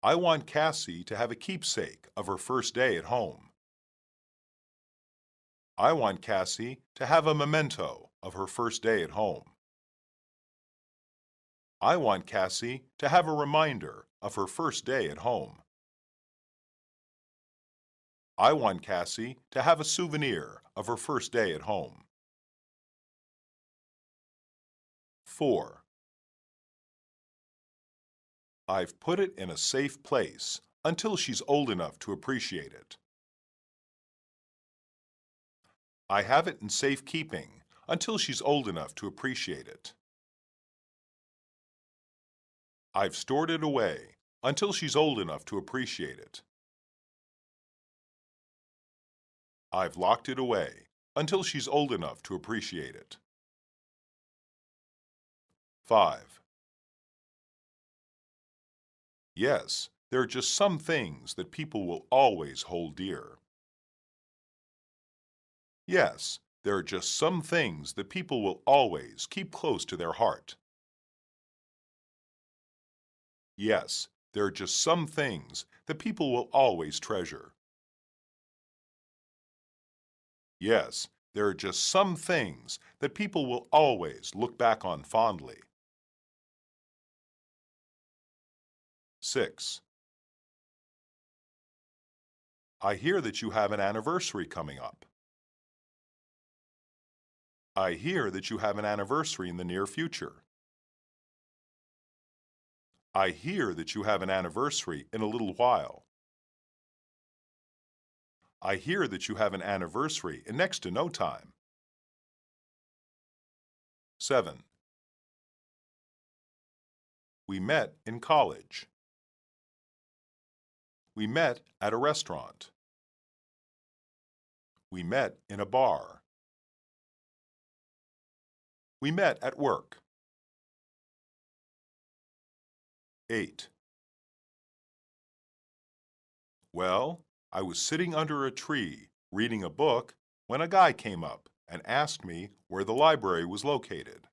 I want Cassie to have a keepsake of her first day at home. I want Cassie to have a memento of her first day at home. I want Cassie to have a reminder of her first day at home. I want Cassie to have a souvenir of her first day at home. 4. I've put it in a safe place until she's old enough to appreciate it. I have it in safekeeping until she's old enough to appreciate it. I've stored it away until she's old enough to appreciate it. I've locked it away until she's old enough to appreciate it. 5. Yes, there are just some things that people will always hold dear. Yes, there are just some things that people will always keep close to their heart. Yes, there are just some things that people will always treasure. Yes, there are just some things that people will always look back on fondly. 6. I hear that you have an anniversary coming up. I hear that you have an anniversary in the near future. I hear that you have an anniversary in a little while. I hear that you have an anniversary in next to no time. 7. We met in college. We met at a restaurant. We met in a bar. We met at work. 8. Well, I was sitting under a tree reading a book when a guy came up and asked me where the library was located.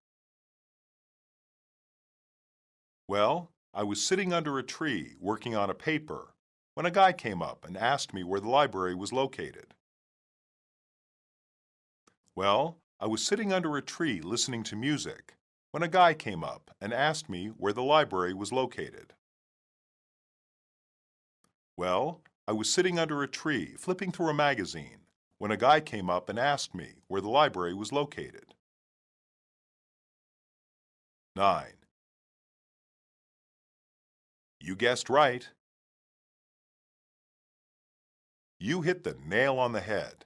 Well, I was sitting under a tree working on a paper when a guy came up and asked me where the library was located. Well, I I was sitting under a tree listening to music when a guy came up and asked me where the library was located. Well, I was sitting under a tree flipping through a magazine when a guy came up and asked me where the library was located. 9. You guessed right. You hit the nail on the head.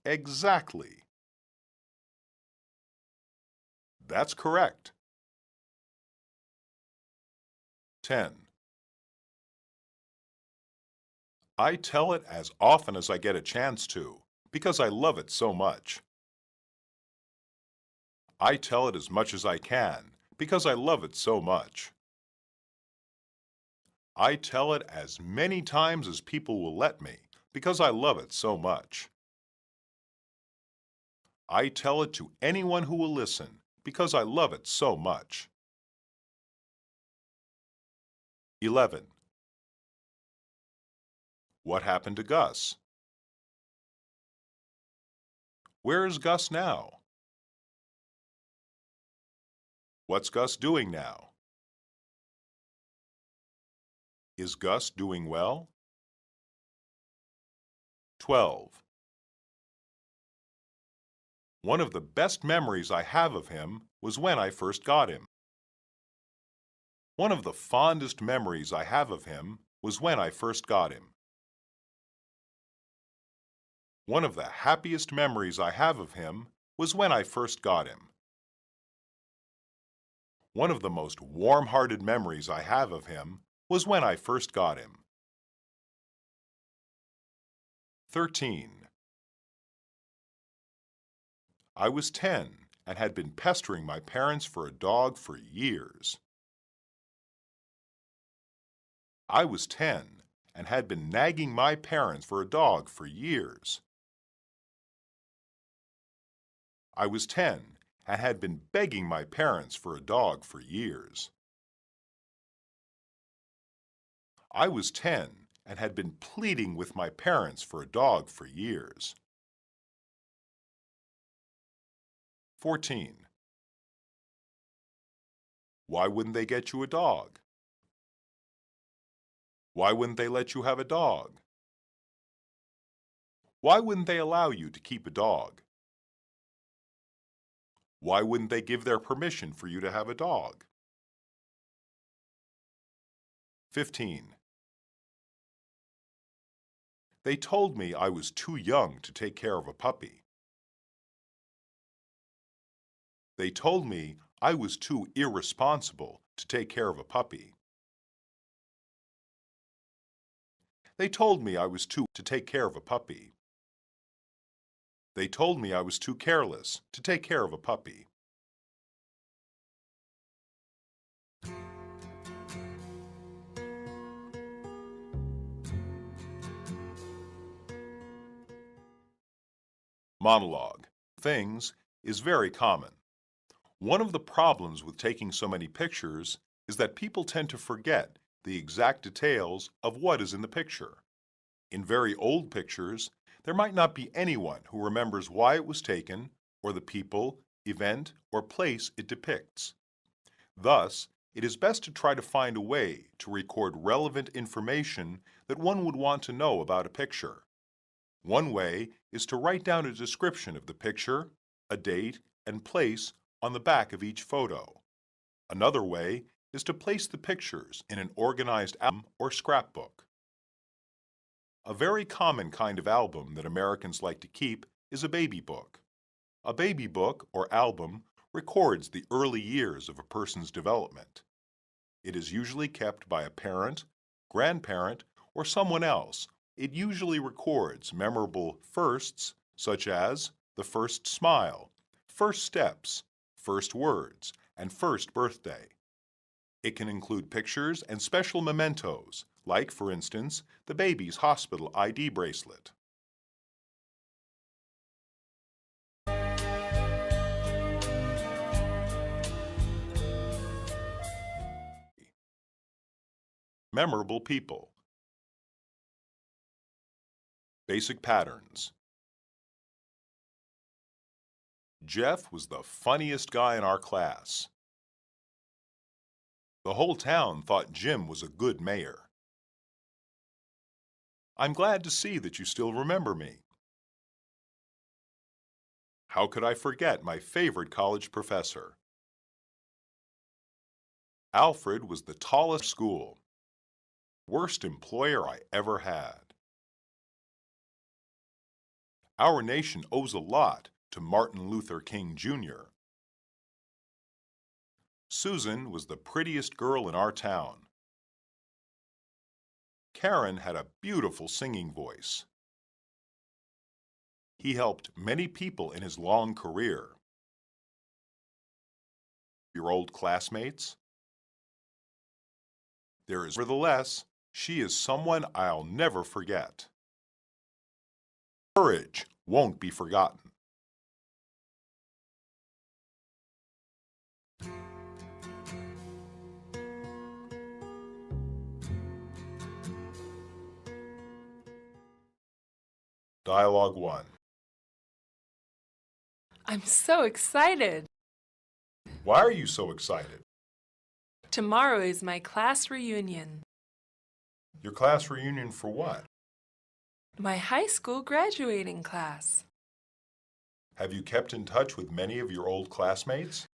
Exactly. That's correct. 10. I tell it as often as I get a chance to, because I love it so much. I tell it as much as I can, because I love it so much. I tell it as many times as people will let me, because I love it so much. I tell it to anyone who will listen, because I love it so much. 11. What happened to Gus? Where is Gus now? What's Gus doing now? Is Gus doing well? 12. One of the best memories I have of him was when I first got him. One of the fondest memories I have of him was when I first got him. One of the happiest memories I have of him was when I first got him. One of the most warm-hearted memories I have of him was when I first got him. 13. I was 10 and had been pestering my parents for a dog for years. I was 10 and had been nagging my parents for a dog for years. I was 10 and had been begging my parents for a dog for years. I was 10 and had been pleading with my parents for a dog for years. 14. Why wouldn't they get you a dog? Why wouldn't they let you have a dog? Why wouldn't they allow you to keep a dog? Why wouldn't they give their permission for you to have a dog? 15. They told me I was too young to take care of a puppy. They told me I was too irresponsible to take care of a puppy. They told me I was too to take care of a puppy. They told me I was too careless to take care of a puppy. Monologue. Things is very common. One of the problems with taking so many pictures is that people tend to forget the exact details of what is in the picture. In very old pictures, there might not be anyone who remembers why it was taken or the people, event, or place it depicts. Thus, it is best to try to find a way to record relevant information that one would want to know about a picture. One way is to write down a description of the picture, a date, and place on the back of each photo. Another way is to place the pictures in an organized album or scrapbook. A very common kind of album that Americans like to keep is a baby book. A baby book or album records the early years of a person's development. It is usually kept by a parent, grandparent, or someone else. It usually records memorable firsts, such as the first smile, first steps, first words, and first birthday. It can include pictures and special mementos, like, for instance, the baby's hospital ID bracelet. Memorable people. Basic patterns. Jeff was the funniest guy in our class. The whole town thought Jim was a good mayor. I'm glad to see that you still remember me. How could I forget my favorite college professor? Alfred was the tallest in school. Worst employer I ever had. Our nation owes a lot to Martin Luther King Jr. Susan was the prettiest girl in our town. Karen had a beautiful singing voice. He helped many people in his long career. Your old classmates? Nevertheless, she is someone I'll never forget. Courage won't be forgotten. Dialogue 1. I'm so excited. Why are you so excited? Tomorrow is my class reunion. Your class reunion for what? My high school graduating class. Have you kept in touch with many of your old classmates?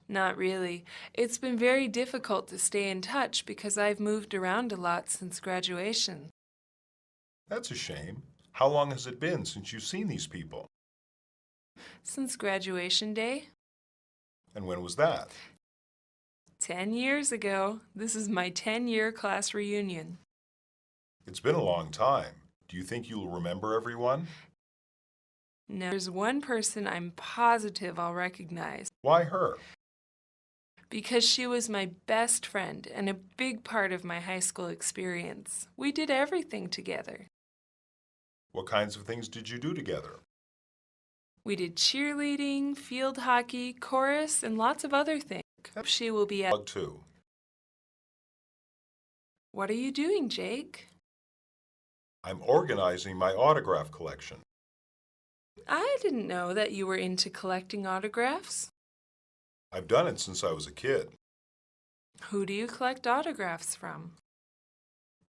Not really. It's been very difficult to stay in touch because I've moved around a lot since graduation. That's a shame. How long has it been since you've seen these people? Since graduation day? And when was that? 10 years ago. This is my 10-year class reunion. It's been a long time. Do you think you'll remember everyone? No, there's one person I'm positive I'll recognize. Why her? Because she was my best friend and a big part of my high school experience. We did everything together. What kinds of things did you do together? We did cheerleading, field hockey, chorus, and lots of other things. She will be at Dialogue 2. What are you doing, Jake? I'm organizing my autograph collection. I didn't know that you were into collecting autographs. I've done it since I was a kid. Who do you collect autographs from?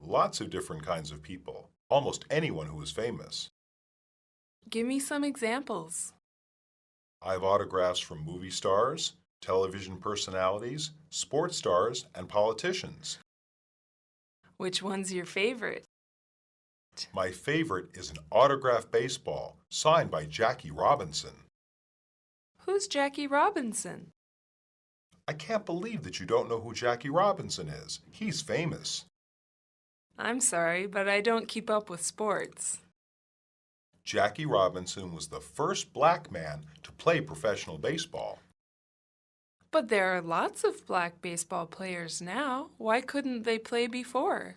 Lots of different kinds of people. Almost anyone who is famous. Give me some examples. I have autographs from movie stars, television personalities, sports stars, and politicians. Which one's your favorite? My favorite is an autographed baseball signed by Jackie Robinson. Who's Jackie Robinson? I can't believe that you don't know who Jackie Robinson is. He's famous. I'm sorry, but I don't keep up with sports. Jackie Robinson was the first black man to play professional baseball. But there are lots of black baseball players now. Why couldn't they play before?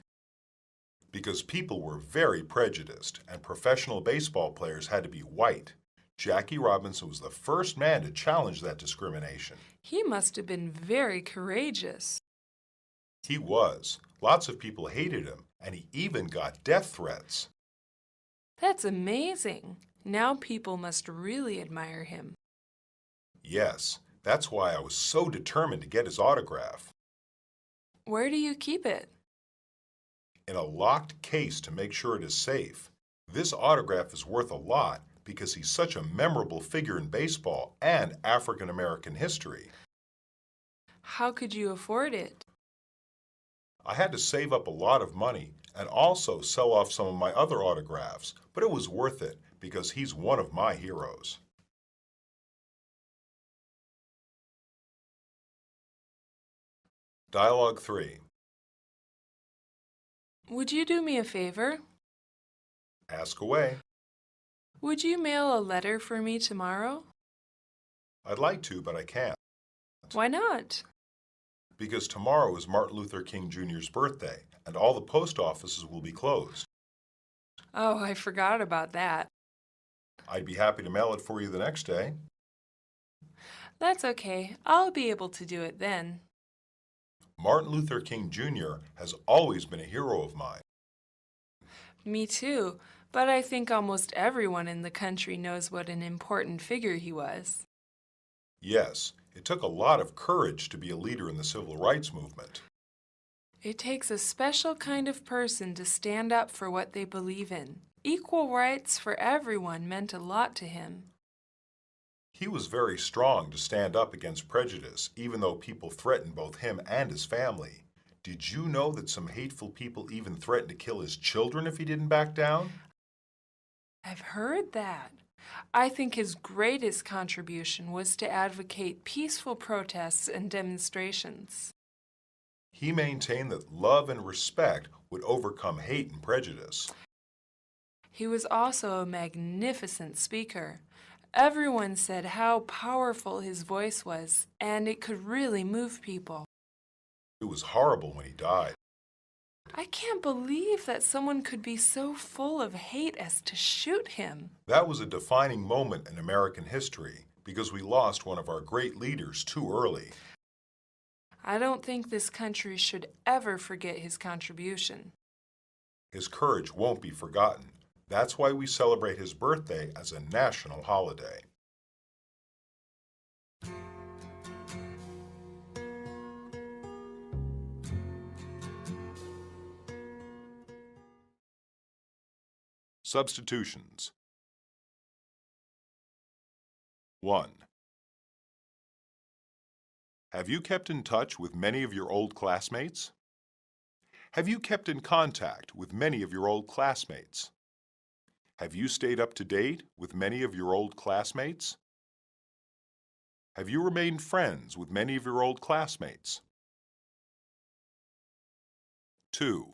Because people were very prejudiced and professional baseball players had to be white. Jackie Robinson was the first man to challenge that discrimination. He must have been very courageous. He was. Lots of people hated him, and he even got death threats. That's amazing. Now people must really admire him. Yes, that's why I was so determined to get his autograph. Where do you keep it? In a locked case to make sure it is safe. This autograph is worth a lot because he's such a memorable figure in baseball and African American history. How could you afford it? I had to save up a lot of money and also sell off some of my other autographs, but it was worth it because he's one of my heroes. Dialogue 3. Would you do me a favor? Ask away. Would you mail a letter for me tomorrow? I'd like to, but I can't. Why not? Because tomorrow is Martin Luther King Jr.'s birthday, and all the post offices will be closed. Oh, I forgot about that. I'd be happy to mail it for you the next day. That's okay. I'll be able to do it then. Martin Luther King Jr. has always been a hero of mine. Me too, but I think almost everyone in the country knows what an important figure he was. Yes, it took a lot of courage to be a leader in the civil rights movement. It takes a special kind of person to stand up for what they believe in. Equal rights for everyone meant a lot to him. He was very strong to stand up against prejudice, even though people threatened both him and his family. Did you know that some hateful people even threatened to kill his children if he didn't back down? I've heard that. I think his greatest contribution was to advocate peaceful protests and demonstrations. He maintained that love and respect would overcome hate and prejudice. He was also a magnificent speaker. Everyone said how powerful his voice was, and it could really move people. It was horrible when he died. I can't believe that someone could be so full of hate as to shoot him. That was a defining moment in American history because we lost one of our great leaders too early. I don't think this country should ever forget his contribution. His courage won't be forgotten. That's why we celebrate his birthday as a national holiday. Substitutions. 1. Have you kept in touch with many of your old classmates? Have you kept in contact with many of your old classmates? Have you stayed up to date with many of your old classmates? Have you remained friends with many of your old classmates? 2.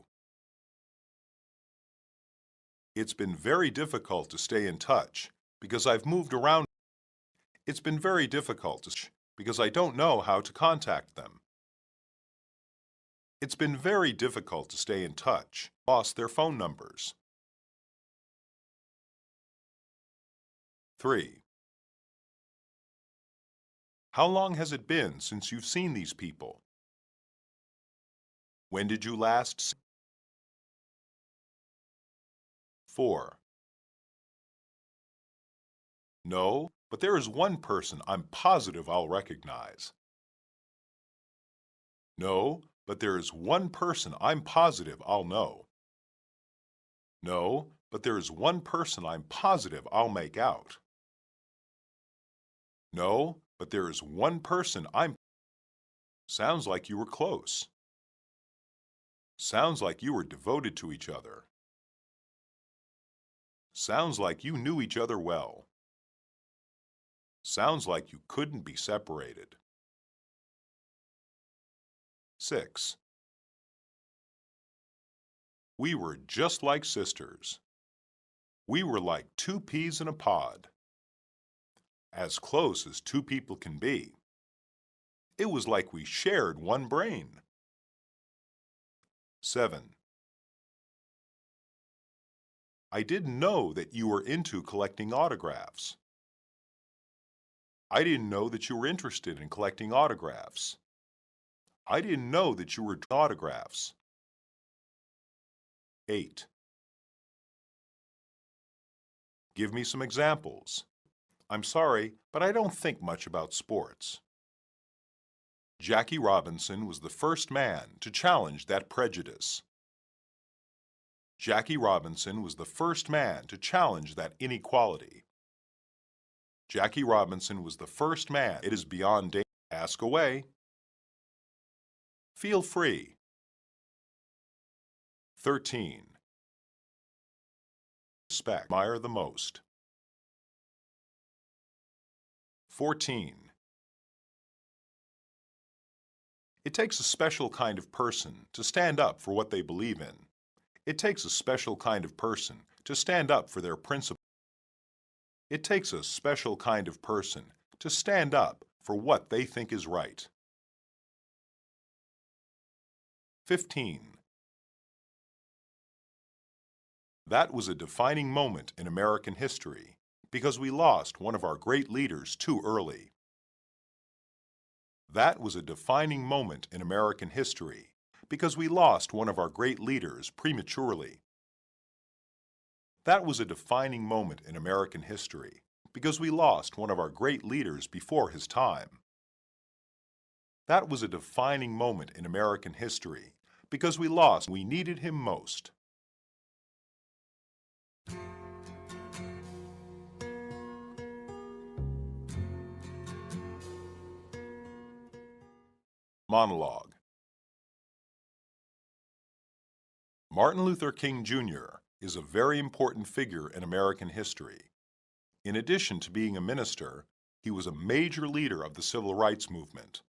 It's been very difficult to stay in touch because I've moved around. It's been very difficult because I don't know how to contact them. It's been very difficult to stay in touch. Lost their phone numbers. 3. How long has it been since you've seen these people? When did you last see? 4. No, but there is one person I'm positive I'll recognize. No, but there is one person I'm positive I'll know. No, but there is one person I'm positive I'll make out. No, but there is one person I'm... Sounds like you were close. Sounds like you were devoted to each other. Sounds like you knew each other well. Sounds like you couldn't be separated. 6. We were just like sisters. We were like two peas in a pod. As close as two people can be. It was like we shared one brain. 7. I didn't know that you were into collecting autographs. I didn't know that you were interested in collecting autographs. I didn't know that you were autographs. 8. Give me some examples. I'm sorry, but I don't think much about sports. Jackie Robinson was the first man to challenge that prejudice. Jackie Robinson was the first man to challenge that inequality. Jackie Robinson was the first man. It is beyond danger. Ask away. Feel free. 13. Respect. Admire the most. 14. It takes a special kind of person to stand up for what they believe in. It takes a special kind of person to stand up for their principles. It takes a special kind of person to stand up for what they think is right. 15. That was a defining moment in American history because we lost one of our great leaders too early. That was a defining moment in American history because we lost one of our great leaders prematurely. That was a defining moment in American history because we lost one of our great leaders before his time. That was a defining moment in American history because we lost when we needed him most. Monologue. Martin Luther King Jr. is a very important figure in American history. In addition to being a minister, he was a major leader of the Civil Rights Movement.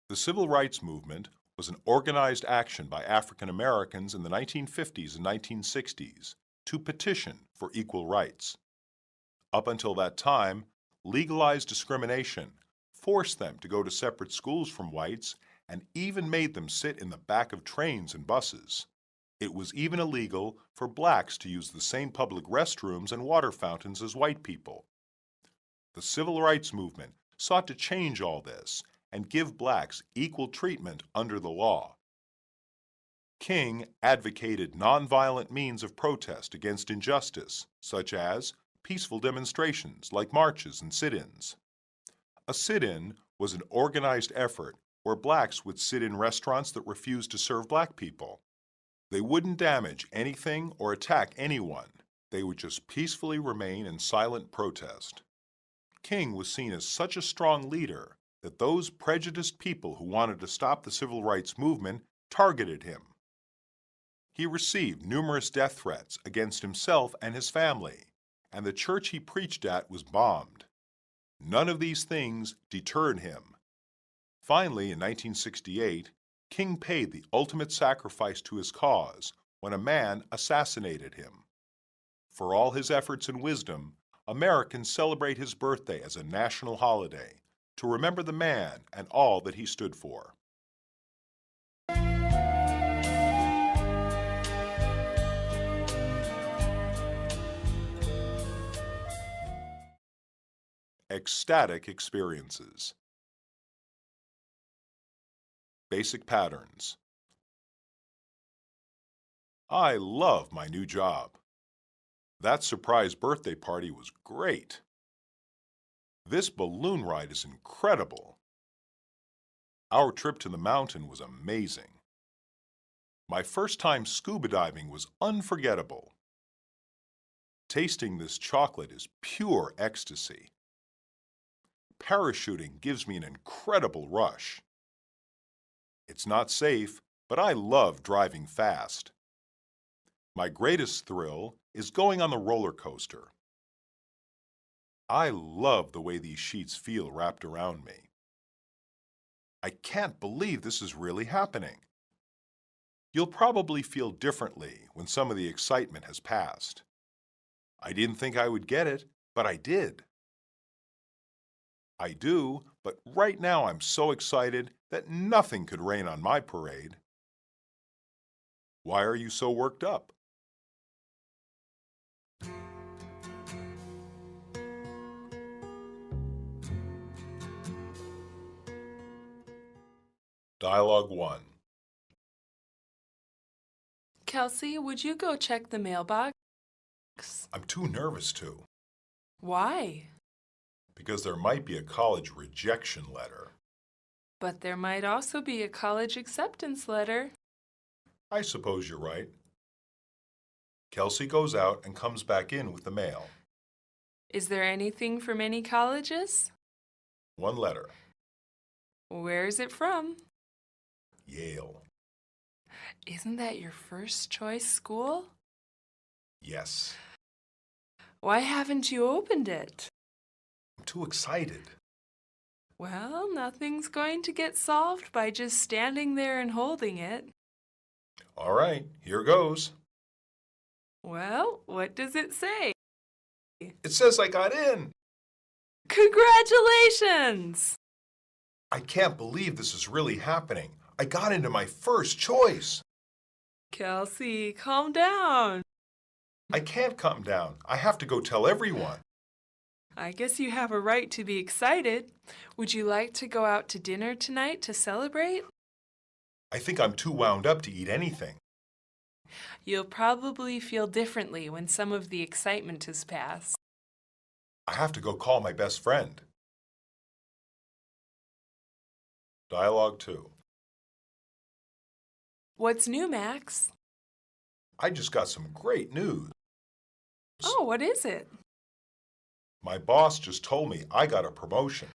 The Civil Rights Movement was an organized action by African Americans in the 1950s and 1960s to petition for equal rights. Up until that time, legalized discrimination forced them to go to separate schools from whites and even made them sit in the back of trains and buses. It was even illegal for blacks to use the same public restrooms and water fountains as white people. The Civil Rights Movement sought to change all this and give blacks equal treatment under the law. King advocated nonviolent means of protest against injustice, such as peaceful demonstrations like marches and sit-ins. A sit-in was an organized effort where blacks would sit in restaurants that refused to serve black people. They wouldn't damage anything or attack anyone. They would just peacefully remain in silent protest. King was seen as such a strong leader that those prejudiced people who wanted to stop the civil rights movement targeted him. He received numerous death threats against himself and his family, and the church he preached at was bombed. None of these things deterred him. Finally, in 1968, King paid the ultimate sacrifice to his cause when a man assassinated him. For all his efforts and wisdom, Americans celebrate his birthday as a national holiday to remember the man and all that he stood for. Ecstatic experiences. Basic patterns. I love my new job. That surprise birthday party was great. This balloon ride is incredible. Our trip to the mountain was amazing. My first time scuba diving was unforgettable. Tasting this chocolate is pure ecstasy. Parachuting gives me an incredible rush. It's not safe, but I love driving fast. My greatest thrill is going on the roller coaster. I love the way these sheets feel wrapped around me. I can't believe this is really happening. You'll probably feel differently when some of the excitement has passed. I didn't think I would get it, but I did. I do, but right now I'm so excited that nothing could rain on my parade. Why are you so worked up? Dialogue 1. Kelsey, would you go check the mailbox? I'm too nervous to, Why? because there might be a college rejection letter. But there might also be a college acceptance letter. I suppose you're right. Kelsey goes out and comes back in with the mail. Is there anything from any colleges? One letter. Where is it from? Yale. Isn't that your first choice school? Yes. Why haven't you opened it? I'm too excited. Well, nothing's going to get solved by just standing there and holding it. All right, here goes. Well, what does it say? It says I got in. Congratulations! I can't believe this is really happening. I got into my first choice. Kelsey, calm down. I can't calm down. I have to go tell everyone. I guess you have a right to be excited. Would you like to go out to dinner tonight to celebrate? I think I'm too wound up to eat anything. You'll probably feel differently when some of the excitement has passed. I have to go call my best friend. Dialogue 2. What's new, Max? I just got some great news. Oh, what is it? My boss just told me I got a promotion.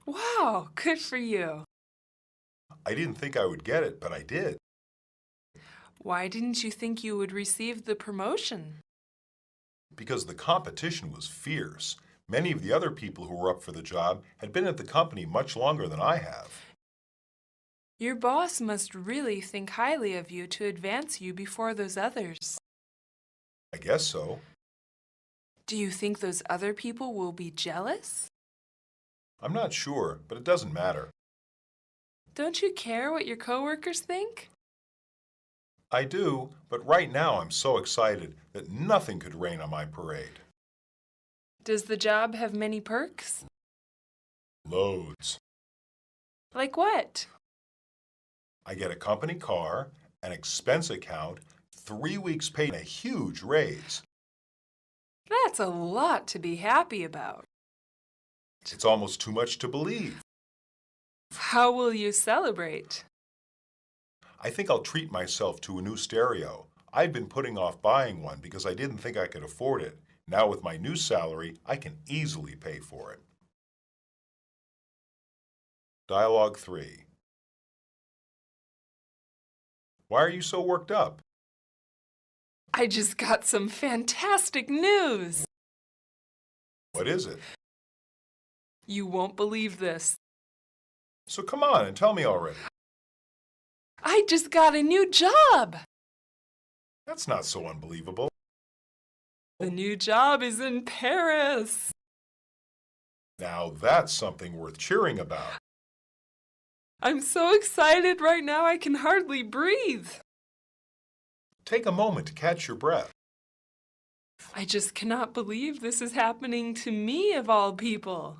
Wow, good for you. I didn't think I would get it, but I did. Why didn't you think you would receive the promotion? Because the competition was fierce. Many of the other people who were up for the job had been at the company much longer than I have. Your boss must really think highly of you to advance you before those others. I guess so. Do you think those other people will be jealous? I'm not sure, but it doesn't matter. Don't you care what your coworkers think? I do, but right now I'm so excited that nothing could rain on my parade. Does the job have many perks? Loads. Like what? I get a company car, an expense account, 3 weeks paid, and a huge raise. That's a lot to be happy about. It's almost too much to believe. How will you celebrate? I think I'll treat myself to a new stereo. I've been putting off buying one because I didn't think I could afford it. Now with my new salary, I can easily pay for it. Dialogue 3. Why are you so worked up? I just got some fantastic news. What is it? You won't believe this. So come on and tell me already. I just got a new job. That's not so unbelievable. The new job is in Paris. Now that's something worth cheering about. I'm so excited right now I can hardly breathe. Take a moment to catch your breath. I just cannot believe this is happening to me of all people.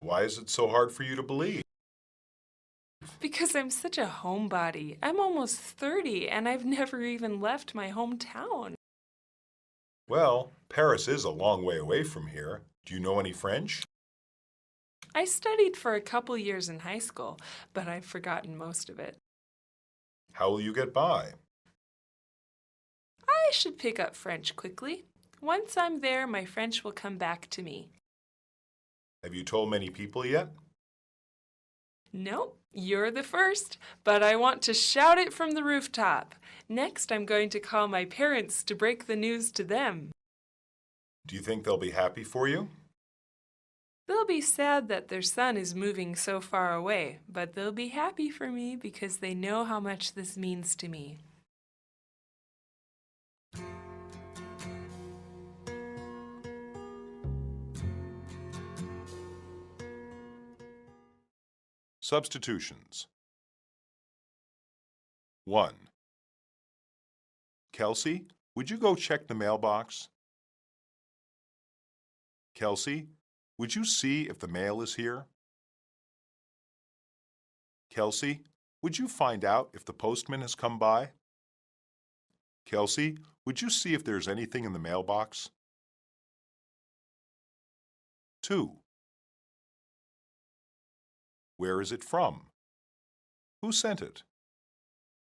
Why is it so hard for you to believe? Because I'm such a homebody. I'm almost 30 and I've never even left my hometown. Well, Paris is a long way away from here. Do you know any French? I studied for a couple years in high school, but I've forgotten most of it. How will you get by? I should pick up French quickly. Once I'm there, my French will come back to me. Have you told many people yet? Nope, you're the first, but I want to shout it from the rooftop. Next, I'm going to call my parents to break the news to them. Do you think they'll be happy for you? They'll be sad that their son is moving so far away, but they'll be happy for me because they know how much this means to me. Substitutions. 1. Kelsey, would you go check the mailbox? Kelsey, would you see if the mail is here? Kelsey, would you find out if the postman has come by? Kelsey, would you see if there's anything in the mailbox? 2. Where is it from? Who sent it?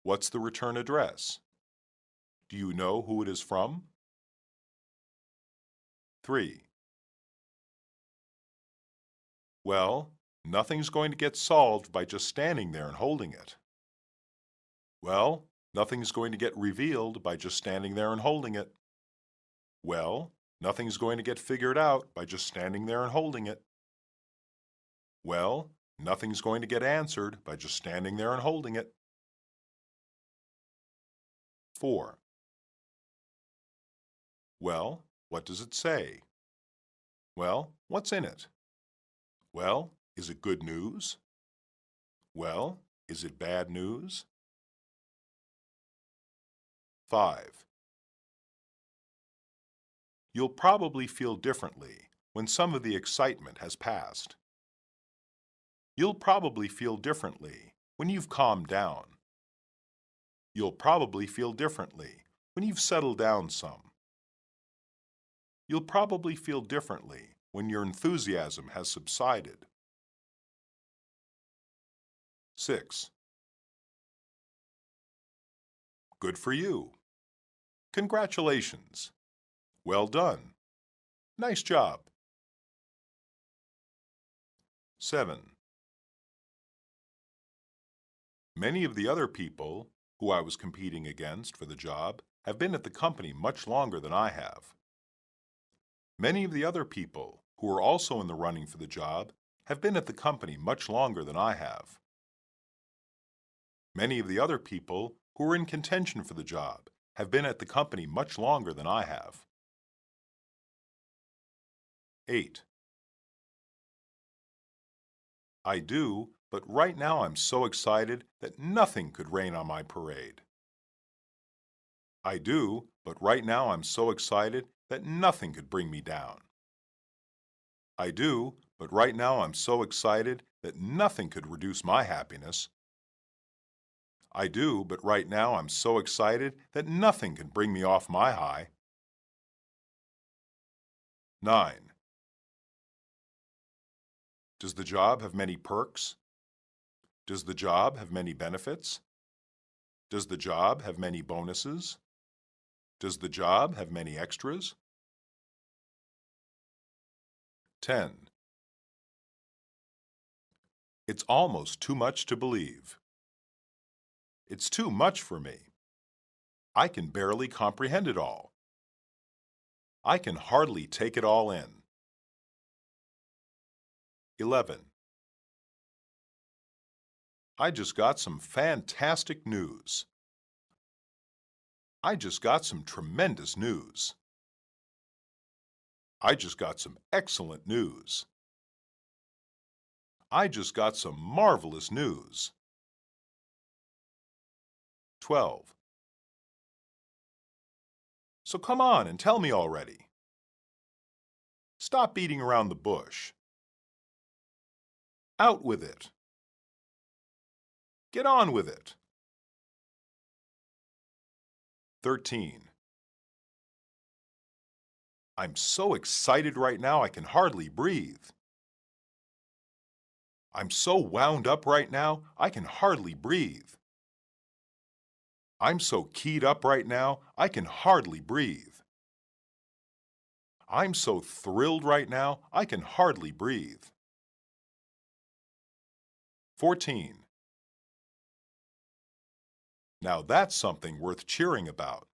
What's the return address? Do you know who it is from? 3. Well, nothing's going to get solved by just standing there and holding it. Well, nothing's going to get revealed by just standing there and holding it. Well, nothing's going to get figured out by just standing there and holding it. Well, nothing's going to get answered by just standing there and holding it. 4. Well, what does it say? Well, what's in it? Well, is it good news? Well, is it bad news? 5. You'll probably feel differently when some of the excitement has passed. You'll probably feel differently when you've calmed down. You'll probably feel differently when you've settled down some. You'll probably feel differently when your enthusiasm has subsided. 6. Good for you. Congratulations. Well done. Nice job. 7. Many of the other people who I was competing against for the job have been at the company much longer than I have. Many of the other people who are also in the running for the job have been at the company much longer than I have. Many of the other people who are in contention for the job have been at the company much longer than I have. 8. I do, but right now I'm so excited that nothing could rain on my parade. I do, but right now I'm so excited that nothing could bring me down. I do, but right now I'm so excited that nothing could reduce my happiness. I do, but right now I'm so excited that nothing can bring me off my high. 9. Does the job have many perks? Does the job have many benefits? Does the job have many bonuses? Does the job have many extras? 10. It's almost too much to believe. It's too much for me. I can barely comprehend it all. I can hardly take it all in. 11. I just got some fantastic news. I just got some tremendous news. I just got some excellent news. I just got some marvelous news. 12. So come on and tell me already. Stop beating around the bush. Out with it. Get on with it. 13. I'm so excited right now I can hardly breathe. I'm so wound up right now I can hardly breathe. I'm so keyed up right now I can hardly breathe. I'm so thrilled right now I can hardly breathe. 14. Now that's something worth cheering about.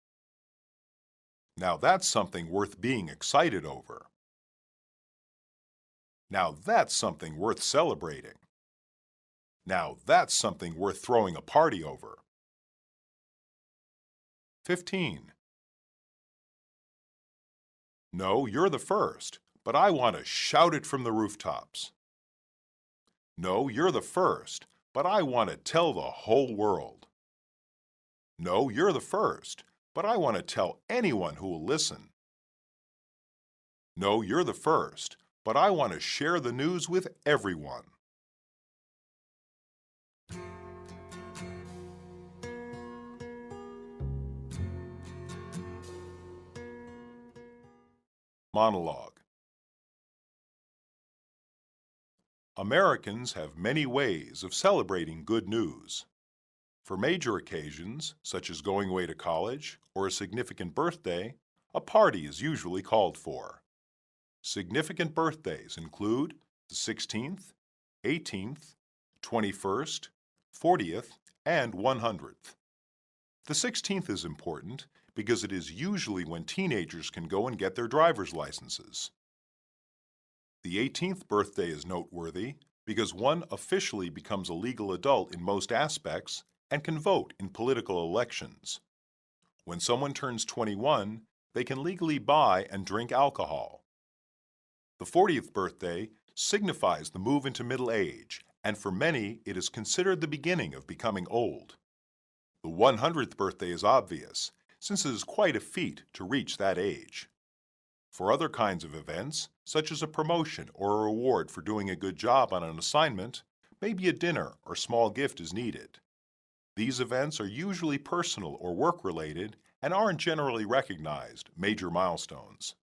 Now that's something worth being excited over. Now that's something worth celebrating. Now that's something worth throwing a party over. 15. No, you're the first, but I want to shout it from the rooftops. No, you're the first, but I want to tell the whole world. No, you're the first, but I want to tell anyone who will listen. No, you're the first, but I want to share the news with everyone. Monologue. Americans have many ways of celebrating good news. For major occasions, such as going away to college or a significant birthday, a party is usually called for. Significant birthdays include the 16th, 18th, 21st, 40th, and 100th. The 16th is important because it is usually when teenagers can go and get their driver's licenses. The 18th birthday is noteworthy because one officially becomes a legal adult in most aspects and can vote in political elections. When someone turns 21, they can legally buy and drink alcohol. The 40th birthday signifies the move into middle age, and for many it is considered the beginning of becoming old. The 100th birthday is obvious, since it is quite a feat to reach that age. For other kinds of events, such as a promotion or a reward for doing a good job on an assignment, maybe a dinner or small gift is needed. These events are usually personal or work-related and aren't generally recognized major milestones.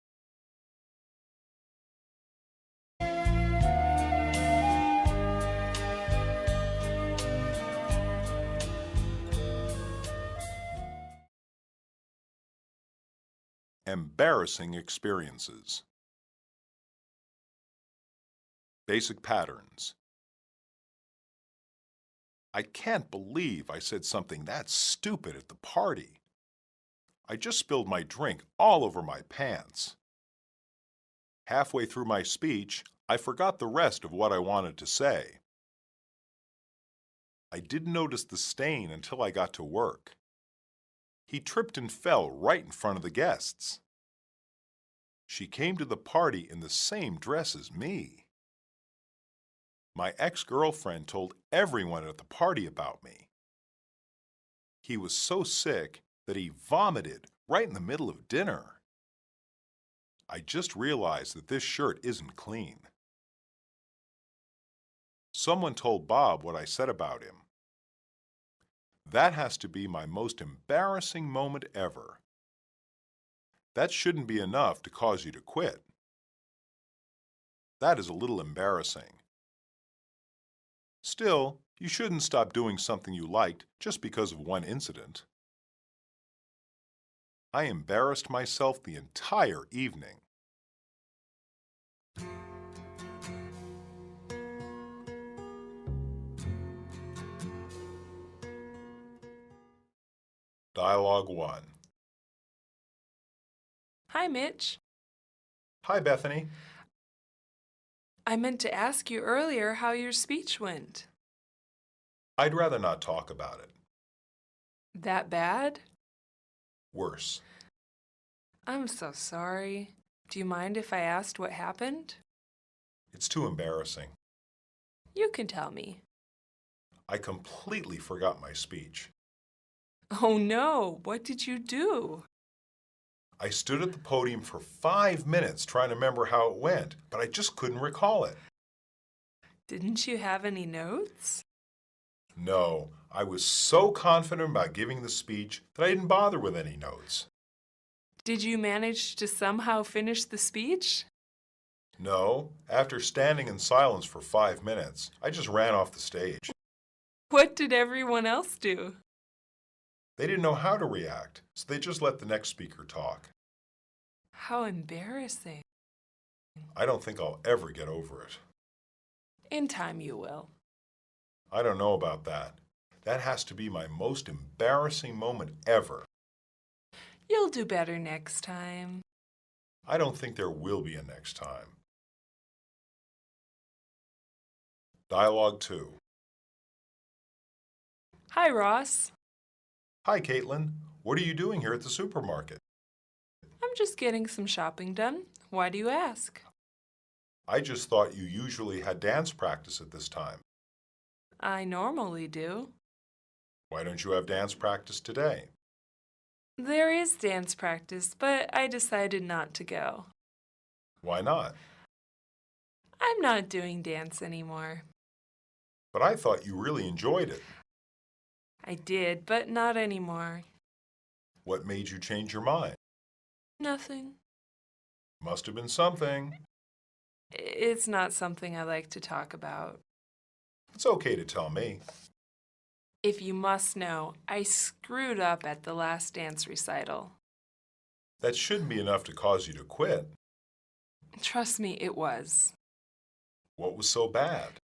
Embarrassing experiences. Basic patterns. I can't believe I said something that stupid at the party. I just spilled my drink all over my pants. Halfway through my speech, I forgot the rest of what I wanted to say. I didn't notice the stain until I got to work. He tripped and fell right in front of the guests. She came to the party in the same dress as me. My ex-girlfriend told everyone at the party about me. He was so sick that he vomited right in the middle of dinner. I just realized that this shirt isn't clean. Someone told Bob what I said about him. That has to be my most embarrassing moment ever. That shouldn't be enough to cause you to quit. That is a little embarrassing. Still, you shouldn't stop doing something you liked just because of one incident. I embarrassed myself the entire evening. Dialogue 1. Hi, Mitch. Hi, Bethany. I meant to ask you earlier how your speech went. I'd rather not talk about it. That bad? Worse. I'm so sorry. Do you mind if I asked what happened? It's too embarrassing. You can tell me. I completely forgot my speech. Oh no, what did you do? I stood at the podium for 5 minutes trying to remember how it went, but I just couldn't recall it. Didn't you have any notes? No, I was so confident about giving the speech that I didn't bother with any notes. Did you manage to somehow finish the speech? No, after standing in silence for 5 minutes, I just ran off the stage. What did everyone else do? They didn't know how to react, so they just let the next speaker talk. How embarrassing. I don't think I'll ever get over it. In time you will. I don't know about that. That has to be my most embarrassing moment ever. You'll do better next time. I don't think there will be a next time. Dialogue 2. Hi, Ross. Hi, Caitlin. What are you doing here at the supermarket? I'm just getting some shopping done. Why do you ask? I just thought you usually had dance practice at this time. I normally do. Why don't you have dance practice today? There is dance practice, but I decided not to go. Why not? I'm not doing dance anymore. But I thought you really enjoyed it. I did, but not anymore. What made you change your mind? Nothing. Must have been something. It's not something I like to talk about. It's okay to tell me. If you must know, I screwed up at the last dance recital. That shouldn't be enough to cause you to quit. Trust me, it was. What was so bad?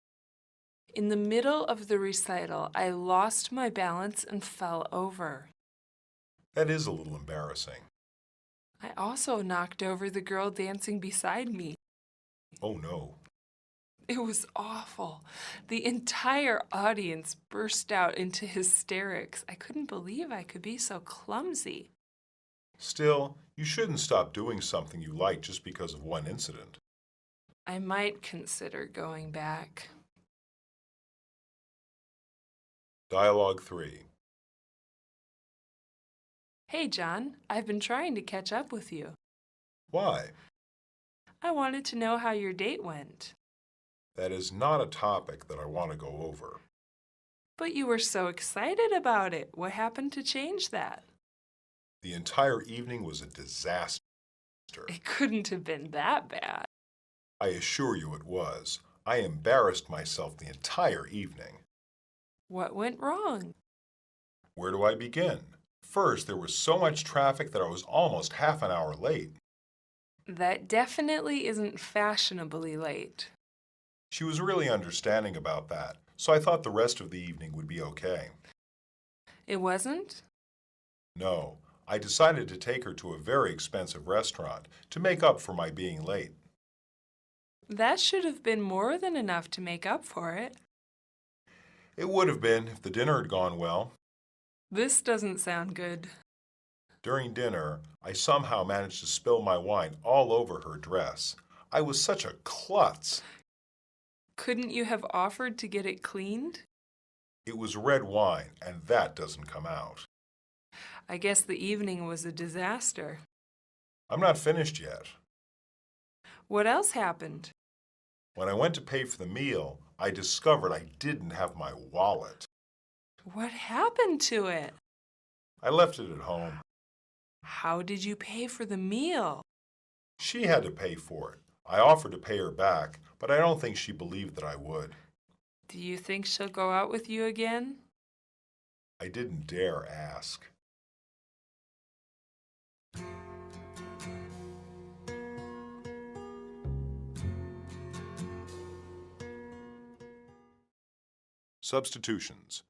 In the middle of the recital, I lost my balance and fell over. That is a little embarrassing. I also knocked over the girl dancing beside me. Oh no. It was awful. The entire audience burst out into hysterics. I couldn't believe I could be so clumsy. Still, you shouldn't stop doing something you like just because of one incident. I might consider going back. Dialogue 3. Hey, John, I've been trying to catch up with you. Why? I wanted to know how your date went. That is not a topic that I want to go over. But you were so excited about it. What happened to change that? The entire evening was a disaster. It couldn't have been that bad. I assure you it was. I embarrassed myself the entire evening. What went wrong? Where do I begin? First, there was so much traffic that I was almost half an hour late. That definitely isn't fashionably late. She was really understanding about that, so I thought the rest of the evening would be okay. It wasn't? No, I decided to take her to a very expensive restaurant to make up for my being late. That should have been more than enough to make up for it. It would have been if the dinner had gone well. This doesn't sound good. During dinner, I somehow managed to spill my wine all over her dress. I was such a klutz. Couldn't you have offered to get it cleaned? It was red wine, and that doesn't come out. I guess the evening was a disaster. I'm not finished yet. What else happened? When I went to pay for the meal, I discovered I didn't have my wallet. What happened to it? I left it at home. How did you pay for the meal? She had to pay for it. I offered to pay her back, but I don't think she believed that I would. Do you think she'll go out with you again? I didn't dare ask. Substitutions.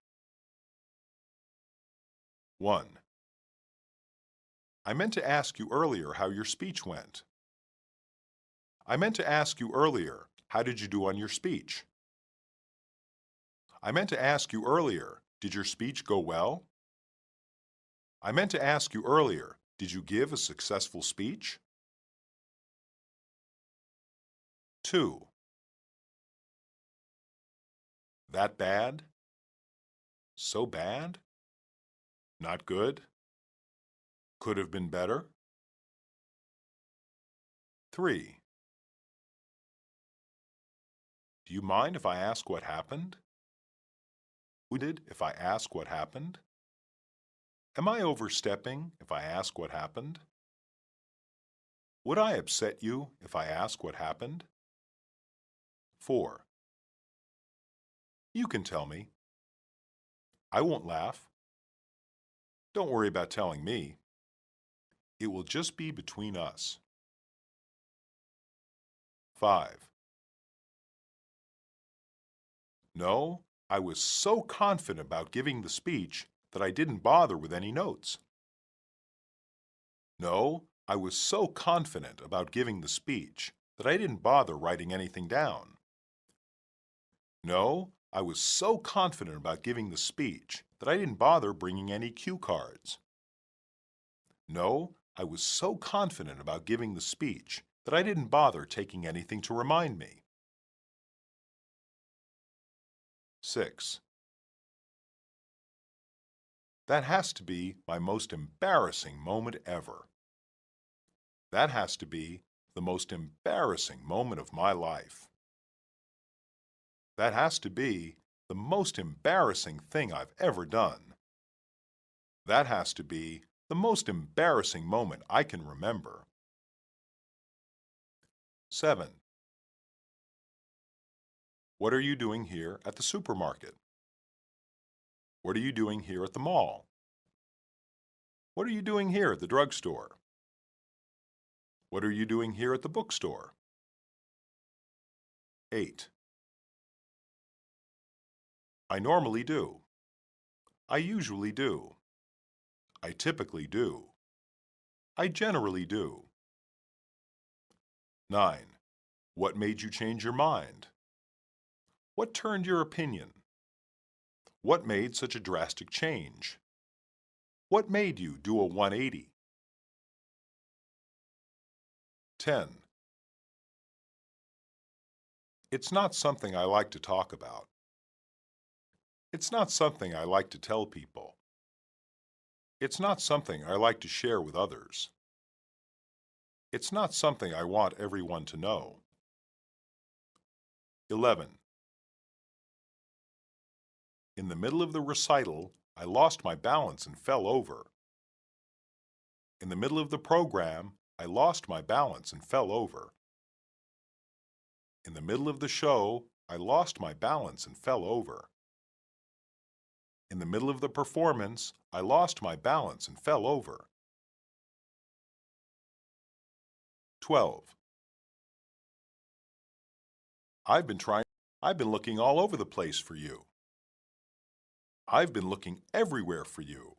1. I meant to ask you earlier how your speech went. I meant to ask you earlier, how did you do on your speech? I meant to ask you earlier, did your speech go well? I meant to ask you earlier, did you give a successful speech? 2. That bad? So bad? Not good? Could have been better? 3. Do you mind if I ask what happened? Would it if I ask what happened? Am I overstepping if I ask what happened? Would I upset you if I ask what happened? 4. You can tell me. I won't laugh. Don't worry about telling me. It will just be between us. 5. No, I was so confident about giving the speech that I didn't bother with any notes. No, I was so confident about giving the speech that I didn't bother writing anything down. No, I was so confident about giving the speech that I didn't bother bringing any cue cards. No, I was so confident about giving the speech that I didn't bother taking anything to remind me. 6. That has to be my most embarrassing moment ever. That has to be the most embarrassing moment of my life. That has to be the most embarrassing thing I've ever done. That has to be the most embarrassing moment I can remember. 7. What are you doing here at the supermarket? What are you doing here at the mall? What are you doing here at the drugstore? What are you doing here at the bookstore? 8. I normally do. I usually do. I typically do. I generally do. 9. What made you change your mind? What turned your opinion? What made such a drastic change? What made you do a 180? 10. It's not something I like to talk about. It's not something I like to tell people. It's not something I like to share with others. It's not something I want everyone to know. 11. In the middle of the recital, I lost my balance and fell over. In the middle of the program, I lost my balance and fell over. In the middle of the show, I lost my balance and fell over. In the middle of the performance, I lost my balance and fell over. 12. I've been looking all over the place for you. I've been looking everywhere for you.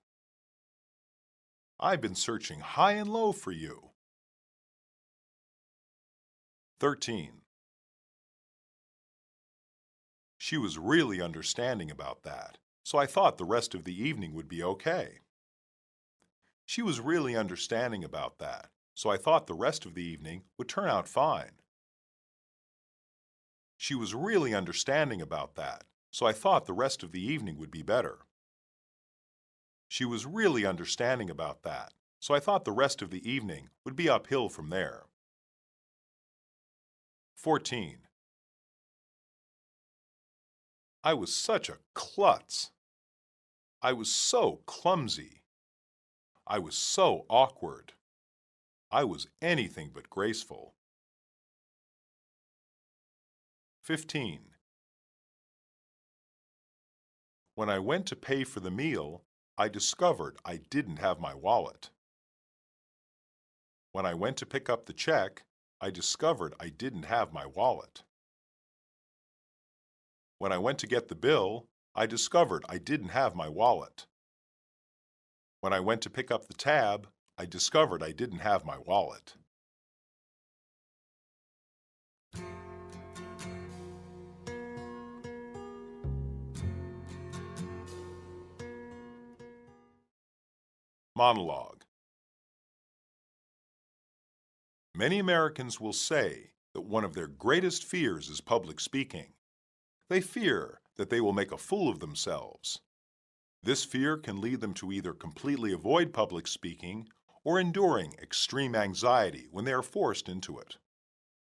I've been searching high and low for you. 13. She was really understanding about that, so I thought the rest of the evening would be okay. She was really understanding about that, so I thought the rest of the evening would turn out fine. She was really understanding about that, so I thought the rest of the evening would be better. She was really understanding about that, so I thought the rest of the evening would be uphill from there. 14. I was such a klutz. I was so clumsy. I was so awkward. I was anything but graceful. 15. When I went to pay for the meal, I discovered I didn't have my wallet. When I went to pick up the check, I discovered I didn't have my wallet. When I went to get the bill, I discovered I didn't have my wallet. When I went to pick up the tab, I discovered I didn't have my wallet. Monologue. Many Americans will say that one of their greatest fears is public speaking. They fear that they will make a fool of themselves. This fear can lead them to either completely avoid public speaking or enduring extreme anxiety when they are forced into it.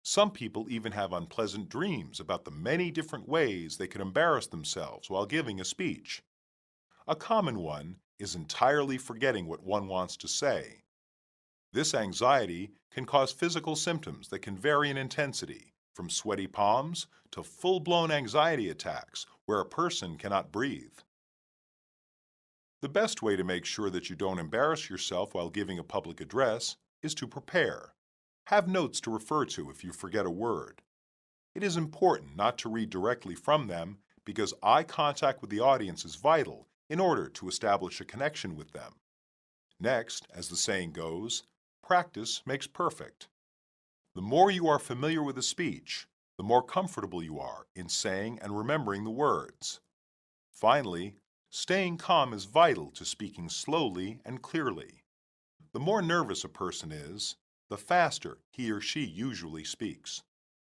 Some people even have unpleasant dreams about the many different ways they could embarrass themselves while giving a speech. A common one is entirely forgetting what one wants to say. This anxiety can cause physical symptoms that can vary in intensity, from sweaty palms to full-blown anxiety attacks where a person cannot breathe. The best way to make sure that you don't embarrass yourself while giving a public address is to prepare. Have notes to refer to if you forget a word. It is important not to read directly from them because eye contact with the audience is vital in order to establish a connection with them. Next, as the saying goes, practice makes perfect. The more you are familiar with a speech, the more comfortable you are in saying and remembering the words. Finally, staying calm is vital to speaking slowly and clearly. The more nervous a person is, the faster he or she usually speaks.